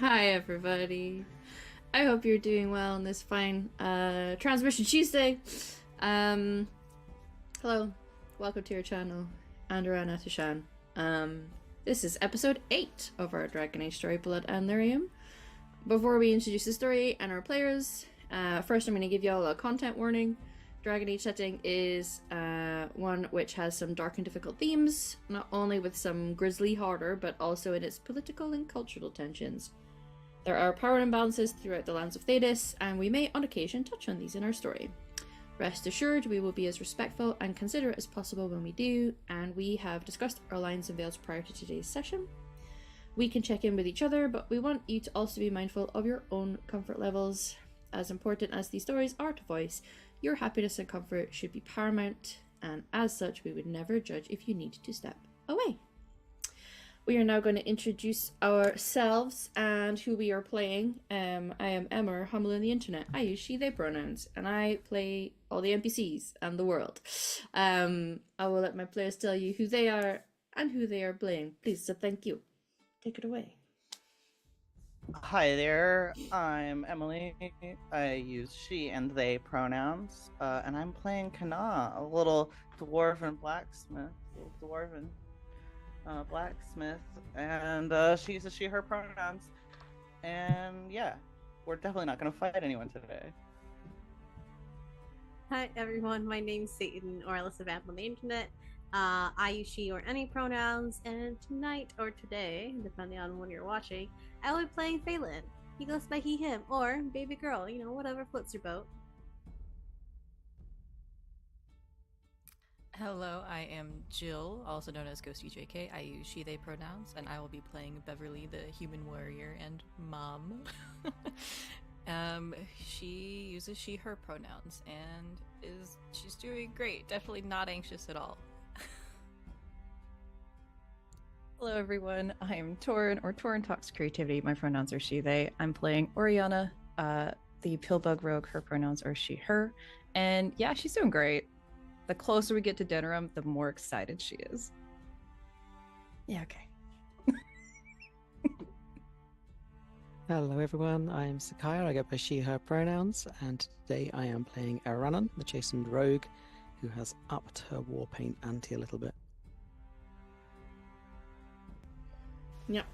Hi, everybody. I hope you're doing well on this fine Transmission Tuesday. Um, Hello, welcome to your channel, Andorana Tishan. This is episode 8 of our Dragon Age story, Blood and Lyrium. Before we introduce the story and our players, first I'm going to give you all a content warning. Dragon Age setting is one which has some dark and difficult themes, not only with some grisly horror, but also in its political and cultural tensions. There are power imbalances throughout the lands of Thedas, and we may on occasion touch on these in our story. Rest assured, we will be as respectful and considerate as possible when we do, and we have discussed our lines and veils prior to today's session. We can check in with each other, but we want you to also be mindful of your own comfort levels. As important as these stories are to voice, your happiness and comfort should be paramount, and as such, we would never judge if you need to step away. We are now going to introduce ourselves and who we are playing. I am Emma, humble in the internet. I use she, they pronouns, and I play all the NPCs and the world. I will let my players tell you who they are and who they are playing. Please, so thank you. Take it away. Hi there, I'm Emily. I use she and they pronouns, and I'm playing Kana, a little dwarven blacksmith, blacksmith, and she uses she, her pronouns, and yeah, we're definitely not going to fight anyone today. Hi everyone, my name's Satan, or Alyssa Vamp on the internet. I use she or any pronouns, and tonight or today, depending on when you're watching, I will be playing Feylen. He goes by he, him, or baby girl, whatever floats your boat. Hello, I am Jill, also known as Ghosty JK. I use she, they pronouns, and I will be playing Beverly, the human warrior and mom. She uses she, her pronouns, and she's doing great. Definitely not anxious at all. Hello everyone, I am Torin, or Torin Talks Creativity. My pronouns are she, they. I'm playing Oriana, the Pillbug Rogue. Her pronouns are she, her. And yeah, she's doing great. The closer we get to Denerim, the more excited she is. Yeah, okay. Hello everyone, I am Sakaya, I go by she, her pronouns, and today I am playing Eranan, the chastened rogue, who has upped her war paint ante a little bit. Yep.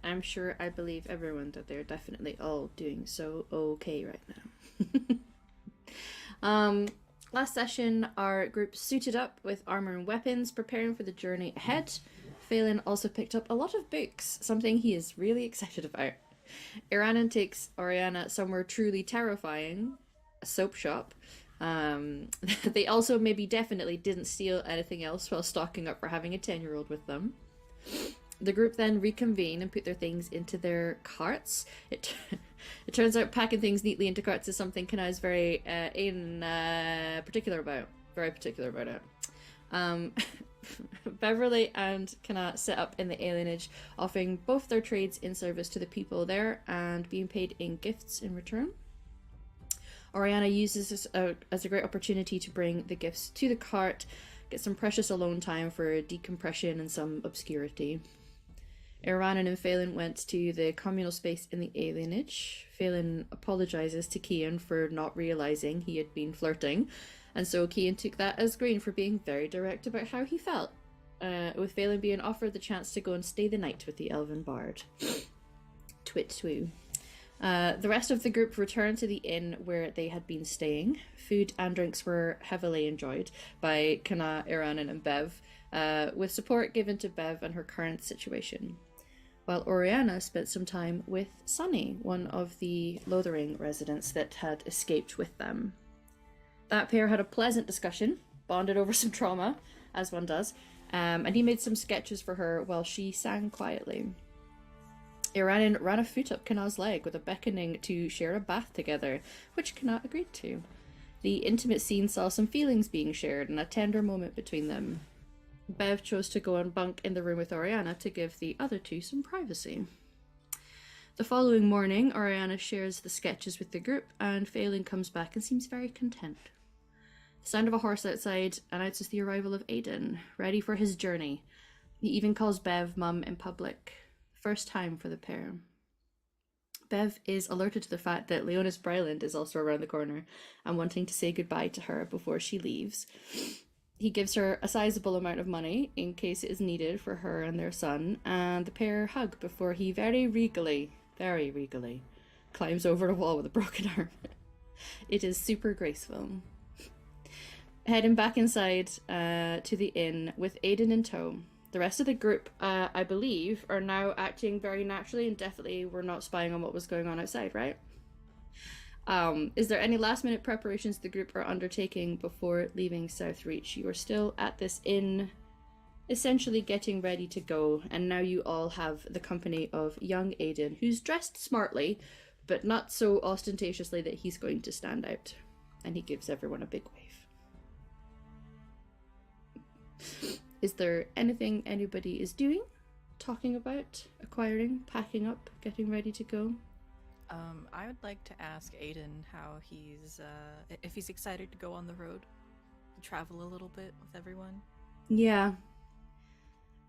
I'm sure I believe everyone that they're definitely all doing so okay right now. Last session, our group suited up with armor and weapons, preparing for the journey ahead. Feylen also picked up a lot of books, something he is really excited about. Eranan takes Oriana somewhere truly terrifying, a soap shop. They also maybe definitely didn't steal anything else while stocking up for having a 10-year-old with them. The group then reconvene and put their things into their carts. It turns out packing things neatly into carts is something Kana is very particular about. Very particular about it. Beverly and Kana set up in the alienage, offering both their trades in service to the people there and being paid in gifts in return. Oriana uses this as a great opportunity to bring the gifts to the cart, get some precious alone time for decompression and some obscurity. Eranan and Feylen went to the communal space in the alienage. Feylen apologizes to Kian for not realizing he had been flirting, and so Kian took that as green for being very direct about how he felt, with Feylen being offered the chance to go and stay the night with the elven bard. Twit twoo. The rest of the group returned to the inn where they had been staying. Food and drinks were heavily enjoyed by Kana, Eranan, and Bev, with support given to Bev and her current situation, while Oriana spent some time with Sunny, one of the Lothering residents that had escaped with them. That pair had a pleasant discussion, bonded over some trauma, as one does, and he made some sketches for her while she sang quietly. Eranan ran a foot up Kana's leg with a beckoning to share a bath together, which Kana agreed to. The intimate scene saw some feelings being shared and a tender moment between them. Bev chose to go and bunk in the room with Oriana to give the other two some privacy. The following morning, Oriana shares the sketches with the group, and Feylen comes back and seems very content. The sound of a horse outside announces the arrival of Aidan, ready for his journey. He even calls Bev Mum in public. First time for the pair. Bev is alerted to the fact that Leonis Bryland is also around the corner and wanting to say goodbye to her before she leaves. He gives her a sizable amount of money in case it is needed for her and their son, and the pair hug before he very regally, climbs over a wall with a broken arm. It is super graceful. Heading back inside to the inn with Aidan in tow. The rest of the group, I believe, are now acting very naturally and definitely were not spying on what was going on outside, right? Is there any last minute preparations the group are undertaking before leaving Southreach? You are still at this inn, essentially getting ready to go, and now you all have the company of young Aidan, who's dressed smartly, but not so ostentatiously that he's going to stand out. And he gives everyone a big wave. Is there anything anybody is doing, talking about, acquiring, packing up, getting ready to go? I would like to ask Aidan how he's, if he's excited to go on the road, to travel a little bit with everyone. Yeah.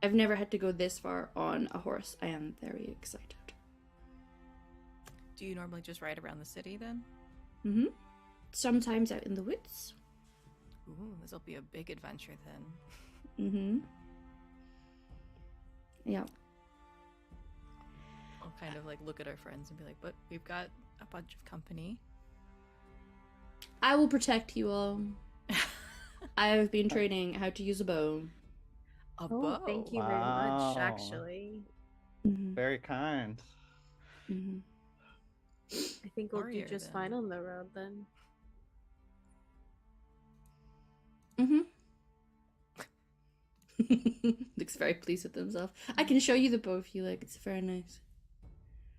I've never had to go this far on a horse. I am very excited. Do you normally just ride around the city then? Mm-hmm. Sometimes out in the woods. Ooh, this'll be a big adventure then. Mm-hmm. Yeah. I'll kind of like look at our friends and be like, but we've got a bunch of company. I will protect you all. I have been training how to use a bow. A bow? Thank you very much, actually. Mm-hmm. Very kind. Mm-hmm. I think we'll do Warrior, just then. fine on the road then. Mm-hmm. Looks very pleased with himself. I can show you the bow if you like. It's very nice.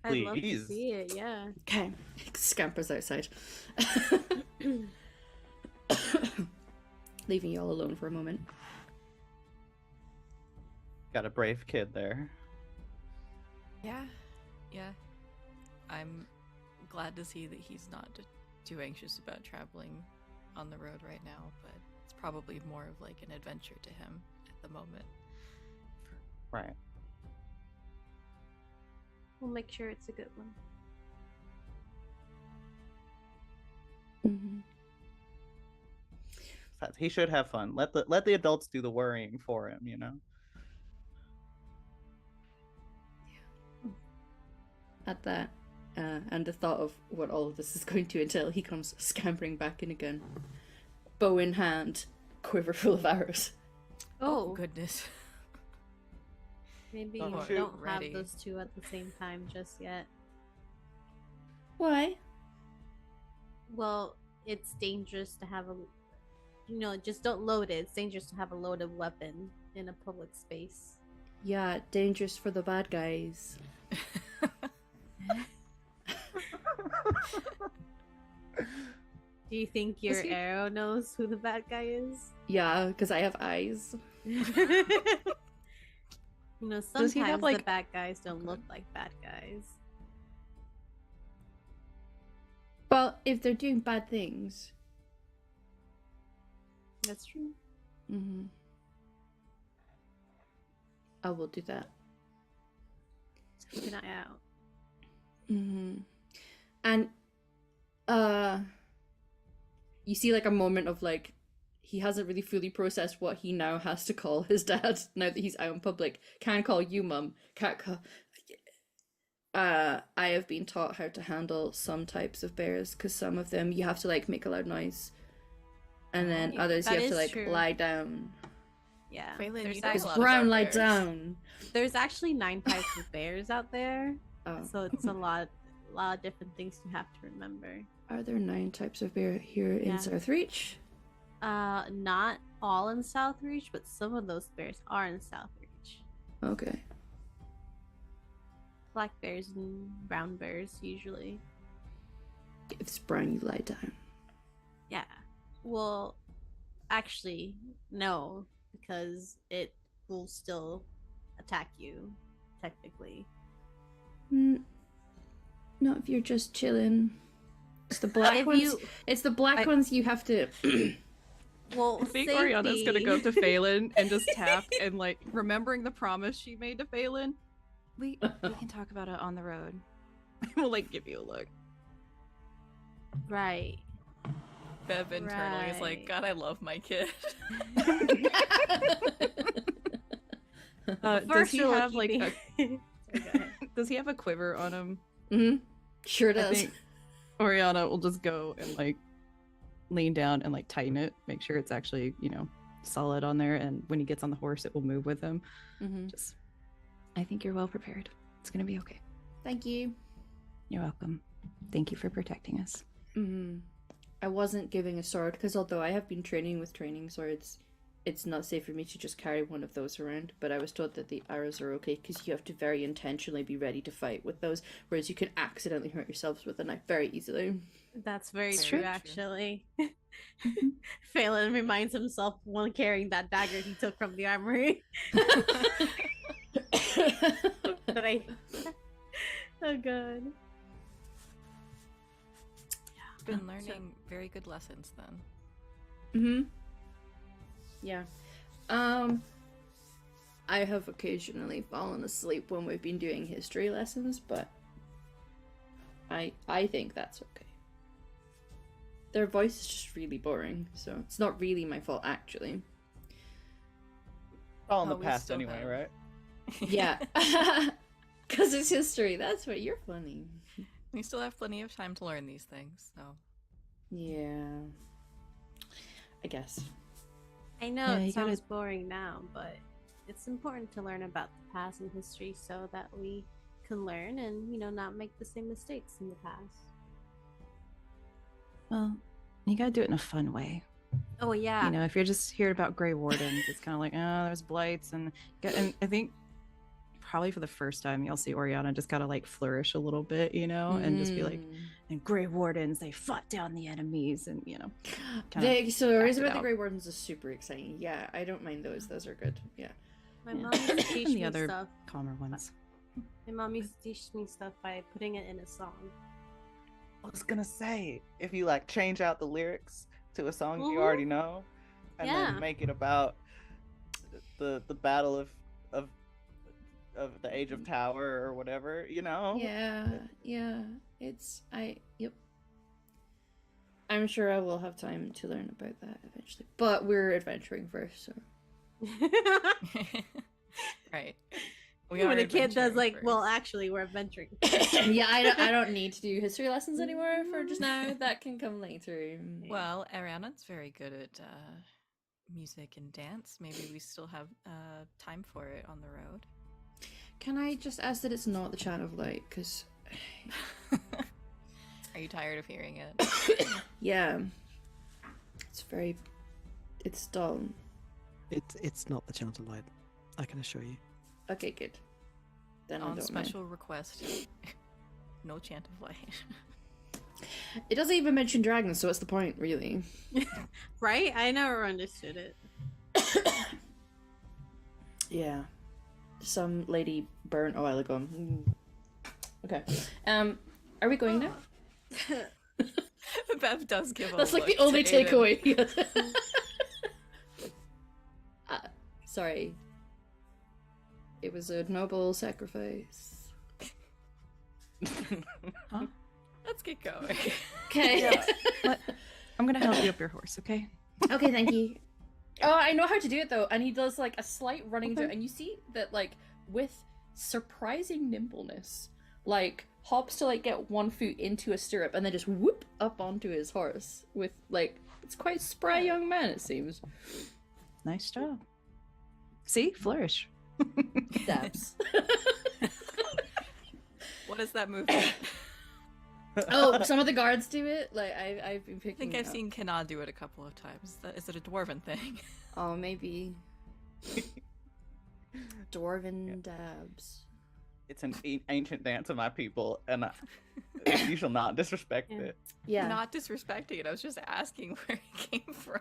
I'd love to Please. see it, yeah. Okay. Scampers outside. Leaving you all alone for a moment. Got a brave kid there. Yeah. I'm glad to see that he's not too anxious about traveling on the road right now, but it's probably more of like an adventure to him at the moment. Right. We'll make sure it's a good one. Mm-hmm. He should have fun. Let the adults do the worrying for him, you know? At that, and the thought of what all of this is going to entail, he comes scampering back in again. Bow in hand, quiver full of arrows. Oh, Goodness. maybe Don't you shoot. don't have Ready. those two at the same time just yet. Why? Well, it's dangerous to have just don't load it. It's dangerous to have a loaded weapon in a public space. Yeah, dangerous for the bad guys. Do you think your he- arrow knows who the bad guy is? Yeah, because I have eyes. Sometimes he have, the like- bad guys don't look like bad guys. Well, if they're doing bad things. That's true. Mm-hmm. I will do that. So keep an eye out. Mm-hmm. And you see like a moment of like he hasn't really fully processed what he now has to call his dad now that he's out in public. Can't call you mum. Can't call. I have been taught how to handle some types of bears because some of them you have to like make a loud noise, and then Yeah, others you that have to is like true. lie down. Yeah. Phelan, There's you know a It's lot brown about lie bears. down. There's actually 9 types of bears out there, Oh. so it's a lot of different things you have to remember. Are there 9 types of bear here in Yeah. Southreach? Not all in Southreach, but some of those bears are in Southreach. Okay. Black bears and brown bears usually. If it's brown, you lie down. Yeah. Well, actually, no, because it will still attack you, technically. Not if you're just chilling. It's the black If ones. you- It's the black I- ones you have to. Well, I think safety. Oriana's gonna go up to Phelan and just tap and like remembering the promise she made to Phelan. We can talk about it on the road. We'll like give you a look. Right. Bev internally is like, Right. God, I love my kid. Does First he you'll have keep like me- Sorry, go ahead. does he have a quiver on him? Mm-hmm. Sure I does. think Oriana will just go and like lean down and like tighten it, make sure it's actually, solid on there, and when he gets on the horse it will move with him. Mm-hmm. Just I think you're well prepared. It's gonna be okay. Thank you. You're welcome. Thank you for protecting us. Mm-hmm. I wasn't giving a sword because although I have been training with training swords, it's not safe for me to just carry one of those around. But I was told that the arrows are okay because you have to very intentionally be ready to fight with those, whereas you can accidentally hurt yourselves with a knife very easily. That's very It's true, true. actually. Phelan reminds himself when carrying that dagger he took from the armory. But oh god. Been learning very good lessons then. Mm-hmm. Yeah. I have occasionally fallen asleep when we've been doing history lessons, but I think that's okay. Their voice is just really boring, so it's not really my fault actually. All in Oh, the we past still anyway, have- right? Yeah. Cuz it's history. That's what you're funny. We still have plenty of time to learn these things, so. Yeah. I guess. I know Yeah, it you gotta- sounds boring now, but it's important to learn about the past and history so that we can learn and, not make the same mistakes in the past. Well, you gotta do it in a fun way. Oh, yeah. If you're just hearing about Grey Wardens, it's kind of like, oh, there's blights, and I think probably for the first time you'll see Oriana just gotta like flourish a little bit, and just be like, and Grey Wardens, they fought down the enemies, and kinda The stories act it about the out. Grey Wardens is super exciting. Yeah, I don't mind those. Those are good. Yeah. My Yeah. mom used to teach And me the other stuff. calmer ones. My mom used to teach me stuff by putting it in a song. I was gonna say, if you like change out the lyrics to a song you Mhm. already know, and Yeah. then make it about the battle of the Age of Tower or whatever, Yeah. Yep. I'm sure I will have time to learn about that eventually. But we're adventuring first, so. Right. When a kid does adventuring well, first. actually, we're adventuring. Yeah, I don't need to do history lessons anymore for just now. That can come later. Well, Ariana's very good at music and dance. Maybe we still have time for it on the road. Can I just ask that it's not the Channel of Light? Because, Are you tired of hearing it? yeah. It's dull. It's not the Channel of Light, I can assure you. Okay, good. Then I On don't mind. special request, no chant of light. It doesn't even mention dragons, so what's the point, really? Right? I never understood it. Yeah. Some lady burnt a while ago. Okay. Are we going now? Bev does give a That's like the look only to Aidan. takeaway. Sorry. It was a noble sacrifice. Let's get going. Okay. I'm gonna help you up your horse, okay? Okay, thank you. Oh, I know how to do it though. And he does like a slight running through, and you see that like with surprising nimbleness, like hops to like get one foot into a stirrup and then just whoop up onto his horse with like it's quite spry young man it seems. Nice job. See, flourish. Dabs. What is that movement? Oh, some of the guards do it. Like I've been I picking. think I've up. seen Kana do it a couple of times. Is it a dwarven thing? Oh, maybe. Dwarven dabs. It's an ancient dance of my people, and you shall not disrespect Yeah. it. Yeah. Not disrespecting it. I was just asking where it came from.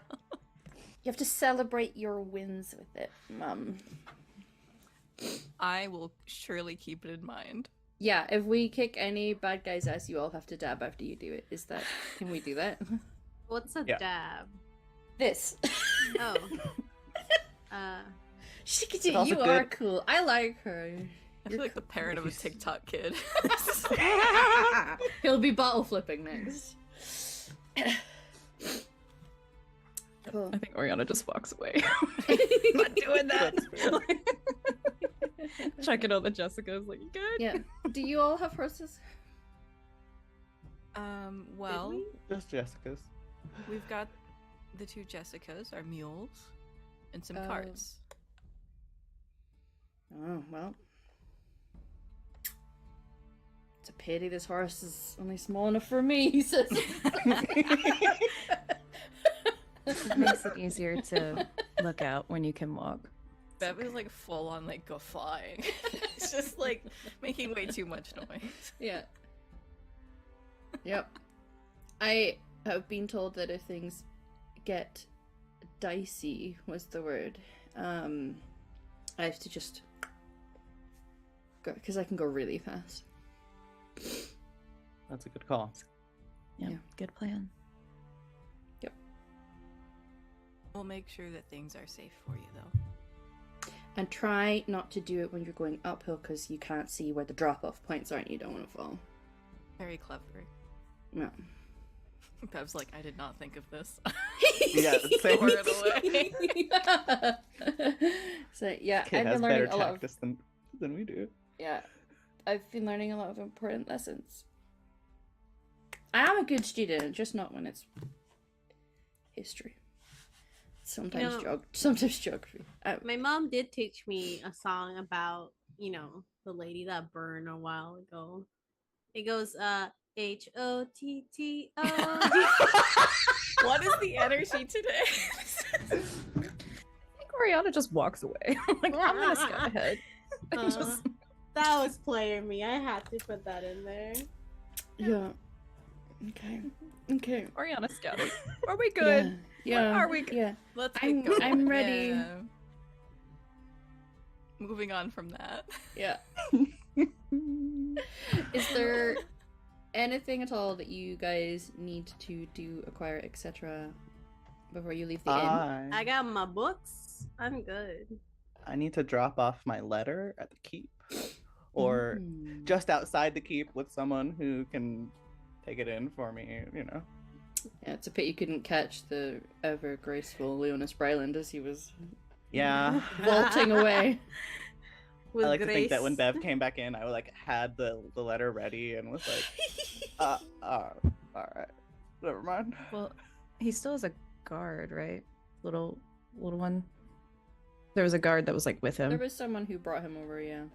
You have to celebrate your wins with it, Mum. I will surely keep it in mind. Yeah, if we kick any bad guy's ass, you all have to dab after you do it. Is that? Can we do that? What's a Yeah. dab? This. Oh. Shikiji, It's also you are good- cool. I like her. I feel like the parent of a TikTok kid. He'll be bottle flipping next. Cool. I think Oriana just walks away. Not doing that. Checking all the Jessicas, like, you good? Yeah. Do you all have horses? Well, Just Jessica's. we've got the 2 Jessicas, our mules, and some Oh. carts. Oh, well. It's a pity this horse is only small enough for me, he says. It makes it easier to look out when you can walk. Bev is like full on like go flying. It's just like making way too much noise. Yeah. Yep. I have been told that if things get dicey, was the word, I have to just go, because I can go really fast. That's a good call. Yeah, Yeah. good plan. We'll make sure that things are safe for you though. And try not to do it when you're going uphill, because you can't see where the drop-off points are and you don't want to fall. Very clever. No. Bev's like, I did not think of this. Yeah, same. Throw it away. So yeah, Kid I've has been better learning a lot of tactics than we do. yeah, I've been learning a lot of important lessons. I am a good student, just not when it's history. Sometimes sometimes geography. My mom did teach me a song about, you know, the lady that burned a while ago. It goes, Hottoo. What is the energy today? I think Oriana just walks away. Like, I'm gonna scout ahead. Just- That was playing me. I had to put that in there. Yeah. Okay. Okay. Oriana scouting. Are we good? Yeah. Are we good? Yeah. Let's I'm- get going. I'm ready. Yeah. Moving on from that. Yeah. Is there anything at all that you guys need to do, acquire, etc. before you leave the inn? I got my books. I'm good. I need to drop off my letter at the keep, or Mm. just outside the keep with someone who can take it in for me. You know. Yeah, it's a pity you couldn't catch the ever graceful Leonis Bryland as he was Yeah. vaulting away. With I like to think that grace. when Bev came back in, I like had the letter ready and was like, all right, never mind. Well, he still has a guard, right? Little one. There was a guard that was like with There him. was someone who brought him over, yeah.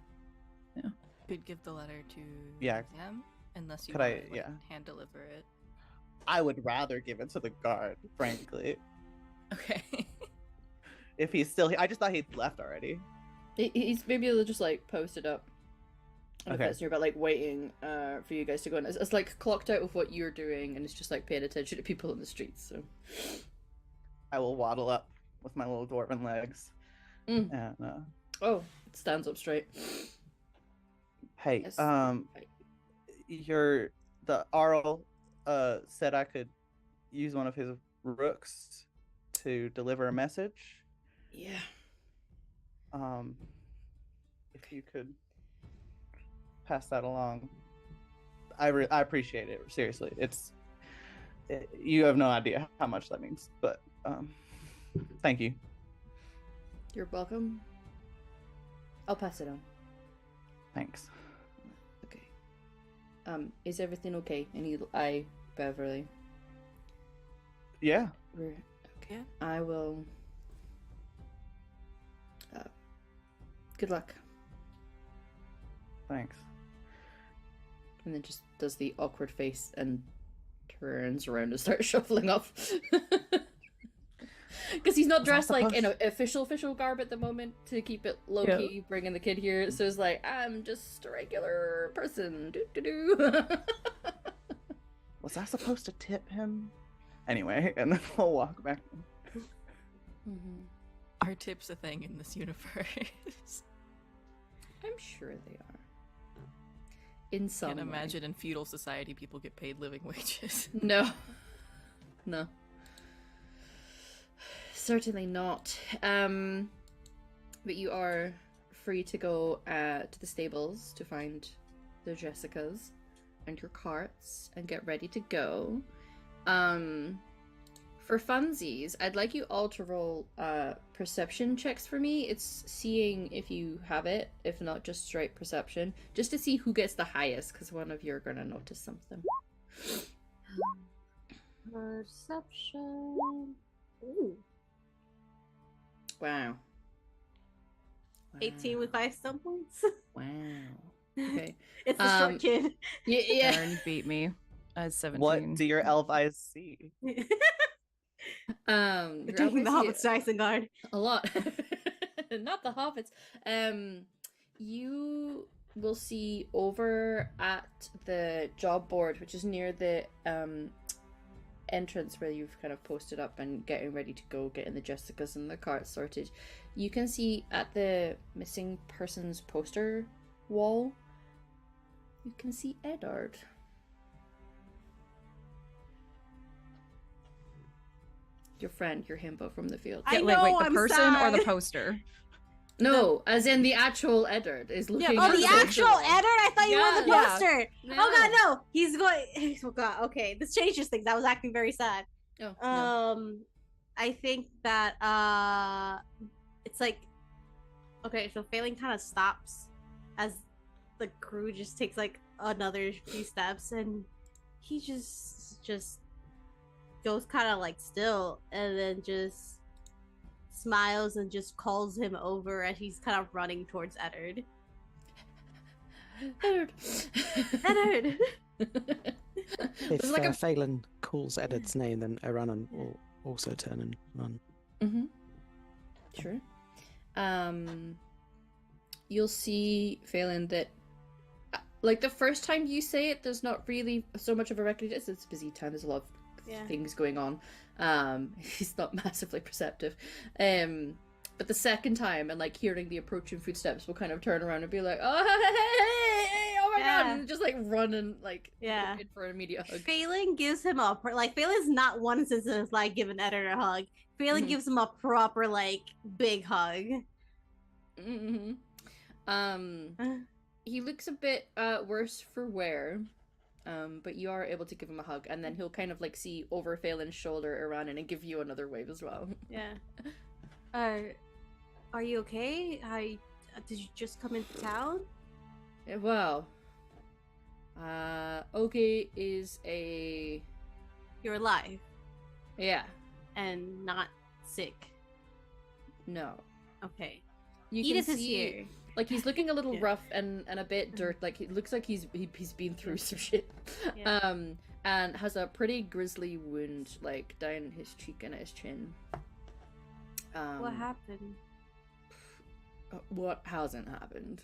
Could give the letter to Yeah. them, unless you Could want I- to yeah. hand deliver it. I would rather give it to the guard, frankly. Okay. If he's still here, I just thought he'd left already. He's maybe able to just like post it up. And Okay. if it's nearby, like waiting for you guys to go in. It's like clocked out of what you're doing, and it's just like paying attention to people in the streets. So I will waddle up with my little dwarven legs. Mm. And oh, it stands up straight. hey, Yes. the Arl said I could use one of his rooks to deliver a message. Yeah. If you could pass that along, I appreciate it. Seriously, you have no idea how much that means, but thank you. You're welcome. I'll pass it on. Thanks. Okay. Is everything okay? Beverly. Yeah. Okay. Yeah. I will. Good luck. Thanks. And then just does the awkward face and turns around and starts shuffling off. Because he's not Was I dressed like in supposed- an official garb at the moment to keep it low key, bringing the kid here. So it's like, I'm just a regular person. Do. Was I supposed to tip him? Anyway, and then we'll walk back. Mm-hmm. Are tips a thing in this universe? I'm sure they are. In some Can't way. imagine in feudal society people get paid living wages. No. No. Certainly not. But you are free to go to the stables to find the Jessicas and your carts and get ready to go. For funsies, I'd like you all to roll perception checks for me. It's seeing if you have it, if not just straight perception, just to see who gets the highest, because one of you are gonna notice something. Perception. Ooh. Wow. 18 with 5 stun points. Wow. Okay. It's a short kid. Yeah. Aaron beat me. I was 17. What do your elf eyes see? We're You're taking the obviously Hobbits Isengard. a lot. Not the hobbits. You will see over at the job board, which is near the entrance where you've kind of posted up and getting ready to go, getting the Jessicas and the carts sorted. You can see at the missing persons poster wall, you can see Eddard. Your friend, your himbo from the field. I wait, know, the I'm person or the sad. poster? No, as in the actual Eddard is looking. Oh, at the actual Eddard? I thought you were the Yeah. poster. No. Oh god, no. He's going. Oh god. Okay, this changes things. I was acting very sad. Oh, no. I think that it's like, okay, so Feylen kind of stops as the crew just takes like another few steps, and he just goes kind of like still, and then just smiles and just calls him over as he's kind of running towards Eddard. Eddard. Eddard. If It's like a Phelan calls Eddard's name, then Eranan will also turn and run. Mm-hmm. Sure. You'll see, Phelan, that like the first time you say it, there's not really so much of a recognition. It's a busy time. There's a lot of things going on. He's not massively perceptive. But the second time, and like hearing the approaching footsteps, will kind of turn around and be like, "Oh, hey, oh my god!" And just like run and like looking for an immediate hug. Phelan gives him a like. Phelan's not one instance in his life giving Eddard a hug. Phelan gives him a proper like big hug. Mm-hmm. He looks a bit worse for wear. But you are able to give him a hug, and then he'll kind of like see over Phelan's shoulder around and give you another wave as well. Yeah. Are you okay? Did you just come into town? Well, okay is a... You're alive Yeah. and not sick. No. Okay. You Edith can is see, here. like, he's looking a little rough and a bit dirt. Like, it looks like he's been through some shit. Yeah. And has a pretty grisly wound, like, down his cheek and his chin. What happened? What hasn't happened?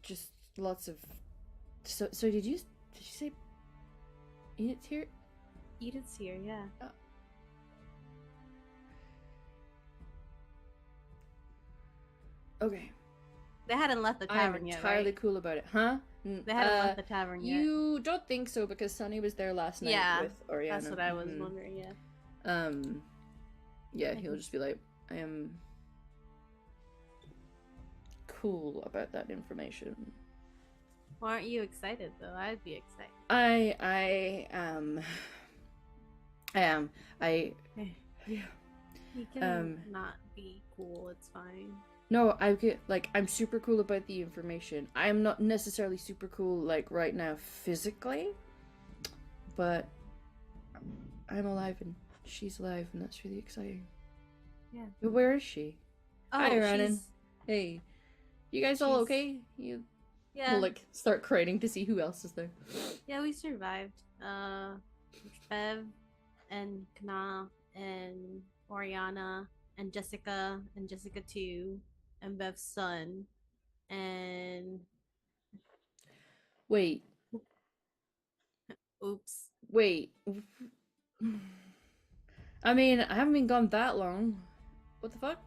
Just lots of... So did you say Edith's here? Edith's here, yeah. Okay. They hadn't left the tavern I'm yet, entirely right? cool about it, huh? They hadn't left the tavern yet. You don't think so because Sunny was there last night with Oriana. That's what I was wondering, yeah. Yeah, he'll just be like, I am cool about that information. Why aren't you excited though? I'd be excited. I am. Yeah. You can not be cool, it's fine. No, I'm super cool about the information. I'm not necessarily super cool, like, right now physically, but I'm alive and she's alive, and that's really exciting. Yeah. But where is she? Oh, Hi, Rhiannon. she's... Hey. You guys all okay? You Yeah. will, like, start craning to see who else is there. Yeah, we survived. Bev and Kana and Oriana and Jessica 2 and Bev's son and Wait. oops. Wait. I mean, I haven't been gone that long. What the fuck?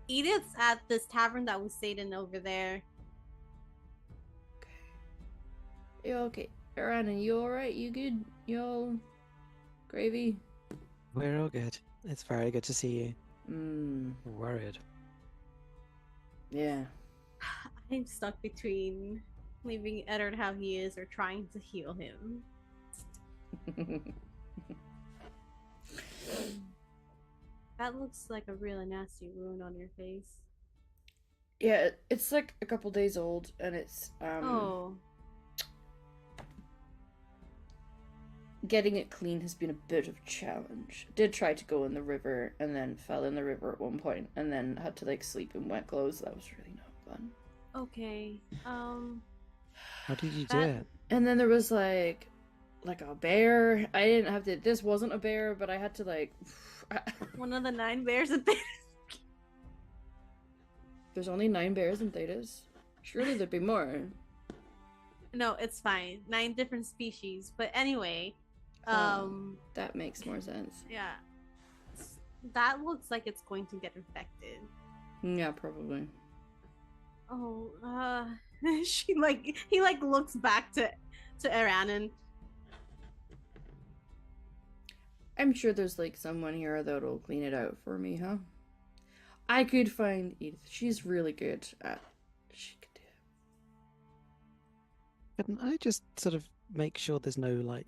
Edith's at this tavern that we stayed in over there. You okay? Rhiannon, you alright? You good? You all gravy? We're all good. It's very good to see you. Worried. Yeah. I'm stuck between leaving Eddard how he is or trying to heal him. That looks like a really nasty wound on your face. Yeah, it's like a couple days old, and it's Oh. getting it clean has been a bit of a challenge. Did try to go in the river and then fell in the river at one point and then had to like sleep in wet clothes. That was really not fun. Okay. How did you do That- it? And then there was like a bear. I didn't have to. This wasn't a bear, but I had to like. One of the 9 bears in there. There's only 9 bears in Thedas. Surely there'd be more. No, it's fine. 9 different species. But anyway, That makes more sense. yeah. That looks like it's going to get infected. Yeah, probably. Oh, he looks back to Aranan. I'm sure there's like someone here that'll clean it out for me, huh? I could find Edith. She's really good at. She could do it. Can I just sort of make sure there's no like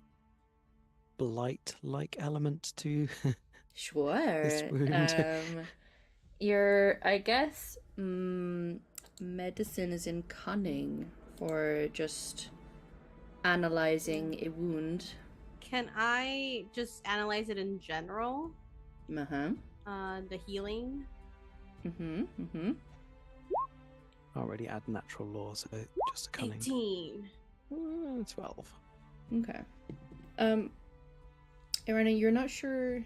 blight-like element to Sure. this wound? I guess, medicine is in cunning for just analyzing a wound. Can I just analyze it in general? Uh-huh. The healing. Already add natural law, so just a cunning. 18. 12. Okay. Irina, you're not sure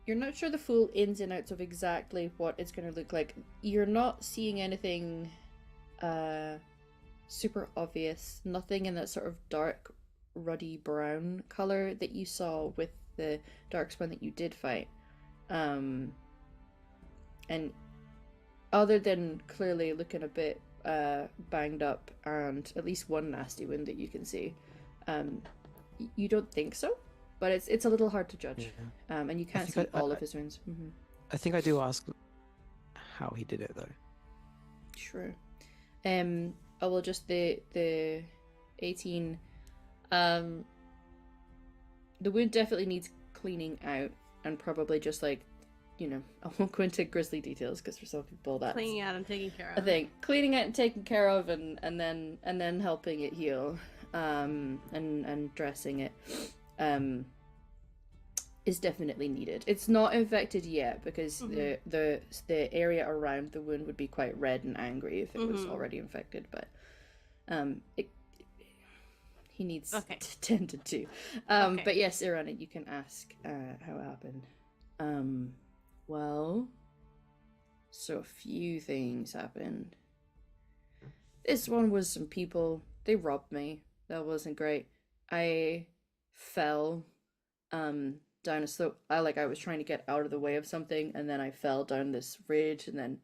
the full ins and outs of exactly what it's going to look like. You're not seeing anything super obvious. Nothing in that sort of dark, ruddy brown color that you saw with the darkspawn that you did fight. And other than clearly looking a bit banged up and at least one nasty wound that you can see, you don't think so, but it's a little hard to judge. Yeah. And you can't see all of his wounds. Mm-hmm. I think I do ask how he did it though. Sure. I will just the 18. The wound definitely needs cleaning out, and probably just like, I won't go into grisly details because for some people that's Cleaning out and taking care of. I think cleaning it and taking care of, and then helping it heal, and dressing it, is definitely needed. It's not infected yet because the area around the wound would be quite red and angry if it was already infected, but he needs tended to. But yes, Irana, you can ask how it happened. Well, so a few things happened. This one was some people. They robbed me. That wasn't great. I fell down a slope. I was trying to get out of the way of something, and then I fell down this ridge, and then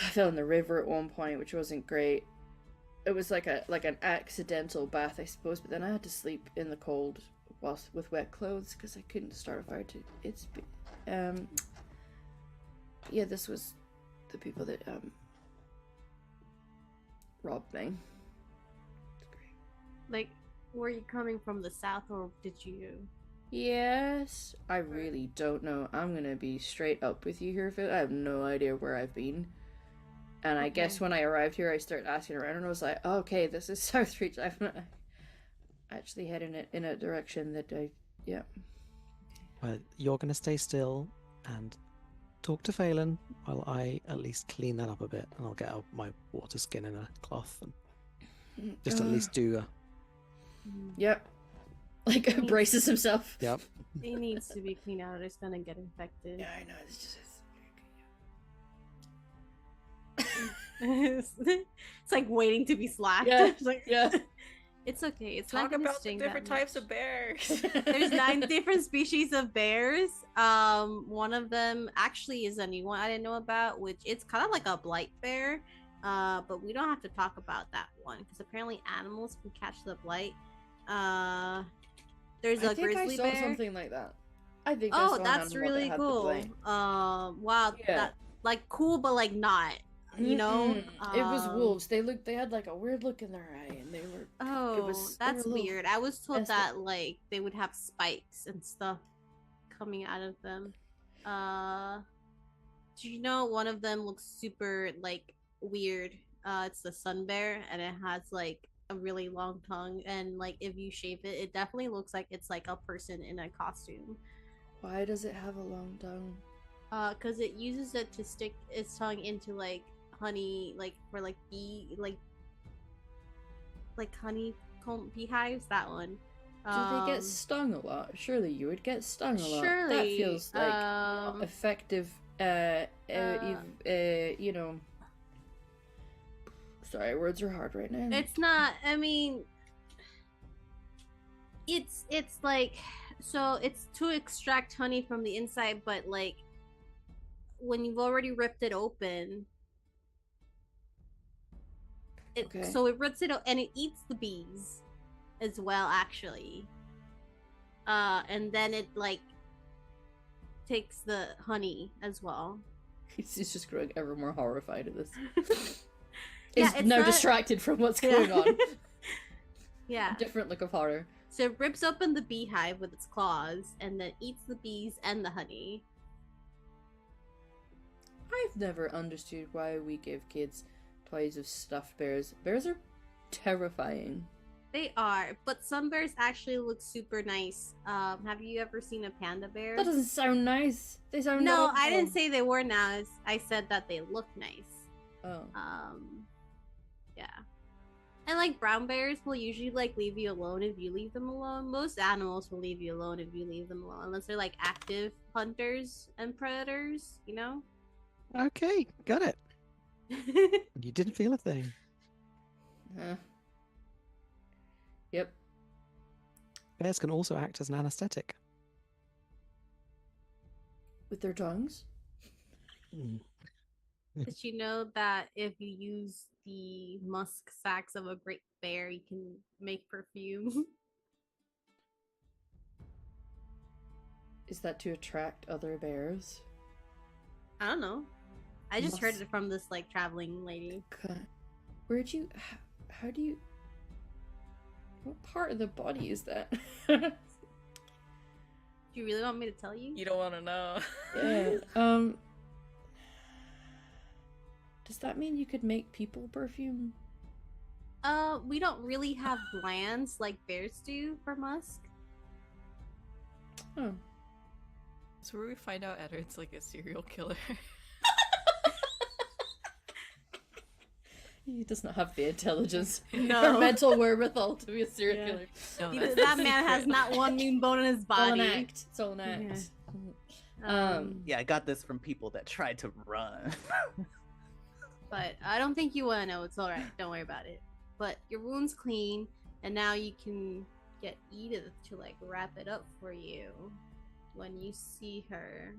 I fell in the river at one point, which wasn't great. It was like an accidental bath, I suppose, but then I had to sleep in the cold whilst with wet clothes because I couldn't start a fire this was the people that robbed me. Like, were you coming from the south, or did you? Yes, I really don't know. I'm gonna be straight up with you here, Phil. I have no idea where I've been. And I guess when I arrived here, I started asking around, and I was like, oh, okay, this is Southreach. I'm actually heading in a direction that Well, you're going to stay still and talk to Feylen while I at least clean that up a bit, and I'll get out my water skin in a cloth and just at least do a... Yep. Like, braces himself. Yep. It needs to be cleaned out. It's gonna get infected. Yeah, I know. It's just... It's like waiting to be slapped. Yeah, It's like, yeah. It's okay. It's Talk not gonna about the sting different that types much. of bears. There's 9 different species of bears. One of them actually is a new one I didn't know about, which it's kind of like a blight bear. But we don't have to talk about that one because apparently animals can catch the blight. There's a grizzly I saw bear. something like that. I think Oh, the one that's animal really that had the cool. blade. Wow, Yeah. that like cool, but like not. You know, It was wolves. They had like a weird look in their eye, and they were. Oh, they were that's a little weird. I was told messed up. that like they would have spikes and stuff coming out of them. Do you know one of them looks super like weird? It's the sun bear, and it has like a really long tongue, and like if you shave it, it definitely looks like it's like a person in a costume. Why does it have a long tongue? Cause it uses it to stick its tongue into like honey, like for like bee, like honeycomb beehives. That one. Do they get stung a lot? Surely you would get stung a lot. That Surely, feels like not effective. You know. Sorry, words are hard right now. It's not. I mean, it's like, so it's to extract honey from the inside, but like when you've already ripped it open, Okay. so it rips it and it eats the bees as well, actually. And then it like takes the honey as well. He's just growing ever more horrified at this. Yeah, He's it's now not- distracted from what's going on. Yeah. Different look of horror. So it rips open the beehive with its claws and then eats the bees and the honey. I've never understood why we give kids toys of stuffed bears. Bears are terrifying. They are, but some bears actually look super nice. Have you ever seen a panda bear? That doesn't sound nice. They sound No, awful. I didn't say they were nice. I said that they look nice. Oh. Yeah. And like brown bears will usually like leave you alone if you leave them alone. Most animals will leave you alone if you leave them alone, unless they're like active hunters and predators, you know? Okay, got it. You didn't feel a thing. Yep. Bears can also act as an anesthetic. With their tongues? Mm. Did you know that if you use the musk sacs of a great bear, you can make perfume? Is that to attract other bears? I don't know. I just heard Musk- it from this like traveling lady. God. Where'd you... How do you... What part of the body is that? Do you really want me to tell you? You don't want to know. Yeah. Does that mean you could make people perfume? We don't really have glands like bears do for musk. Oh. So where we find out Edward's like a serial killer. He does not have the intelligence No. or mental wherewithal to be a serial Yeah. killer. No, He- that's that the man has secret. not one mean bone in his It's all an body. act. It's all an act. Yeah. Yeah, I got this from people that tried to run. But I don't think you want to know. It's all right. Don't worry about it. But your wound's clean, and now you can get Edith to like wrap it up for you when you see her.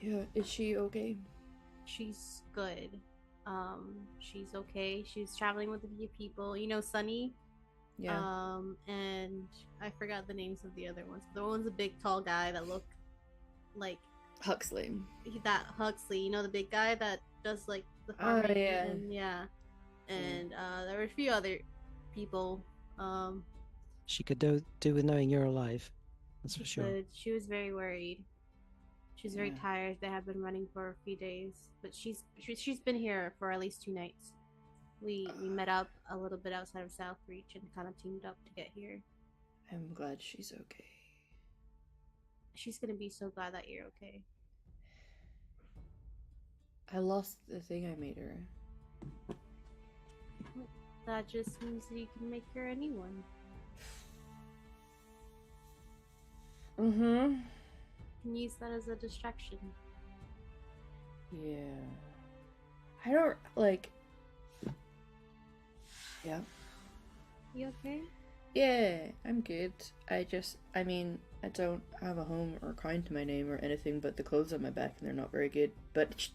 Yeah, is she okay? She's good. She's okay. She's traveling with a few people. You know, Sunny. Yeah. And I forgot the names of the other ones. The one's a big, tall guy that looked like Huxley. that Huxley. You know, the big guy that does like the Oh, farming. yeah. And, yeah. And there were a few other people. She could do with knowing you're alive. That's for sure. But she was very worried. She's very Yeah. tired. They have been running for a few days, but she's been here for at least 2 nights. We met up a little bit outside of South Reach and kind of teamed up to get here. I'm glad she's okay. She's gonna be so glad that you're okay. I lost the thing I made her. That just means that you can make her a new one. Mm-hmm. You can use that as a distraction. Yeah. I don't, like... Yeah. You okay? Yeah, I'm good. I mean, I don't have a home or crown to my name or anything but the clothes on my back, and they're not very good. But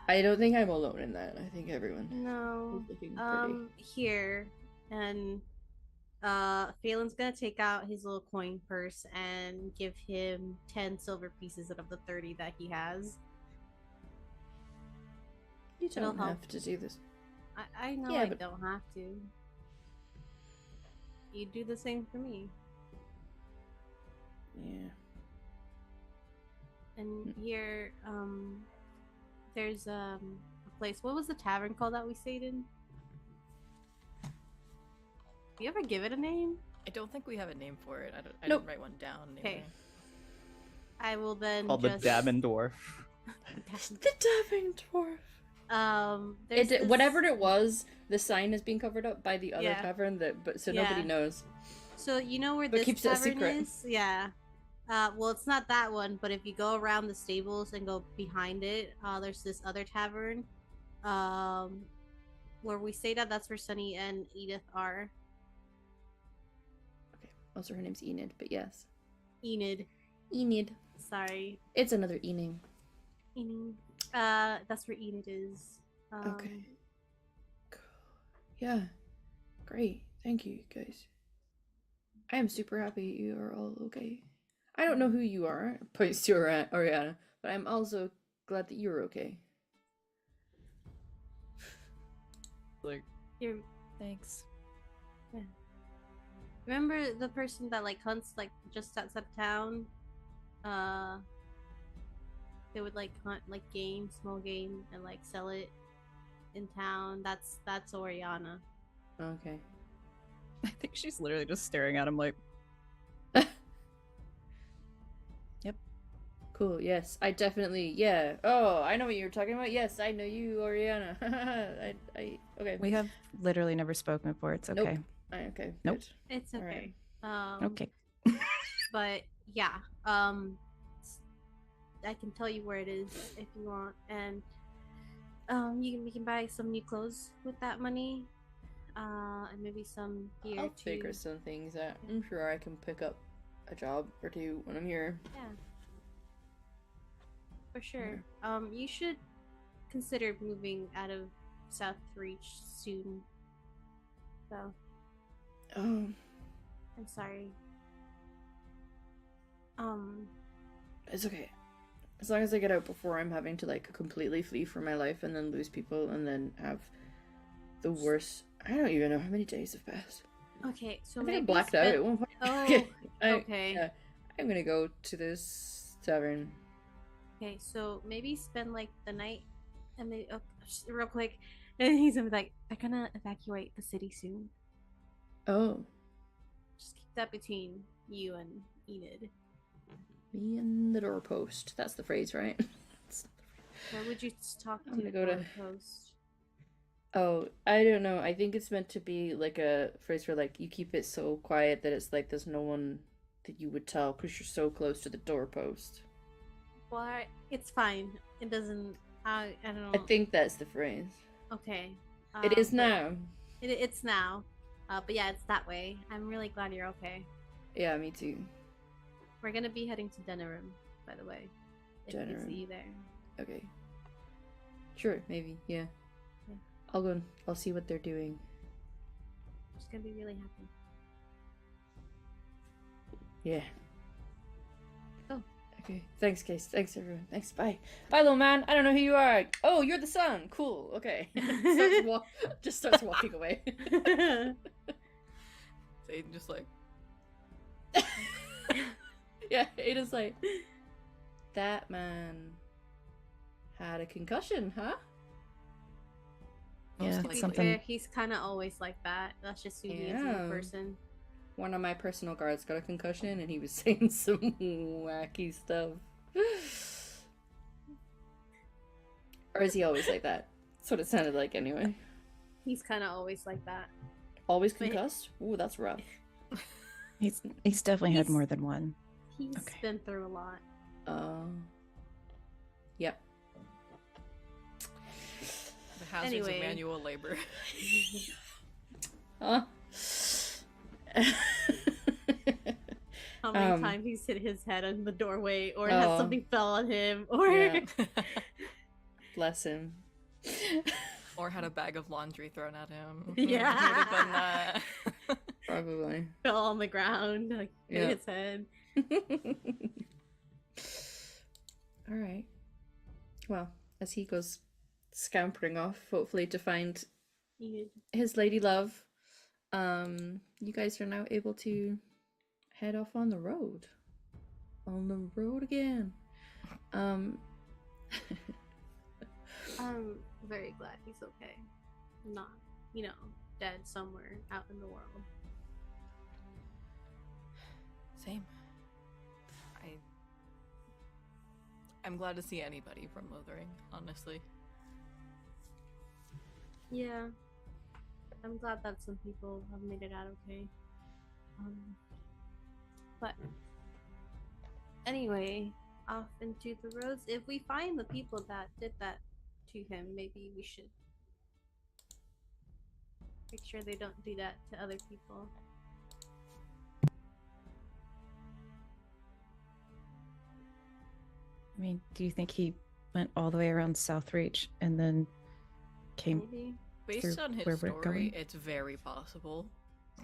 I don't think I'm alone in that. I think everyone No. is looking pretty. Here, and Phelan's gonna take out his little coin purse and give him 10 silver pieces out of the 30 that he has. You It'll don't help. have to do this. I know Yeah, I but- don't have to. You do the same for me. Yeah. And here, there's a place. What was the tavern called that we stayed in? You ever give it a name? I don't think we have a name for it. I Nope. didn't write one down. Okay. Anyway. I will then Called just... the Dabbin Dwarf. The Dabbing Dwarf. There's this... Whatever it was, the sign has been covered up by the other Yeah. tavern, so Yeah. nobody knows. So you know where But this keeps it a tavern secret. is? Yeah. Well, it's not that one, but if you go around the stables and go behind it, there's this other tavern. Where we stayed at, that's where Sunny and Edith are. Okay. Also, her name's Enid, but yes. Enid. Enid. Sorry. It's another E name. Enid. That's where Enid is. Okay. Cool. Yeah. Great. Thank you, guys. I am super happy you are all okay. I don't know who you are, points to Oriana, but I'm also glad that you're okay. Like, You're... Thanks. Remember the person that like hunts like just outside of town? They would like hunt like game, small game, and like sell it in town. That's Oriana. Okay. I think she's literally just staring at him like, Cool, yes. I definitely, yeah. Oh, I know what you're talking about. Yes, I know you, Oriana. Okay. we have literally never spoken before. It's Nope. okay. Okay, Nope. good. It's All okay. right. Okay. But yeah, I can tell you where it is if you want, and we can buy some new clothes with that money, and maybe some gear I'll too. figure some things out. I'm sure I can pick up a job or two when I'm here. Yeah, for sure. You should consider moving out of South Reach soon. So Oh, I'm sorry. it's okay. As long as I get out before I'm having to like completely flee for my life and then lose people and then have the worst. I don't even know how many days have passed. Okay, so I think I maybe blacked out at one point. Oh, Okay, okay. yeah, I'm gonna go to this tavern. Okay, so maybe spend like the night, and maybe just real quick, and he's gonna be like, "They're gonna evacuate the city soon. Oh, Just keep that between you and Enid." me and the doorpost. That's the phrase, right? That's not the phrase. Where would you talk to I'm gonna the go to- doorpost? Oh, I don't know. I think it's meant to be like a phrase where like you keep it so quiet that it's like there's no one that you would tell because you're so close to the doorpost. Well, it's fine. It doesn't. I don't know. I think that's the phrase. Okay. It is but now. It's now. But yeah, it's that way. I'm really glad you're okay. Yeah, me too. We're gonna be heading to Denerim, by the way. If we Denerim. see you there. Okay. Sure, maybe. Yeah. Yeah. I'll go and I'll see what they're doing. I'm just gonna be really happy. Yeah. Oh. Okay. Thanks, Case. Thanks, everyone. Thanks. Bye. Bye, little man. I don't know who you are. Oh, you're the son. Cool. Okay. Just starts walking away. Aidan just like, Yeah, Aidan's like, that man had a concussion, huh? Yeah, To be something. fair, he's kind of always like that. That's just who he is as a Yeah. person. One of my personal guards got a concussion and he was saying some wacky stuff. Or is he always like that? That's what it sounded like anyway. He's kind of always like that. Always But- concussed? Ooh, that's rough. He's definitely had He's- more than one. He's Okay. been through a lot. Yep. the hazards Anyway. of manual labor. Huh? How many Um, times he's hit his head on the doorway, or Oh. has something fell on him, or Yeah. Bless him. Or had a bag of laundry thrown at him. Yeah. Would have done that. Probably. fell on the ground, like hit Yeah. its head. All right. Well, as he goes scampering off, hopefully to find You- his lady love, you guys are now able to head off on the road. On the road again. I'm very glad he's okay. Not, dead somewhere out in the world. Same. I'm glad to see anybody from Lothering, honestly. Yeah. I'm glad that some people have made it out okay. But anyway, off into the roads. If we find the people that did that to him, maybe we should make sure they don't do that to other people. I mean, do you think he went all the way around Southreach and then came? Maybe. Based through on his where we're story, going? it's very possible.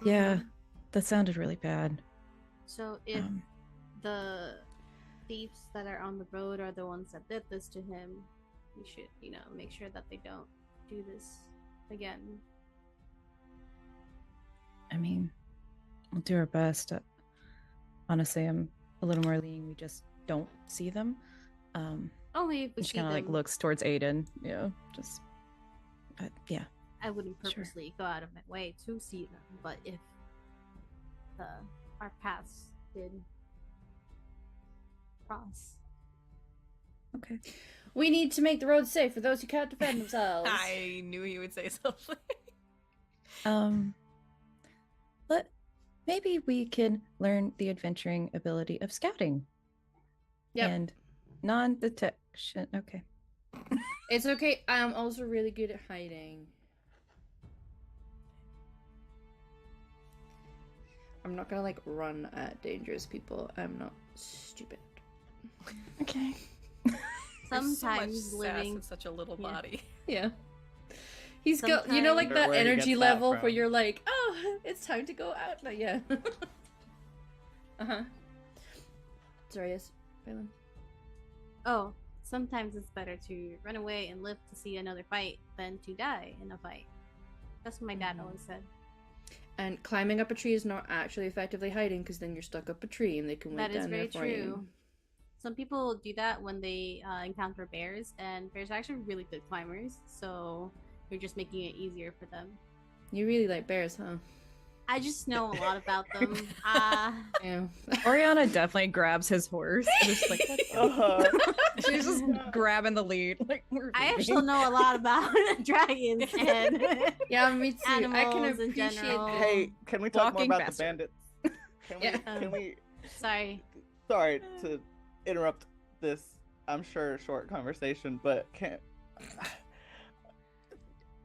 Yeah, that sounded really bad. So if Um, the thieves that are on the road are the ones that did this to him, we should, make sure that they don't do this again. I mean, we'll do our best. Honestly, I'm a little more leaning. We just don't see them. Only if we She see kind of them. like looks towards Aidan. Just yeah. I wouldn't Sure. purposely go out of my way to see them, but if our paths did cross, Okay. We need to make the road safe for those who can't defend themselves. I knew he would say something. But maybe we can learn the adventuring ability of scouting Yep. and non-detection. Okay. It's okay. I'm also really good at hiding. I'm not gonna run at dangerous people. I'm not stupid. Okay. There's so much sometimes sass living. in such a little Yeah. body. Yeah. He's got, Sometimes- that Wonder where he energy gets that level where from. you're like, oh, it's time to go out. Like, yeah. Uh-huh. Sorry, yes, Feylen. Oh, sometimes it's better to run away and live to see another fight than to die in a fight. That's what my dad Mhm. always said. And climbing up a tree is not actually effectively hiding because then you're stuck up a tree and they can wait That is down very there for you. true. Some people do that when they encounter bears, and bears are actually really good climbers, so you're just making it easier for them. You really like bears, huh? I just know a lot about them. Yeah. Oriana definitely grabs his horse. And is like, what the- She's just grabbing the lead. Like, we're I leaving. actually know a lot about dragons and Yeah, me too. I can Animals in appreciate general. that. Hey, can we talk more Walking about faster. the bandits? Can we? Yeah. Can we? sorry. Sorry to interrupt this. I'm sure short conversation, but can't.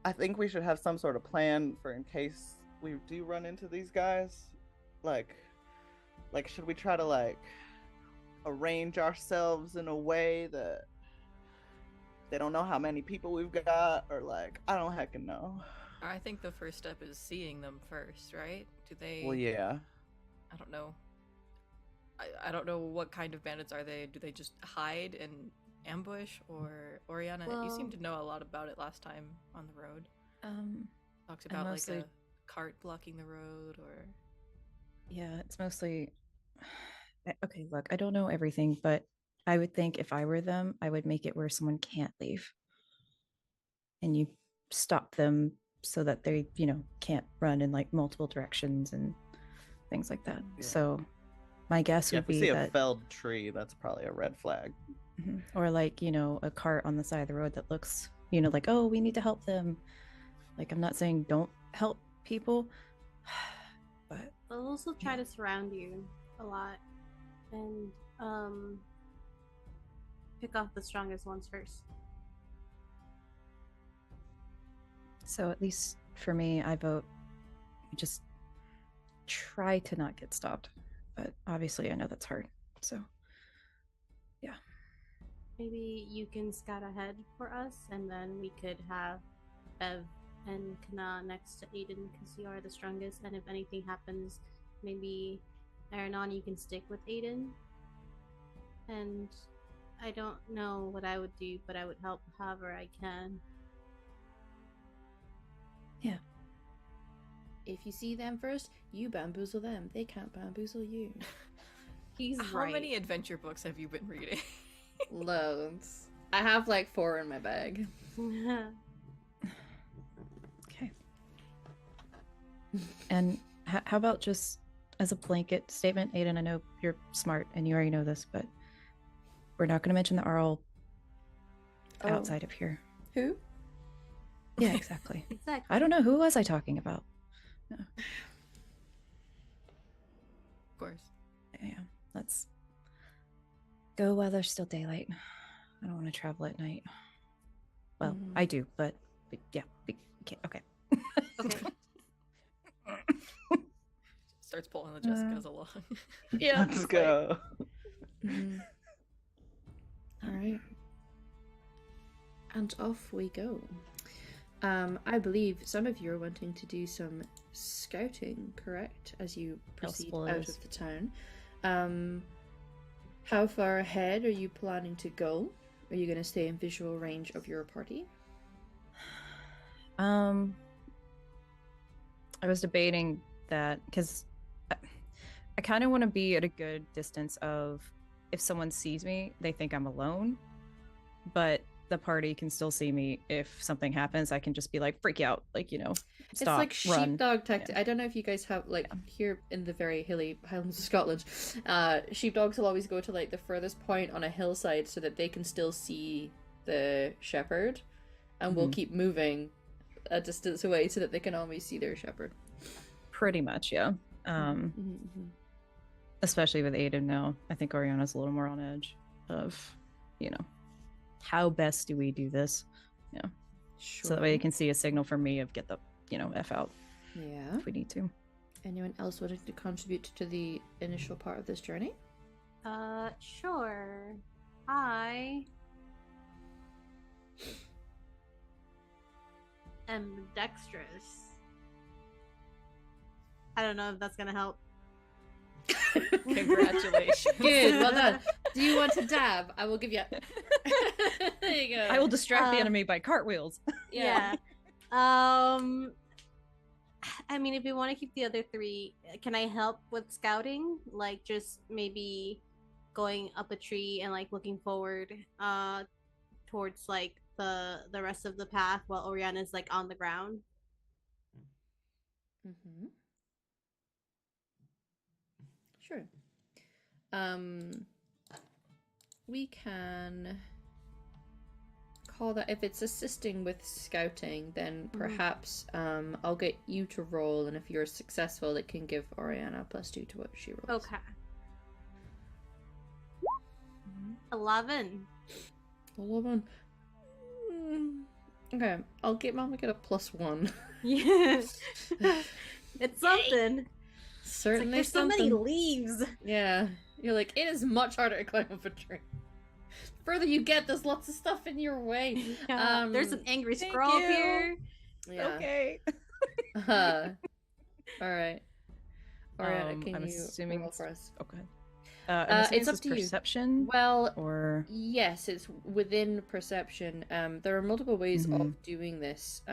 I think we should have some sort of plan for in case we do run into these guys. Like, should we try to arrange ourselves in a way that they don't know how many people we've got, or I don't heckin' know. I think the first step is seeing them first, right? Do they? Well, yeah. I don't know. I don't know what kind of bandits are they. Do they just hide and ambush, or Oriana? You seemed to know a lot about it last time on the road. Talks about mostly- a cart blocking the road, or Yeah, it's mostly. Okay, look, I don't know everything, but I would think if I were them, I would make it where someone can't leave. And you stop them so that they, can't run in multiple directions and things like that. Yeah. So my guess Yeah, would if we be see a that, felled tree, that's probably a red flag. Mhm. Or a cart on the side of the road that looks, oh, we need to help them. I'm not saying don't help people, but They'll also try Yeah. to surround you a lot and pick off the strongest ones first. so at least for me, I vote we just try to not get stopped. But obviously, I know that's hard. So Maybe you can scout ahead for us, and then we could have Bev and Kana next to Aidan because you are the strongest. And if anything happens, maybe Aranon, you can stick with Aidan. And I don't know what I would do, but I would help however I can. Yeah. If you see them first, you bamboozle them. They can't bamboozle you. He's How right. many adventure books have you been reading? Loads. I have like 4 in my bag. Okay. And how about just as a blanket statement, Aidan, I know you're smart and you already know this, but we're not going to mention the Arl outside of here. Who? Yeah, exactly. Exactly. I don't know. Who was I talking about? Of course. Yeah, let's go while there's still daylight. I don't want to travel at night. Well, I do, but yeah, we can't. Okay. Okay. Starts pulling the Jessicas along. Yeah. Let's go. All right. And off we go. I believe some of you are wanting to do some scouting, correct? As you proceed out of the town. How far ahead are you planning to go? Are you going to stay in visual range of your party? I was debating that because I kind of want to be at a good distance of if someone sees me, they think I'm alone, but the party can still see me. If something happens, I can just be like, freak out, like, you know, stop, it's like run. sheepdog tactic. Yeah. I don't know if you guys have, like, here in the very hilly Highlands of Scotland, sheepdogs will always go to, like, the furthest point on a hillside so that they can still see the shepherd, and will keep moving a distance away so that they can always see their shepherd. Pretty much, yeah. Especially with Aidan now. I think Oriana's a little more on edge of, you know, how best do we do this? Yeah. Sure. So that way you can see a signal from me of get the, you know, F out. Yeah. If we need to. Anyone else wanting to contribute to the initial part of this journey? Sure. I am dexterous. I don't know if that's gonna help. Congratulations. Good, well done. Do you want to dab? I will give you. There you go. I will distract the enemy by cartwheels. Yeah. I mean, if we want to keep the other 3, can I help with scouting? Like, just maybe going up a tree and like looking forward, towards like the rest of the path while Oriana's like on the ground. Sure. We can call that, if it's assisting with scouting, then perhaps I'll get you to roll, and if you're successful, it can give Oriana +2 to what she rolls. Okay. 11. 11. Okay, I'll get a +1. Yeah. It's something. Certainly There's so something. many leaves. Yeah, you're like, it is much harder to climb up a tree. The further you get, there's lots of stuff in your way. Yeah. There's an angry thank scroll up you. here. Yeah. Okay. All right. Oriana, can I'm you assuming roll for us? Okay. I'm assuming It's this up is to you. perception. Well, Or yes, it's within perception. There are multiple ways of doing this.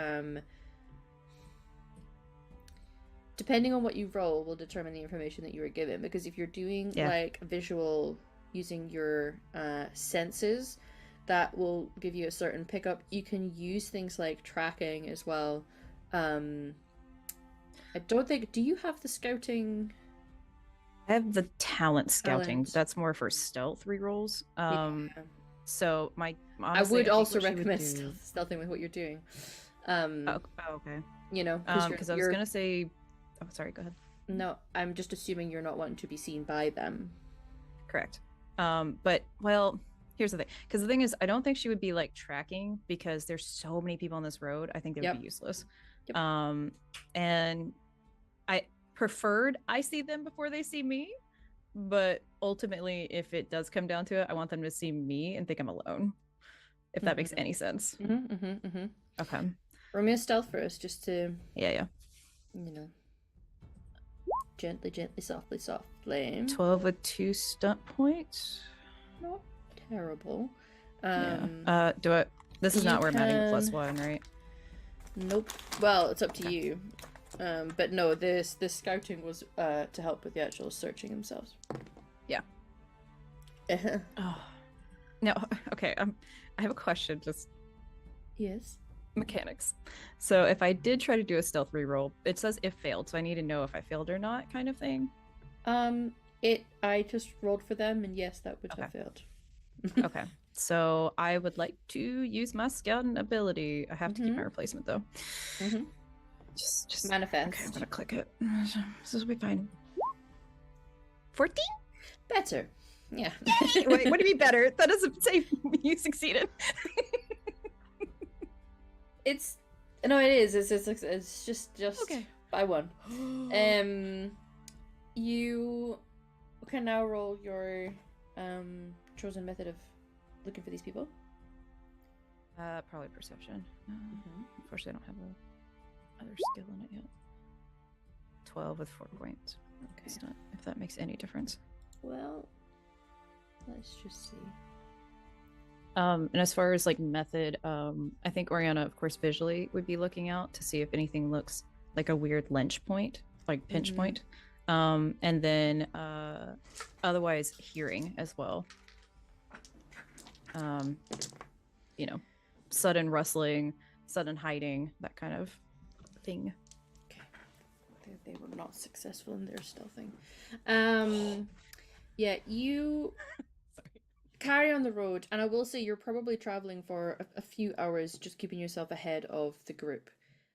Depending on what you roll will determine the information that you were given. Because if you're doing like visual using your senses, that will give you a certain pickup. You can use things like tracking as well. I don't think. Do you have the scouting? I have the talent scouting. Talent. That's more for stealth rerolls. Yeah. So my I would think also what she would recommend do- stealthing with what you're doing. okay. You know, Because I was gonna say. Oh, sorry. Go ahead. No, I'm just assuming you're not wanting to be seen by them. Correct. But well, here's the thing. Because the thing is, I don't think she would be like tracking because there's so many people on this road. I think they would be useless. Yep. And I preferred I see them before they see me. But ultimately, if it does come down to it, I want them to see me and think I'm alone. If that makes any sense. Okay. Roll me a stealth first, just to, Yeah. you know, gently, softly. 12 with 2 stunt points. Not terrible. Yeah. This is you not where I'm adding the can- +1, right? Nope. Well, it's up to you. But no, this scouting was to help with the actual searching themselves. Yeah. Oh. No, okay. I have a question, just Yes. mechanics. So if I did try to do a stealth reroll, it says if failed, so I need to know if I failed or not, kind of thing. I just rolled for them, and yes, that would have failed. Okay. So I would like to use my scouting ability. I have to keep my replacement though. Mm-hmm. Just Manifest. Okay, I'm gonna click it. This will be fine. 14? Better. Yeah. Wait, what do you mean better? That doesn't say you succeeded. It is. It's just Okay. by one. You can now roll your chosen method of looking for these people. Probably perception. Unfortunately, I don't have a other skill in it yet. 12 with 4 points. Okay. It's not, if that makes any difference. Well, let's just see. And as far as like method, I think Oriana, of course, visually would be looking out to see if anything looks like a weird pinch point. And then otherwise hearing as well. You know, sudden rustling, sudden hiding, that kind of thing. Okay. They were not successful in their stealthing. Yeah, you carry on the road, and I will say you're probably traveling for a few hours, just keeping yourself ahead of the group.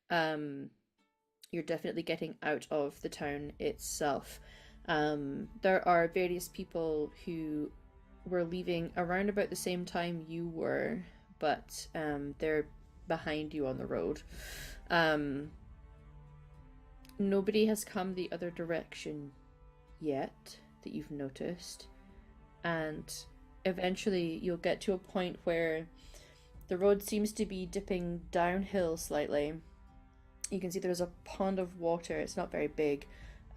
You're definitely getting out of the town itself. There are various people who were leaving around about the same time you were, but they're behind you on the road. Nobody has come the other direction yet that you've noticed, and eventually you'll get to a point where the road seems to be dipping downhill slightly. You can see there's a pond of water, it's not very big,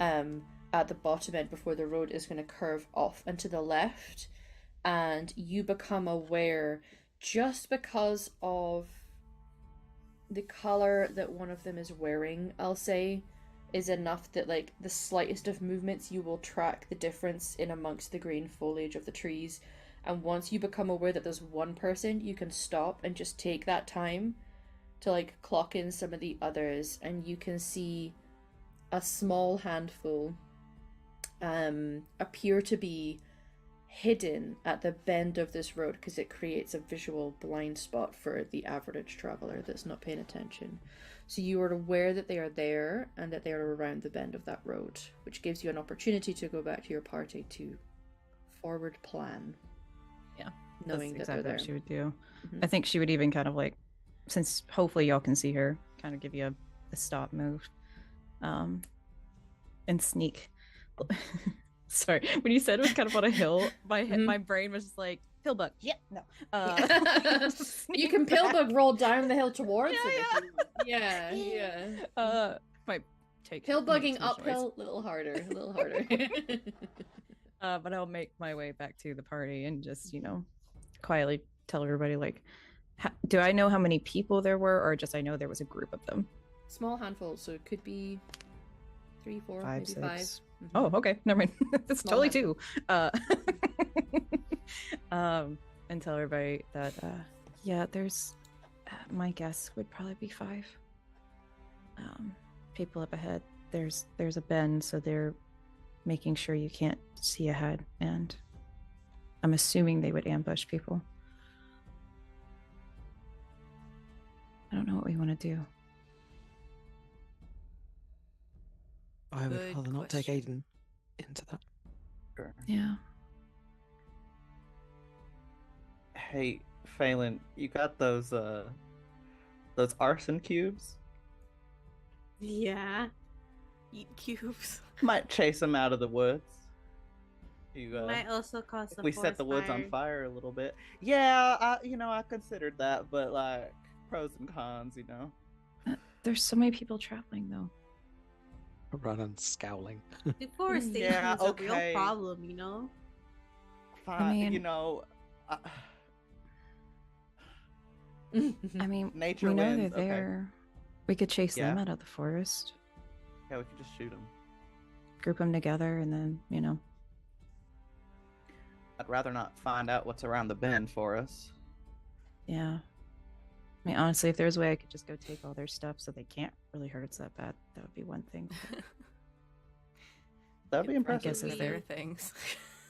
at the bottom end before the road is going to curve off and to the left, and you become aware, just because of the color that one of them is wearing, I'll say, is enough that like the slightest of movements you will track the difference in amongst the green foliage of the trees. And once you become aware that there's one person, you can stop and just take that time to like clock in some of the others, and you can see a small handful appear to be hidden at the bend of this road, because it creates a visual blind spot for the average traveler that's not paying attention. So you are aware that they are there and that they are around the bend of that road, which gives you an opportunity to go back to your party to forward plan. Yeah, knowing that's that exactly they're there. what she would do. Mhm. I think she would even kind of like, since hopefully y'all can see her, kind of give you a stop move, and sneak. Sorry, when you said it was kind of on a hill, my brain was just like pillbug. Yeah, no. You can pillbug roll down the hill towards Yeah, it. Yeah. Might take Pillbugging make too much noise. uphill, a little harder. But I'll make my way back to the party and just, quietly tell everybody, like, do I know how many people there were, or just I know there was a group of them? Small handful, so it could be 3, 4, 5, maybe 6. 5. Mhm. Oh, okay, never mind. That's Small totally 2. And tell everybody that, there's, my guess would probably be 5. People up ahead. There's a bend, so they're making sure you can't see ahead, and I'm assuming they would ambush people. I don't know what we want to do. I would Good rather not take question. Aidan into that. Sure. Yeah. Hey, Phelan, you got those arson cubes? Yeah. Eat cubes. Might chase them out of the woods. You, Might also cause if we set the woods on fire a little bit. Yeah, I considered that, but like pros and cons, There's so many people traveling, though. Aranan scowling. Deforestation Yeah, is a okay. real problem, you know? Fine, mean- you know, I mean, nature we know wins. they're Okay. there. We could chase them Yeah. out of the forest, Yeah, we could just shoot them. group them together, and then, I'd rather not find out what's around the bend for us. yeah. I mean, honestly, if there's a way I could just go take all their stuff so they can't really hurt us that bad, that would be one thing. That'd be I impressive. guess guess if their they're- things.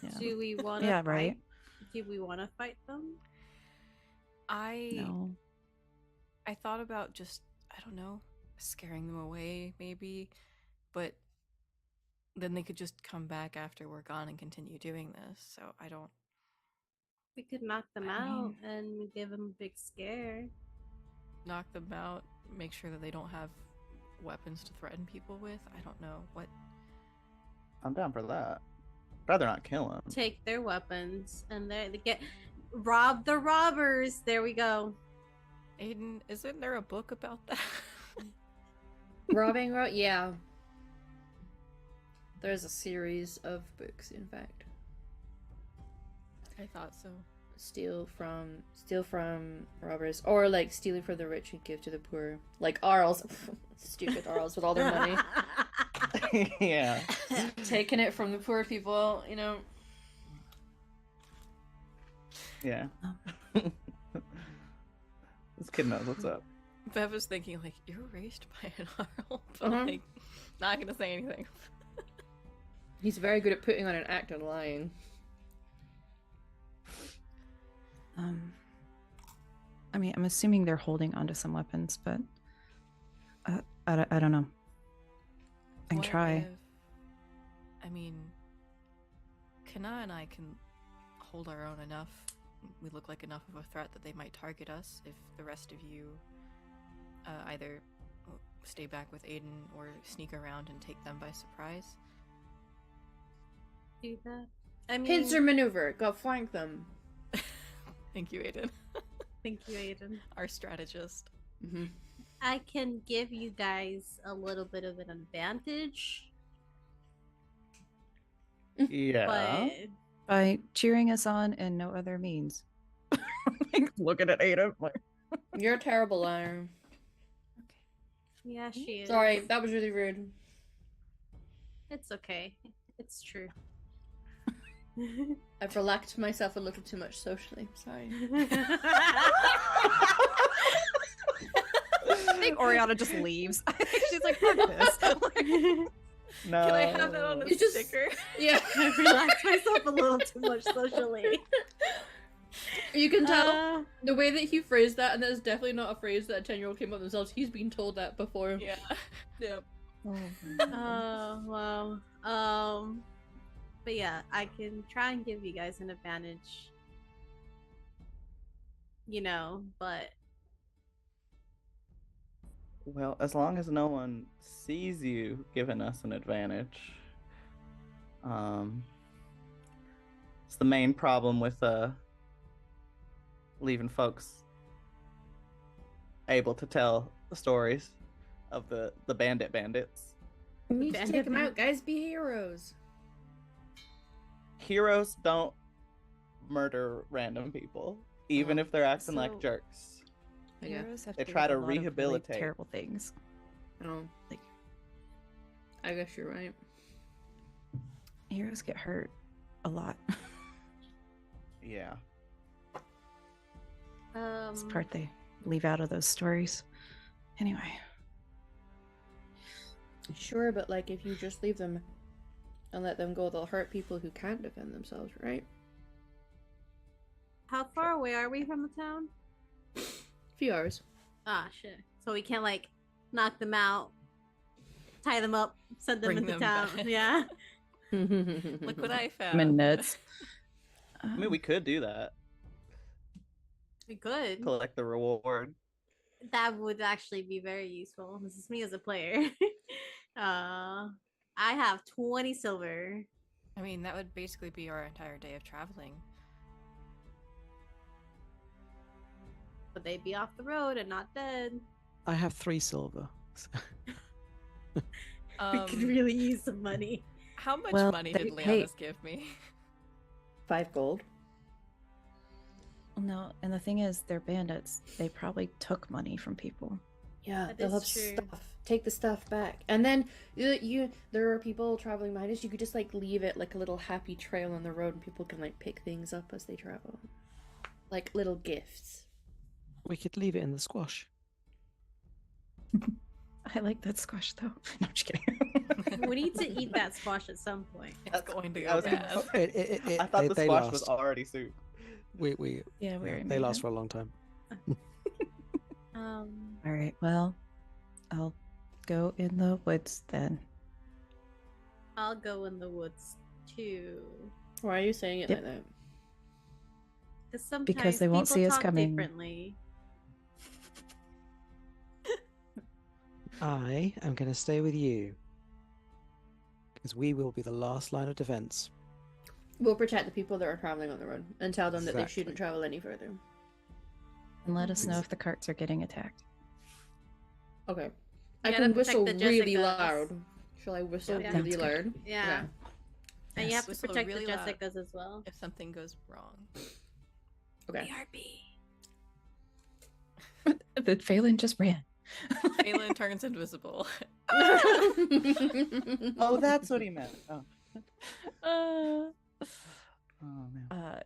Yeah. Do we want to Yeah, fight? right. Do we want to fight them? No. I thought about just, I don't know, scaring them away maybe, but then they could just come back after we're gone and continue doing this. So I don't. We could knock them I out and give them a big scare. Knock them out, make sure that they don't have weapons to threaten people with. I don't know what. I'm down for that. Rather not kill them. Take their weapons and they get rob the robbers. There we go. Aidan, isn't there a book about that? Robbing, yeah. There's a series of books, in fact. I thought so. Steal from robbers, or like stealing from the rich and give to the poor, like Arls. Stupid Arls with all their money. Yeah. Taking it from the poor people, you know. Yeah. This kid knows what's up. Bev was thinking, like, you're raised by an Arl, but like, not gonna say anything. He's very good at putting on an act and lying. I mean, I'm assuming they're holding onto some weapons, but I don't know. I can What try. if- I mean, Kana and I can hold our own enough. We look like enough of a threat that they might target us if the rest of you either stay back with Aidan or sneak around and take them by surprise. Do that. I mean, Pincer maneuver. Go flank them. Thank you, Aidan. thank you, Aidan. Our strategist. Mm-hmm. I can give you guys a little bit of an advantage, Yeah. but By cheering us on and no other means. Looking at Ada. Like, You're a terrible liar. yeah, she is. Sorry, that was really rude. It's okay. It's true. I've relaxed myself a little too much socially. Sorry. I think Oriana just leaves. She's like, fuck this. No. Can I have that on a You just- sticker? Yeah. I relaxed myself a little too much socially. You can tell the way that he phrased that, and that is definitely not a phrase that a 10-year-old came up with themselves. He's been told that before. Yeah. Yep. Oh, wow. But yeah, I can try and give you guys an advantage. You know, but Well, as long as no one sees you giving us an advantage. It's the main problem with leaving folks able to tell the stories of the bandits. We need to take them out, guys. Be heroes. Heroes don't murder random people, even if they're acting like so- jerks. Yeah. Heroes have They do try a to lot of really rehabilitate. terrible things. Oh, I guess you're right. Heroes get hurt a lot. Yeah. It's the part they leave out of those stories. Anyway. Sure, but like if you just leave them and let them go, they'll hurt people who can't defend themselves, right? how far away are we from the town? Few hours. Ah, shit. So we can't like knock them out, tie them up, send them Bring into them town. back. Yeah. Look what I found. I'm in nuts. I mean, we could do that. We could. Collect the reward. That would actually be very useful. This is me as a player. I have 20 silver. I mean, that would basically be our entire day of traveling. But they'd be off the road and not dead. I have 3 silver. We could really use some money. How much Well, money they did pay- Leonis give me? 5 gold. No, and the thing is, they're bandits. They probably took money from people. Yeah, That they'll is have true. stuff. Take the stuff back, and then there are people traveling behind us. You could just like leave it like a little happy trail on the road, and people can like pick things up as they travel, like little gifts. We could leave it in the squash. I like that squash though. No, I'm just kidding. We need to eat that squash at some point. It's going to I go was gonna- bad. I thought the they squash last. was already soup. We Yeah, we already they made last it. for a long time. All right. Well, I'll go in the woods then. I'll go in the woods too. Why are you saying it Yep. like that? Because sometimes Because they won't people see us talk coming. differently. I am going to stay with you because we will be the last line of defense. We'll protect the people that are traveling on the road and tell them that they Exactly. shouldn't travel any further. And let us know if the carts are getting attacked. Okay. You I gotta can protect whistle the really Jessicas. loud. Shall I whistle Yeah. really That's good. loud? Yeah. And you Yes. have to Whistle protect really the loud. Jessicas as well. If something goes wrong. Okay. The Phelan just ran. Feylen turns invisible. Oh, that's what he meant. Oh, Uh, oh man.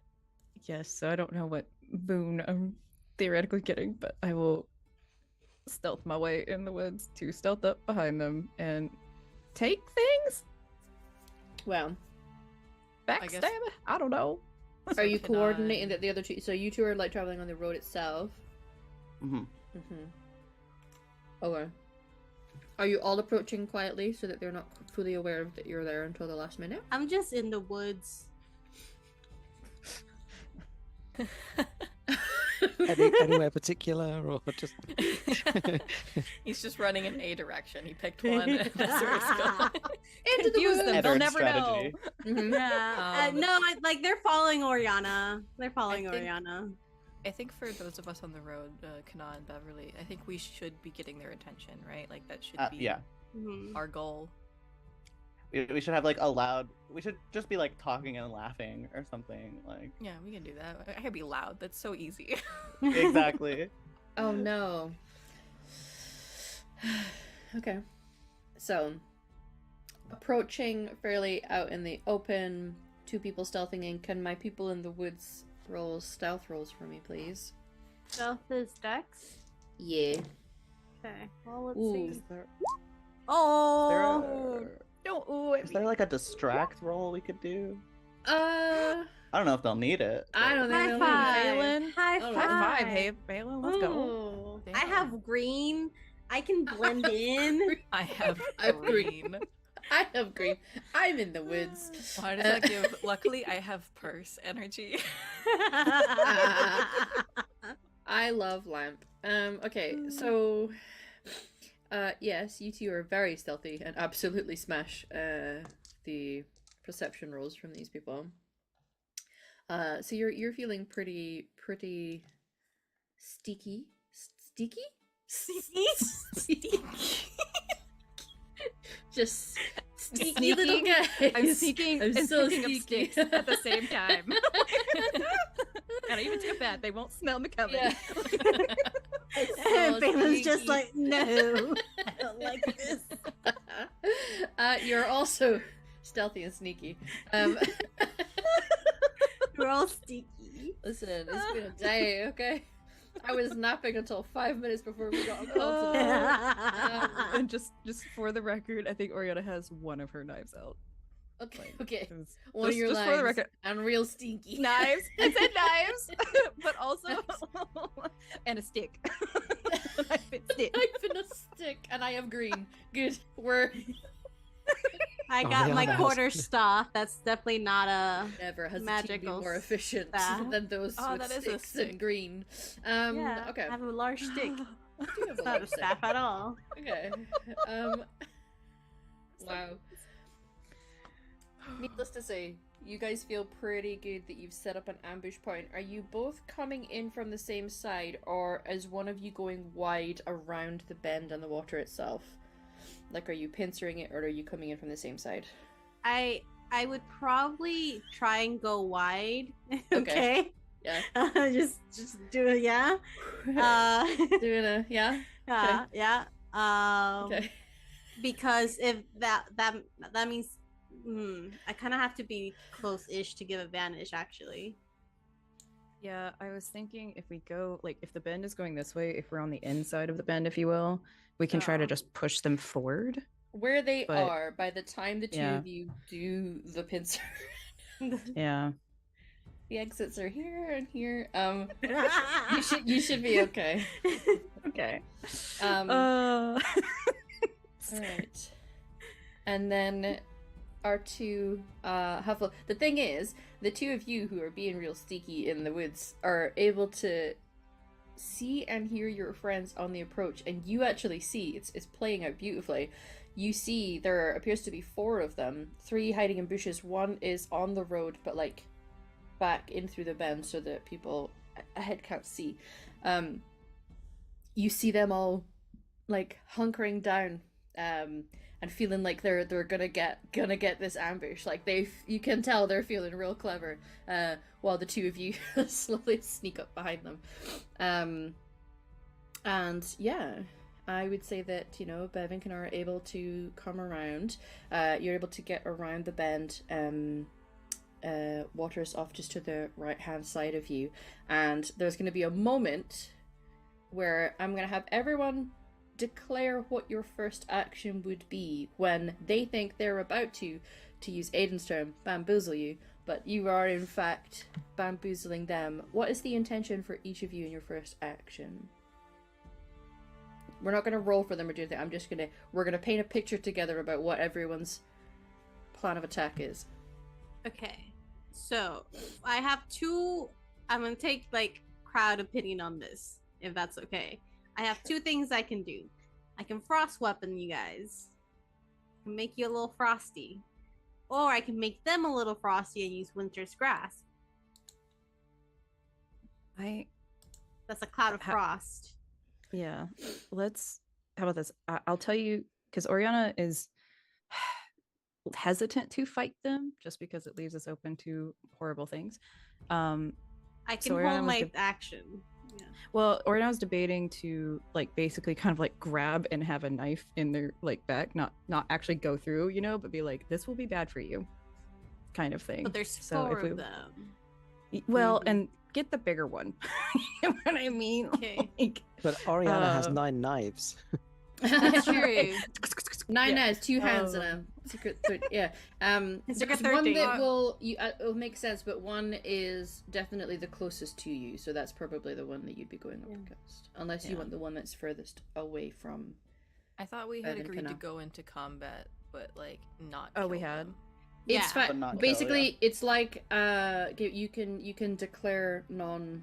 yes, so I don't know what boon I'm theoretically getting, but I will stealth my way in the woods to stealth up behind them and take things? Well, Backstab? guess- I don't know. are you Can coordinating I- that the other two? So you two are like traveling on the road itself. hmm Okay. Are you all approaching quietly so that they're not fully aware that you're there until the last minute? I'm just in the woods. Anywhere particular or just? He's just running in a direction. He picked one, and that's where he's going. Into the Confuse them, woods. they'll Eddard never strategy. Mhm. Yeah. Um, No, like they're following Oriana. They're following I think- Oriana. I think for those of us on the road, Kana and Beverly, I think we should be getting their attention, right? Like that should be Yeah. Mhm. our goal. We should have like a loud. We should just be like talking and laughing or something. Like Yeah, we can do that. I could be loud. That's so easy. exactly. Oh no. Okay. So, approaching fairly out in the open, 2 people stealthing in. Can my people in the woods roll stealth rolls for me, please? Stealth is Dex. Yeah. Okay. Well, let's Ooh. see. There Oh. Don't ooh is there like a distract roll we could do? I I don't know if they'll need it. don't think High they'll five. need it. Phelan. High Oh, five. High five, hey, Phelan, let's go. Ooh. I Damn. have green. I can blend in. I have I've green. I have green. I'm in the woods. Why does that give? Luckily, I have purse energy. I love lamp. Okay, so yes, you two are very stealthy and absolutely smash the perception rolls from these people. So you're feeling pretty steaky. Steaky? Just sneaky little guys. I'm sneaking I'm and so picking up sneaky. sticks at the same time. And I even took a bat. They won't smell me coming. Yeah. And So Phelan's just sneaky. like, no, I don't like this. You're also stealthy and sneaky. We're all sticky. Listen, it's been a day, okay? I was napping until 5 minutes before we got a call today. And just for the record, I think Oriana has one of her knives out. Okay. 'Cause One of your just for the lines. record, And real stinky. knives. I said knives, but also and a stick. I fit stick. Knife and a stick, and I have green. Good. We're I Oh, got yeah, my that quarter was- staff. That's definitely not a. never has the team Magical been more efficient staff. than those Oh, with that is a sticks stick. and green. Yeah, Okay. I have a large stick. You have a It's not large a stick. staff at all. Okay. Wow. Needless to say, you guys feel pretty good that you've set up an ambush point. Are you both coming in from the same side, or is one of you going wide around the bend and the water itself? Like, are you pincering it, or are you coming in from the same side? I would probably try and go wide. Okay. Yeah. Just do it. Yeah. Doing a yeah. Okay. Yeah. Okay. Because if that means I kind of have to be close-ish to give advantage, actually. Yeah, I was thinking if we go, like, if the bend is going this way, if we're on the inside of the bend, if you will, we can try to just push them forward. Where they are, by the time the two of you do the pincer. Yeah. The exits are here and here. You should be okay. Okay. All right. And then our two Huffle. The thing is, the two of you who are being real sneaky in the woods are able to see and hear your friends on the approach, and you actually see it's playing out beautifully. You see there appears to be 4 of them, 3 hiding in bushes. 1 is on the road, but like back in through the bend so that people ahead can't see. You see them all like hunkering down and feeling like they're gonna get this ambush. Like you can tell they're feeling real clever, while the two of you slowly sneak up behind them. And yeah, I would say that, you know, Bev and Kana are able to come around. You're able to get around the bend. Water's off just to the right hand side of you, and there's going to be a moment where I'm going to have everyone declare what your first action would be when they think they're about to use Aidan's term, bamboozle you, but you are in fact bamboozling them. What is the intention for each of you in your first action? We're not going to roll for them or do anything. We're going to paint a picture together about what everyone's plan of attack is. Okay, so I have 2. I'm gonna take like crowd opinion on this, if that's okay. I have 2 things I can do. I can frost weapon you guys, I can make you a little frosty, or I can make them a little frosty and use Winter's Grasp. That's a cloud of frost. Yeah, how about this? I'll tell you, because Oriana is hesitant to fight them just because it leaves us open to horrible things. I can hold my action. Yeah. Well, Oriana was debating to like basically kind of like grab and have a knife in their like back, not actually go through, you know, but be like, this will be bad for you, kind of thing. But there's 4 of them. Well, and get the bigger one. You know what I mean? Okay. Like, But Oriana has 9 knives. That's true. 9 knives, 2 hands, and a secret. Yeah. Secret There's one 13. that will make sense, but one is definitely the closest to you, so that's probably the one that you'd be going up against, unless you want the one that's furthest away from. I thought we had agreed to go into combat, but like not. Oh, we had. Them. It's basically it's like you can declare non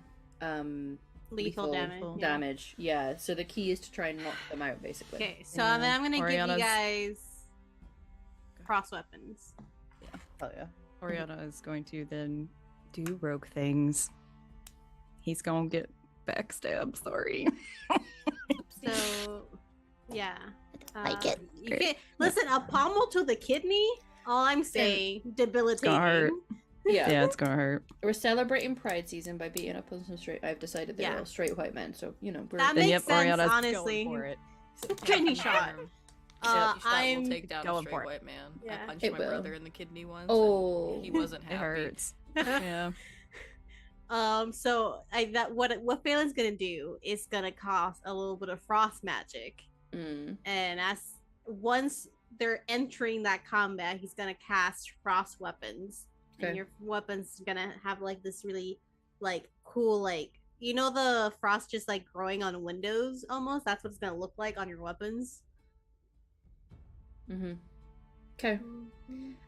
lethal damage. Yeah, so the key is to try and knock them out, basically. Okay, so then I'm gonna give you guys cross weapons. Yeah. Hell yeah. Oriana is going to then do rogue things. He's gonna get backstabbed. Sorry. So, yeah. Like it. You can, listen, a pommel to the kidney. All I'm saying, debilitating. Yeah, it's gonna hurt. We're celebrating Pride season by beating up on some straight. I've decided they're all straight white men, so you know. That makes sense, Oriana's honestly. going for it. Kidney shot. I'm take down a straight white man. Yeah. I punched my brother in the kidney once. Oh, and he wasn't happy. It hurts. Yeah. So what Phelan's gonna do is gonna cast a little bit of frost magic, and once they're entering that combat, he's gonna cast frost weapons, and your weapon's gonna have like this really like cool, like, you know, the frost just like growing on windows almost. That's what it's gonna look like on your weapons. Okay.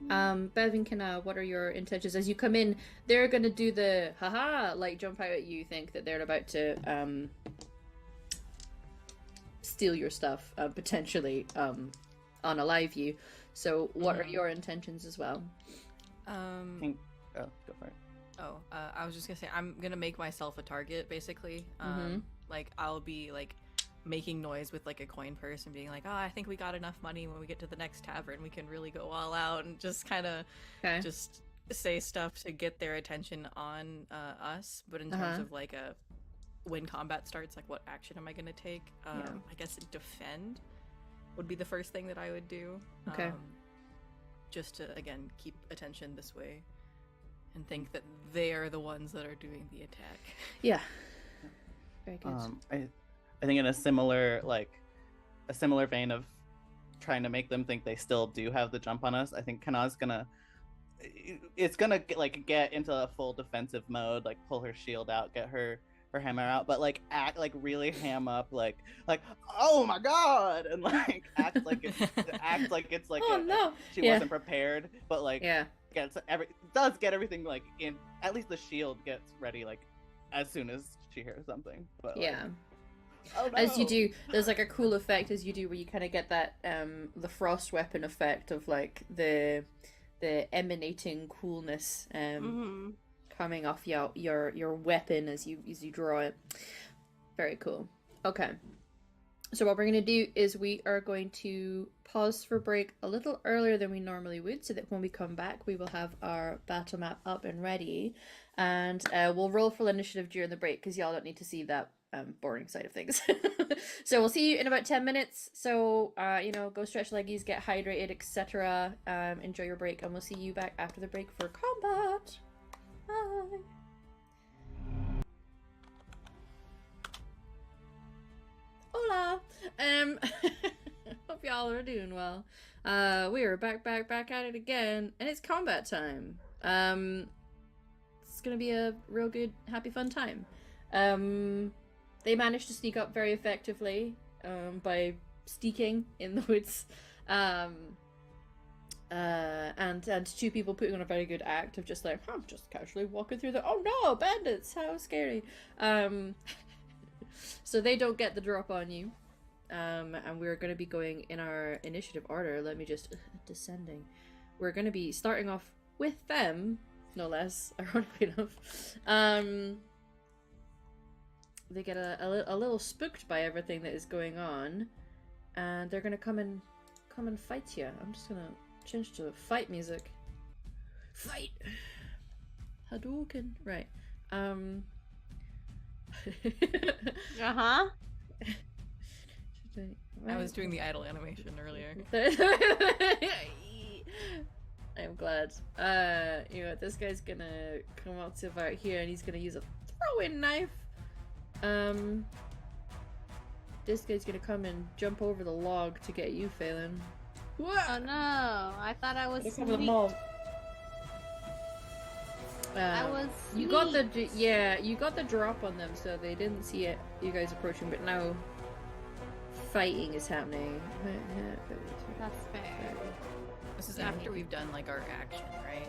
Bev and Kana, what are your intentions as you come in? They're gonna do the haha, like jump out at you, think that they're about to steal your stuff, potentially unalive you. So what are your intentions as well? Oh, go for it. I was just gonna say I'm gonna make myself a target basically. Like I'll be like making noise with like a coin purse and being like, oh, I think we got enough money. When we get to the next tavern, we can really go all out, and just kind of just say stuff to get their attention on us. But in terms of like when combat starts, like what action am I gonna take? I guess defend would be the first thing that I would do. Okay. Just to again keep attention this way, and think that they are the ones that are doing the attack. Yeah. Very good. I think in a similar vein of trying to make them think they still do have the jump on us, I think Kana's gonna get into a full defensive mode, like pull her shield out, get her hammer out, but like act like really ham up, like oh my god, and like act like it's like she wasn't prepared, but like does get everything like in, at least the shield gets ready like as soon as she hears something. But oh, no. As you do, there's like a cool effect as you do where you kind of get that the frost weapon effect of like the emanating coolness coming off your weapon as you draw it. Very cool. Okay, so what we're going to do is we are going to pause for break a little earlier than we normally would, so that when we come back we will have our battle map up and ready, and we'll roll for initiative during the break because y'all don't need to see that boring side of things. So we'll see you in about 10 minutes. So go stretch leggies, get hydrated, etc. Enjoy your break, and we'll see you back after the break for combat. Bye. Hola. Hope y'all are doing well. We are back at it again, and it's combat time. It's gonna be a real good, happy, fun time. They managed to sneak up very effectively by sneaking in the woods, and two people putting on a very good act of just like, just casually walking through the, oh no, bandits, how scary. So they don't get the drop on you, and we're going to be going in our initiative order. Let me just descending. We're going to be starting off with them, no less, ironically enough. They get a little spooked by everything that is going on, and they're gonna come and fight you. I'm just gonna change to fight music. Fight. Hadouken. Right. I was doing the idle animation earlier. I'm glad. This guy's gonna come up to about here, and he's gonna use a throwing knife. This guy's gonna come and jump over the log to get you, Feylen. Oh no! I thought I was sweet. You got the drop on them, so they didn't see it. You guys approaching, but now fighting is happening. That's fair. This is after we've done like our action, right?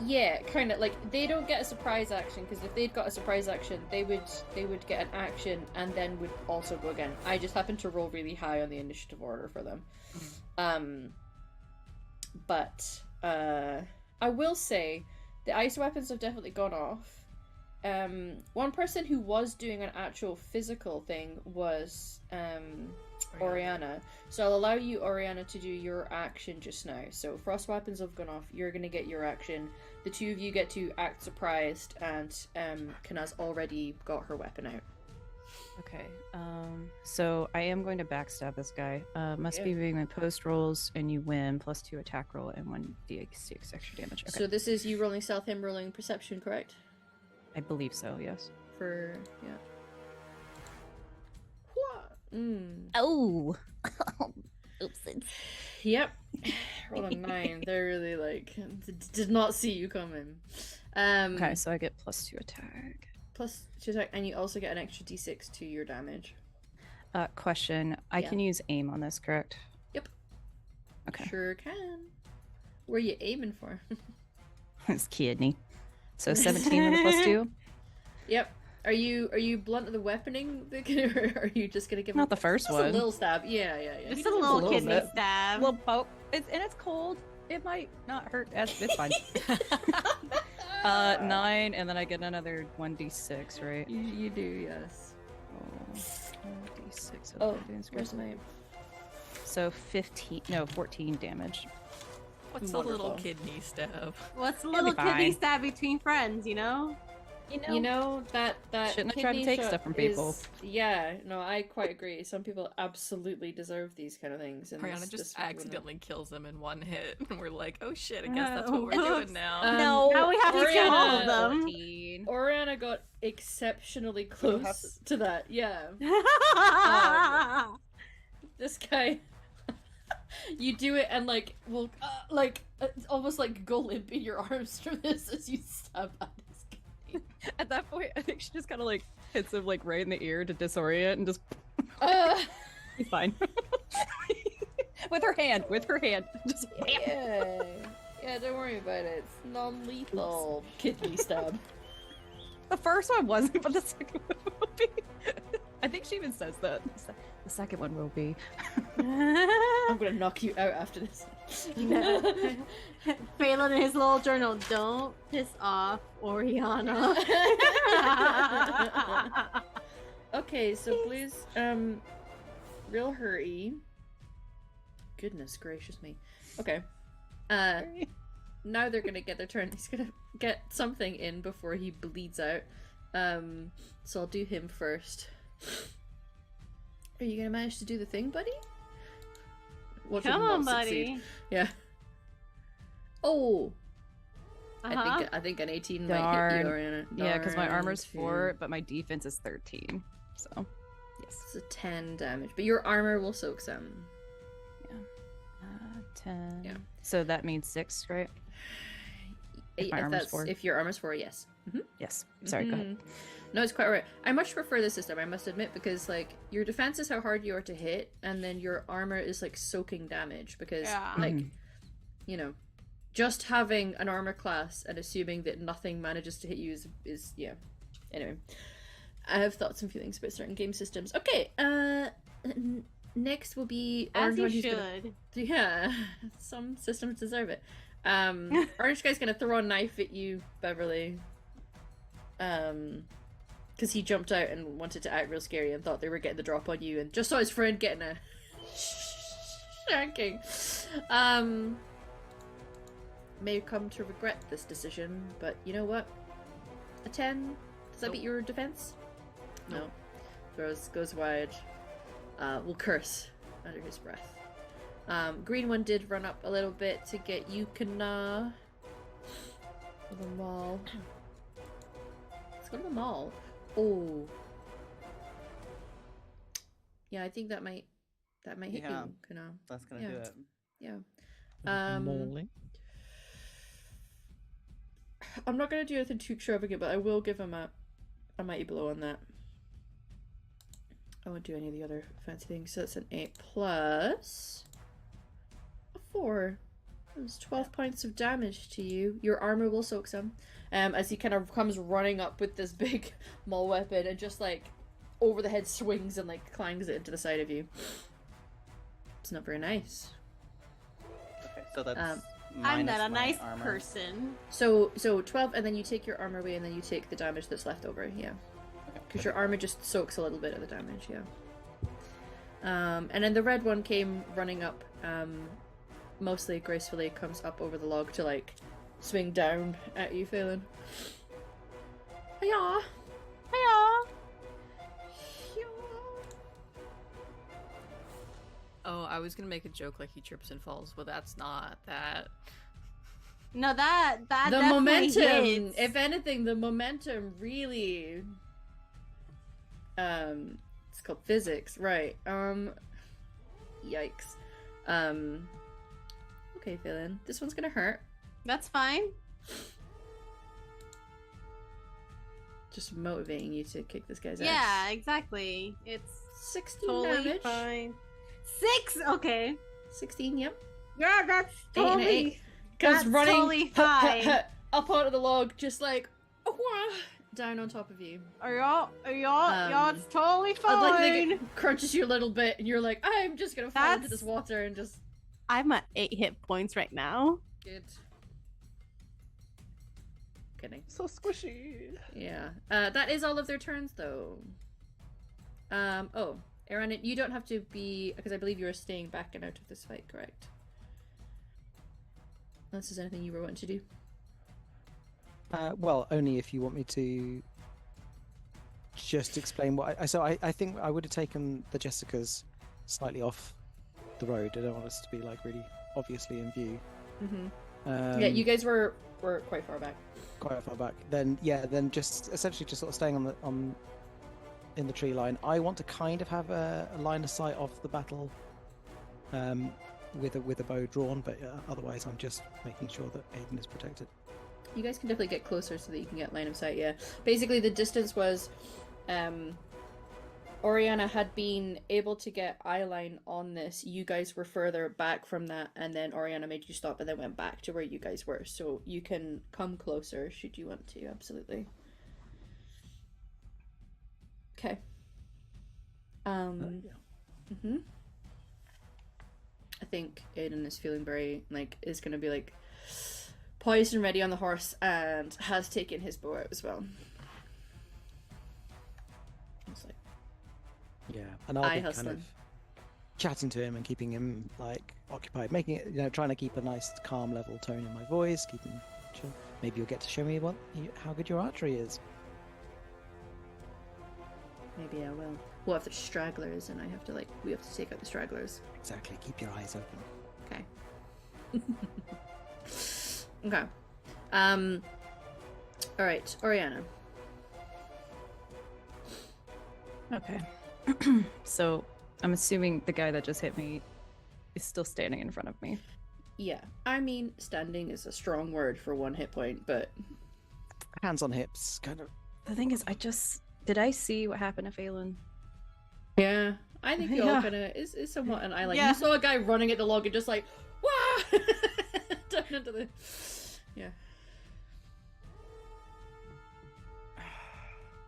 Yeah, kind of like they don't get a surprise action, because if they'd got a surprise action, they would get an action and then would also go again. I just happened to roll really high on the initiative order for them. But I will say the ice weapons have definitely gone off. One person who was doing an actual physical thing was Oriana. So I'll allow you, Oriana, to do your action just now. So frost weapons have gone off. You're going to get your action. The two of you get to act surprised, and Kana's already got her weapon out. Okay. So I am going to backstab this guy. Must be doing my post rolls, and you win +2 attack roll and 1d6 extra damage. Okay. So this is you rolling stealth, him rolling perception, correct? I believe so. Yes. Oh. Oops. Yep. Roll a 9. They're really like did not see you coming. Okay, so I get +2 attack. +2 attack, and you also get an extra d6 to your damage. Question. I can use aim on this, correct? Yep. Okay. Sure can. Where are you aiming for? It's kidney. So 17 with a +2? Yep. Are you blunt of the weaponing, or are you just gonna give him Not the first just one. a little stab? Yeah. Just a little little kidney bit. stab. Little poke. It's cold. It might not hurt. It's fine. 9, and then I get another 1d6, right? You do, yes. Oh, 1d6. Oh, where's my? So 14 damage. What's Wonderful. a little kidney stab? What's a It'll little be kidney fine. stab between friends, you know? You know that Shouldn't have tried to kidney take shot stuff from people. Yeah, no, I quite agree. Some people absolutely deserve these kind of things. And Ariana this just wouldn't. accidentally kills him in one hit, and we're like, oh shit, I guess that's what we're doing Oops. now. No, Now we have to kill all of Oriana- them. 14. Oriana got exceptionally We'll have close to that. Yeah, this guy. You do it and almost like go limp in your arms from this as you stab at his kidney. At that point, I think she just kind of like hits him like right in the ear to disorient and just. He's fine. with her hand. Just. Yeah, don't worry about it. It's non-lethal kidney stab. The first one wasn't, but the second one will be. I think she even says that. The second one will be. I'm gonna knock you out after this. Phelan in his little journal, don't piss off Oriana. Okay, so Blue's real hurty. Goodness gracious me. Okay. Now they're gonna get their turn. He's gonna get something in before he bleeds out. So I'll do him first. Are you gonna manage to do the thing, buddy? Watch him Come not on, succeed. buddy. Yeah. Oh, Uh-huh. I think an 18 might hit Darn. you, Oriana. Yeah, because my Darn armor's too. 4, but my defense is 13. So, yes. It's a 10 damage, but your armor will soak some. 10. Yeah. So that means 6, right? If my armor's 4. If your armor's 4, yes. Yes. Sorry, go ahead. No, it's quite alright. I much prefer this system, I must admit, because like your defense is how hard you are to hit, and then your armor is like soaking damage because Yeah. like you know, just having an armor class and assuming that nothing manages to hit you is yeah. Anyway, I have thoughts and feelings about certain game systems. Okay, next will be As Orange you one who's should. gonna yeah, some systems deserve it. Orange guy's gonna throw a knife at you, Beverly. Because he jumped out and wanted to act real scary and thought they were getting the drop on you and just saw his friend getting a shanking. May come to regret this decision, but you know what? A 10? Does that beat your defense? No. Goes wide. Will curse under his breath. Green one did run up a little bit to get Yukina. To the mall. Let's go to the mall. Oh. Yeah, I think that might hit Yeah. you, Kuna. That's gonna Yeah. do it. Yeah. Mauling. I'm not gonna do anything too extravagant, but I will give him a mighty blow on that. I won't do any of the other fancy things. So that's an 8 plus a 4. That's 12 points of damage to you. Your armor will soak some. As he kind of comes running up with this big maul weapon and just like over the head swings and like clangs it into the side of you. It's not very nice. Okay, so that's I'm minus not a my nice armor. person. So 12, and then you take your armor away, and then you take the damage that's left over. Yeah, because your armor just soaks a little bit of the damage. Yeah. And then the red one came running up. Mostly gracefully comes up over the log to like swing down at you, Phelan. Hiya! Hiya! Oh, I was gonna make a joke like he trips and falls, but that's not that. No, that The definitely momentum, hits. if anything, the momentum really. It's called physics, right? Yikes. Okay, Phelan, this one's gonna hurt. That's fine. Just motivating you to kick this guy's ass. Yeah, exactly. It's 16 totally damage. fine. 6. Okay. 16, yep. Yeah, that's 8 and an totally. 8. Comes That's running totally fine. up onto the log, just like, down on top of you. Yeah, it's totally fine. I'd like to think it crunches you a little bit, and you're like, I'm just gonna fall into this water and just. I'm at 8 hit points right now. Good. Kidding. So squishy. Yeah. That is all of their turns, though. Oh, Aidan, you don't have to be, because I believe you are staying back and out of this fight, correct? Unless there's anything you were wanting to do. Well, only if you want me to just explain what I think I would have taken the Jessicas slightly off the road. I don't want us to be like really obviously in view. Yeah, you guys were quite far back. Quite far back. Then just essentially just sort of staying in the tree line. I want to kind of have a line of sight of the battle with a bow drawn, but otherwise I'm just making sure that Aidan is protected. You guys can definitely get closer so that you can get line of sight, yeah. Basically, the distance was... Oriana had been able to get eyeline on this. You guys were further back from that, and then Oriana made you stop and then went back to where you guys were. So you can come closer should you want to, absolutely. Okay. I think Aidan is feeling very, is going to be, poised and ready on the horse, and has taken his bow out as well. It's like... Yeah, and I'll be kind of chatting to him and keeping him, occupied, making it, trying to keep a nice, calm, level tone in my voice, keeping chill. Maybe you'll get to show me how good your archery is. Maybe I will. What if there's stragglers and we have to take out the stragglers? Exactly. Keep your eyes open. Okay. Okay. Alright, Oriana. Okay. So, I'm assuming the guy that just hit me is still standing in front of me. Yeah. I mean, standing is a strong word for 1 hit point, but... Hands on hips, kind of. The thing is, did I see what happened to Feylen? Yeah. I think you all kind of... is somewhat an eye. You saw a guy running at the log and just wah! Down into the... Yeah.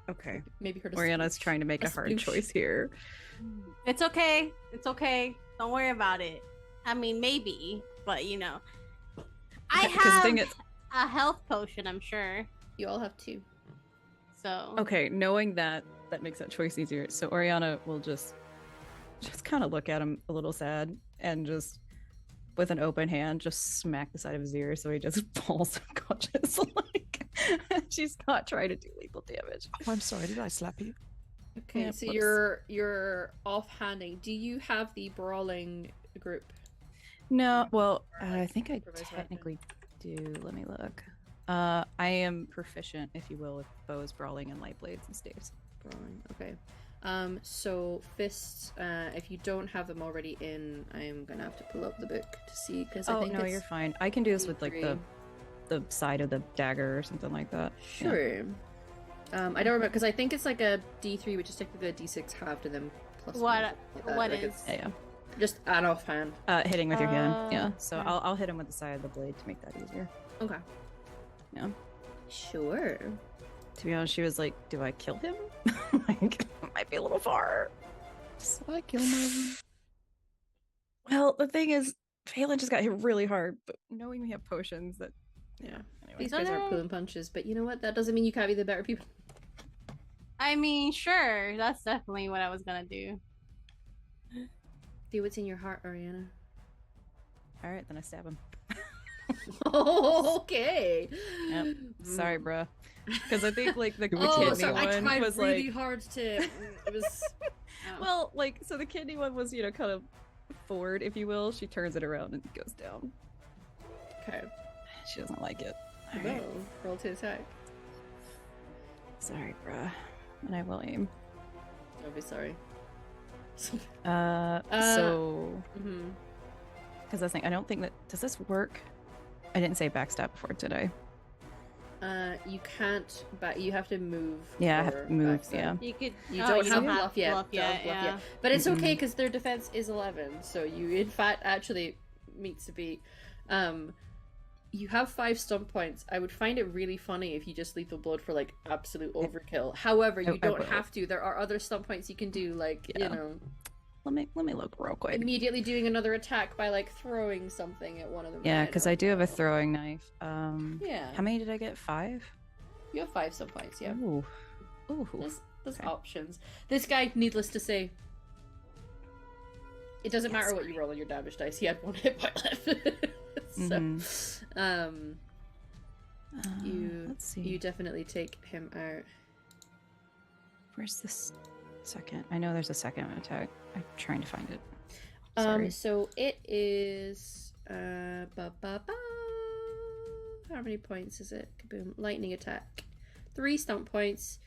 Okay. Maybe heard Oriana's trying to make a hard choice here. It's okay. It's okay. Don't worry about it. I mean, maybe, but I have a health potion, I'm sure. You all have 2. So. Okay, knowing that makes that choice easier. So Oriana will just kind of look at him a little sad and just with an open hand just smack the side of his ear so he just falls unconscious. She's not trying to do lethal damage. Oh, I'm sorry, did I slap you? Okay, Yeah, so whoops. you're offhanding. Do you have the brawling group? No, well, I think I Improvised technically do. Let me look. I am proficient, if you will, with bows, brawling, and light blades and staves. Brawling, okay. So fists, if you don't have them already in, I'm gonna have to pull up the book to see, because I think you're fine. I can do this with the side of the dagger or something like that. Sure. Yeah. I don't remember, because I think it's a D3, which is technically a D6 halved, and then plus What one. is? Yeah. Just an offhand. Hitting with your hand. Yeah. So okay. I'll hit him with the side of the blade to make that easier. Okay. Yeah. Sure. To be honest, she was like, "Do I kill him? It might be a little far." So I kill my... Well, the thing is, Feylen just got hit really hard, but knowing we have potions, that Yeah. Anyway. These guys are pulling punches, but you know what? That doesn't mean you can't be the better people. I mean, sure. That's definitely what I was gonna do. Do what's in your heart, Oriana. All right, then I stab him. Okay. Yep. Sorry, bruh. Because I think the kidney so I one tried was really hard to. It was. Well, so the kidney one was kind of forward, if you will. She turns it around and goes down. Okay. She doesn't like it. All No. right. Roll to attack. Sorry, bruh. And I will aim. I'll be sorry. So Mm-hmm. because I think I don't think that does this work. I didn't say backstab before, did I? You can't, but you have to move. Yeah, I have for to move. backstab. Yeah. You could. You don't have bluff yet. Bluff Don't yet, bluff yeah. yet. But it's Mm-mm. okay because their defense is 11, so you in fact actually meets a beat. You have 5 stump points. I would find it really funny if you just lethal blowed for like absolute overkill. However, you don't have to. There are other stump points you can do, like you know. Let me look real quick. Immediately doing another attack by like throwing something at one of them. Yeah, because I do have a throwing knife. Yeah. How many did I get? 5? You have 5 stump points. Yeah. Ooh. There's options. This guy, needless to say, it doesn't matter what you roll on your damage dice. He had 1 hit point left. So, let's see. you definitely take him out. Where's this second? I know there's a second attack. I'm trying to find it. Sorry. So it is how many points is it? Kaboom! Lightning attack. 3 stump points.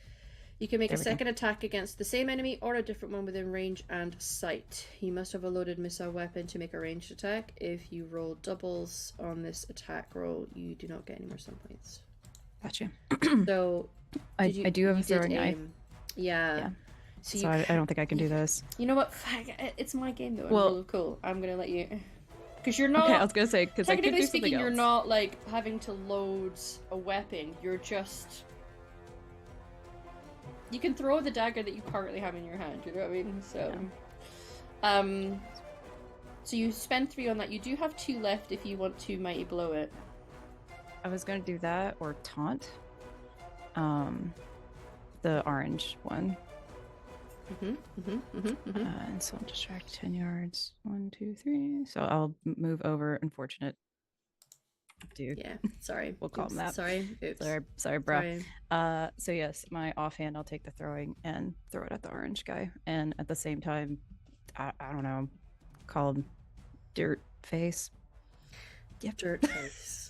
You can make a second attack against the same enemy or a different one within range and sight. You must have a loaded missile weapon to make a ranged attack. If you roll doubles on this attack roll, you do not get any more stump points. Gotcha. So I do have a throwing knife. Yeah. So I don't think I can do this. You know what? It's my game though. Well, really cool. I'm gonna let you. Because you're not. Okay, I was gonna say because technically speaking, you're not like having to load a weapon. You're just. You can throw the dagger that you currently have in your hand. You know what I mean? So, so you spend 3 on that. You do have 2 left if you want to mighty blow it. I was gonna do that or taunt. The orange one. And so I'll distract 10 yards. 1, 2, 3. So I'll move over. Unfortunate, dude. Yeah. Sorry. We'll call him that. Sorry. Oops. Sorry, bro. So yes, my offhand, I'll take the throwing and throw it at the orange guy, and at the same time, I don't know, call him Dirt Face. Yep. Dirt Face.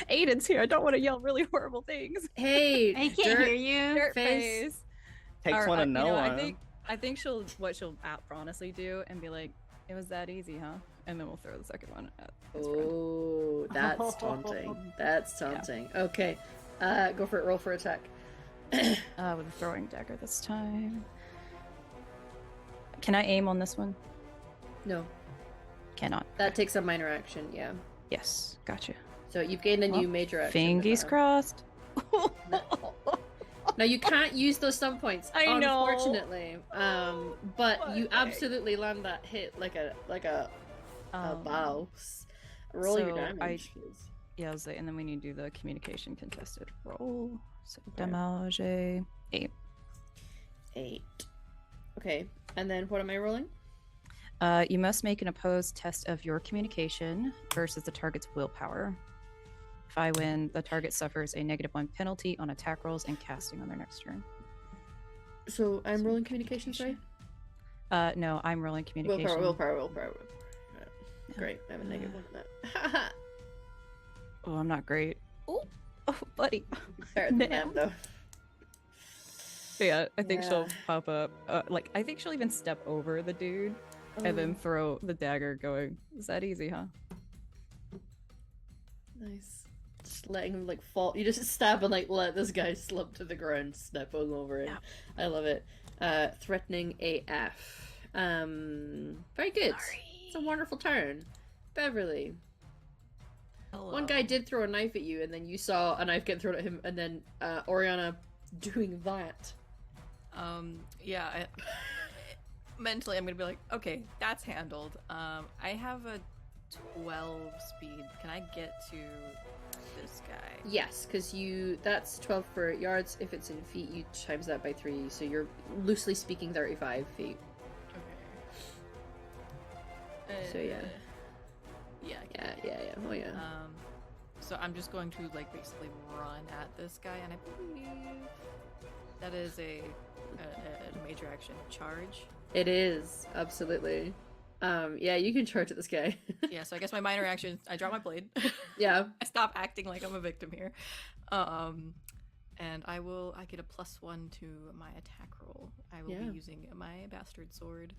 Aidan's here. I don't want to yell really horrible things. Hey, I can't hear you. Dirt Face. Takes one to know one. I think she'll honestly do and be like, "It was that easy, huh?" And then we'll throw the second one at his friend. That's taunting. That's taunting. Yeah. Okay, go for it. Roll for attack. With a throwing dagger this time. Can I aim on this one? No. Cannot. That takes a minor action. Yeah. Yes. Gotcha. So you've gained a new major action. Fingies crossed. Now you can't use those stump points, I know. Unfortunately. But you absolutely land that hit like a mouse. Roll your damage. And then we need to do the communication contested roll. So damage 8. 8. Okay, and then what am I rolling? You must make an opposed test of your communication versus the target's willpower. If I win, the target suffers a -1 penalty on attack rolls and casting on their next turn. So I'm rolling communication, sorry? No, I'm rolling communication. Willpower. Yeah. Great, I have a -1 on that. Oh, I'm not great. Oh, buddy. Better than them, though. Yeah, I think she'll pop up. I think she'll even step over the dude and then throw the dagger going, "Is that easy, huh?" Nice. Just letting him fall. You just stab and let this guy slump to the ground, step all over it. Yeah. I love it. Threatening AF. Very good. Sorry. It's a wonderful turn. Beverly. Hello. One guy did throw a knife at you, and then you saw a knife get thrown at him, and then Oriana doing that. Mentally, I'm gonna be like, okay, that's handled. I have a 12 speed. Can I get to this guy? Yes, because that's 12 for yards. If it's in feet, you times that by 3, so you're loosely speaking 35 feet. Okay. So yeah. Yeah. Oh yeah. So I'm just going to basically run at this guy, and I believe that is a major action charge. It is, absolutely. Yeah, you can charge at this guy. Yeah, so I guess my minor action, I drop my blade. Yeah. I stop acting like I'm a victim here. And I get a +1 to my attack roll. I will be using my bastard sword.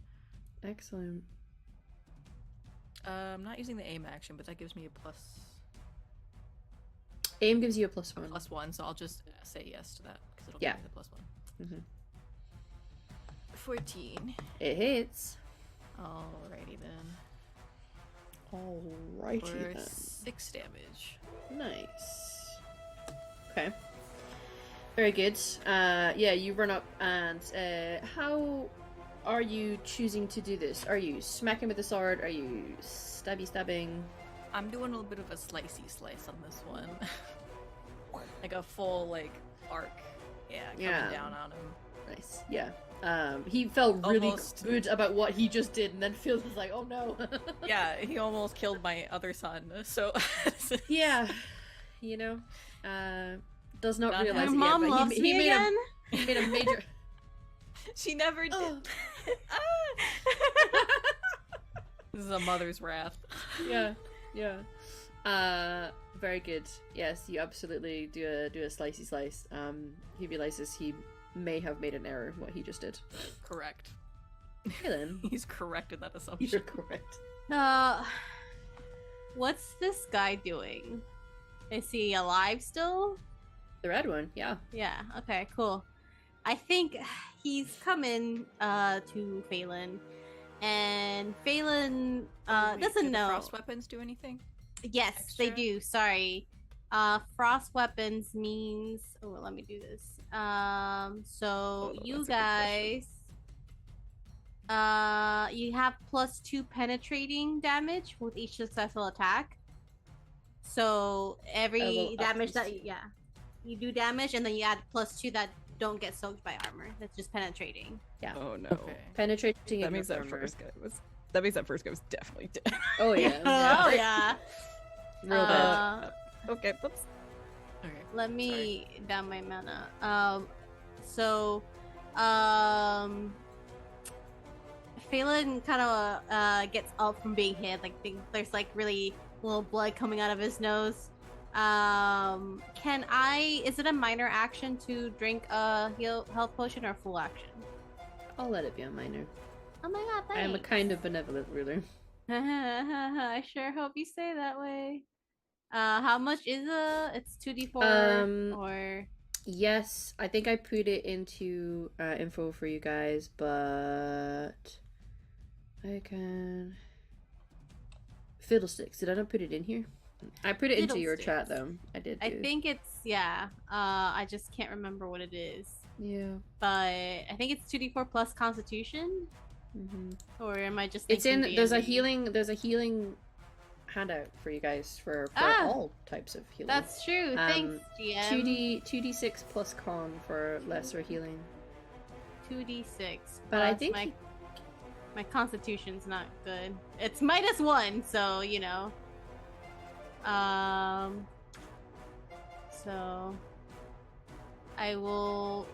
Excellent. I'm not using the aim action, but that gives me a plus. Aim gives you a +1. +1, so I'll just say yes to that because it'll give me the +1. Mm-hmm. 14. It hits. Alrighty then. Alrighty for then. 6 damage. Nice. Okay. Very good. Yeah, you run up and how are you choosing to do this? Are you smacking with the sword? Are you stabbing? I'm doing a little bit of a slicey slice on this one. Like a full, like, arc. Yeah, coming down on him. Nice. Yeah. He felt really Almost. good about what he just did, and then feels like, oh no. Yeah, he almost killed my other son, so... Yeah. You know, does not Not realize Your it mom yet, but loves he me made again? he made a major... She never did. Oh. This is a mother's wrath. Yeah. Very good. Yes, you absolutely do a slicey slice. He realizes he may have made an error in what he just did. Correct. Helen, He's correct in that assumption. you're correct. What's this guy doing? Is he alive still? The red one, yeah. Yeah, okay, cool. I think he's coming to Feylen, and Feylen Wait, doesn't do the know. frost weapons do anything? Yes, they extra? do. Sorry. Frost weapons means. Oh, let me do this. So that's a you good guys, you have +2 penetrating damage with each successful attack. So every damage that you do damage, and then you add +2 that don't get soaked by armor. That's just penetrating. Yeah. Oh no. Okay. Penetrating That and means that armor. first guy was. That means that first guy was definitely dead. Oh yeah. Oh yeah. Real bad. Okay. Whoops. Okay. Let me down my mana. Phelan kind of gets up from being hit. Like there's like really little blood coming out of his nose. Can I? Is it a minor action to drink a health potion or full action? I'll let it be a minor. Oh my god! Thanks. I am a kind of benevolent ruler. I sure hope you stay that way. How much is it? It's 2d4 or... Yes, I think I put it into info for you guys, but I can... Fiddlesticks, did I not put it in here? I put it into your chat though. I did. I think it's, yeah. I just can't remember what it is. Yeah. But I think it's 2d4 plus Constitution? Mm-hmm. Or am I just It's in, thinking there's a D&D? healing handout for you guys for all types of healing. That's true. Thanks, GM. 2d6 plus con for lesser healing. 2d6. But I plus think my Constitution's not good. It's -1, so you know. So I will.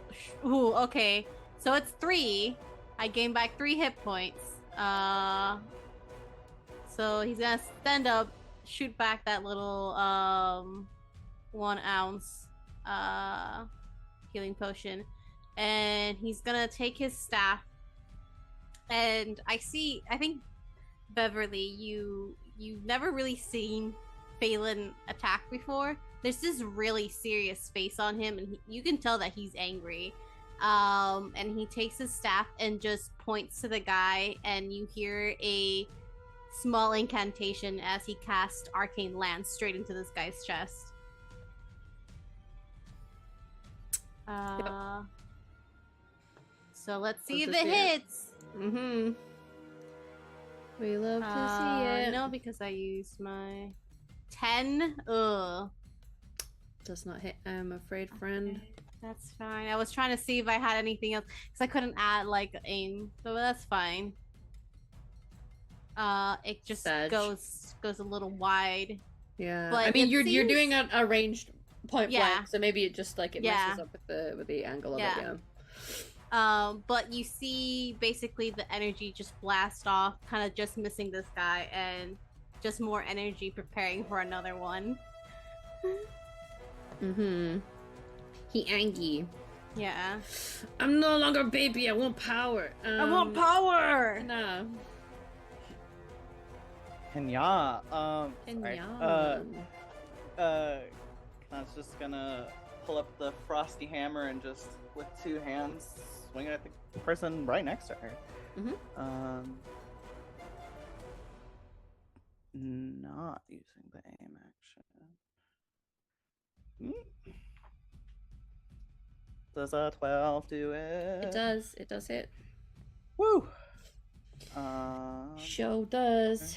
Ooh, okay. So it's 3. I gain back 3 hit points. So he's gonna stand up, shoot back that little 1 ounce healing potion, and he's gonna take his staff. And I think Beverly, you've never really seen Phelan attack before. There's this really serious face on him, and you can tell that he's angry. And he takes his staff and just points to the guy, and you hear a small incantation as he casts Arcane Lance straight into this guy's chest. So let's see if it hits. Mm-hmm. We love to see it. No, because I used my 10. Ugh. Does not hit, I'm afraid, friend. Okay, that's fine. I was trying to see if I had anything else because I couldn't add like aim, so that's fine. It just goes a little wide. Yeah, But I mean it you're doing seems- a ranged point Yeah. blank, so maybe it just like it Yeah. messes up with the angle of Yeah. it. Yeah. But you see basically the energy just blast off, kind of just missing this guy, and just more energy preparing for another one. Mm-hmm. He angry. Yeah. I'm no longer baby. I want power. I want power. Nah. Kenya, And sorry. yum. Kan's just gonna pull up the frosty hammer and just with 2 hands swing it at the person right next to her. Mhm. not using the aim action. Does a 12 do it? It does. It does hit. Woo! Show does.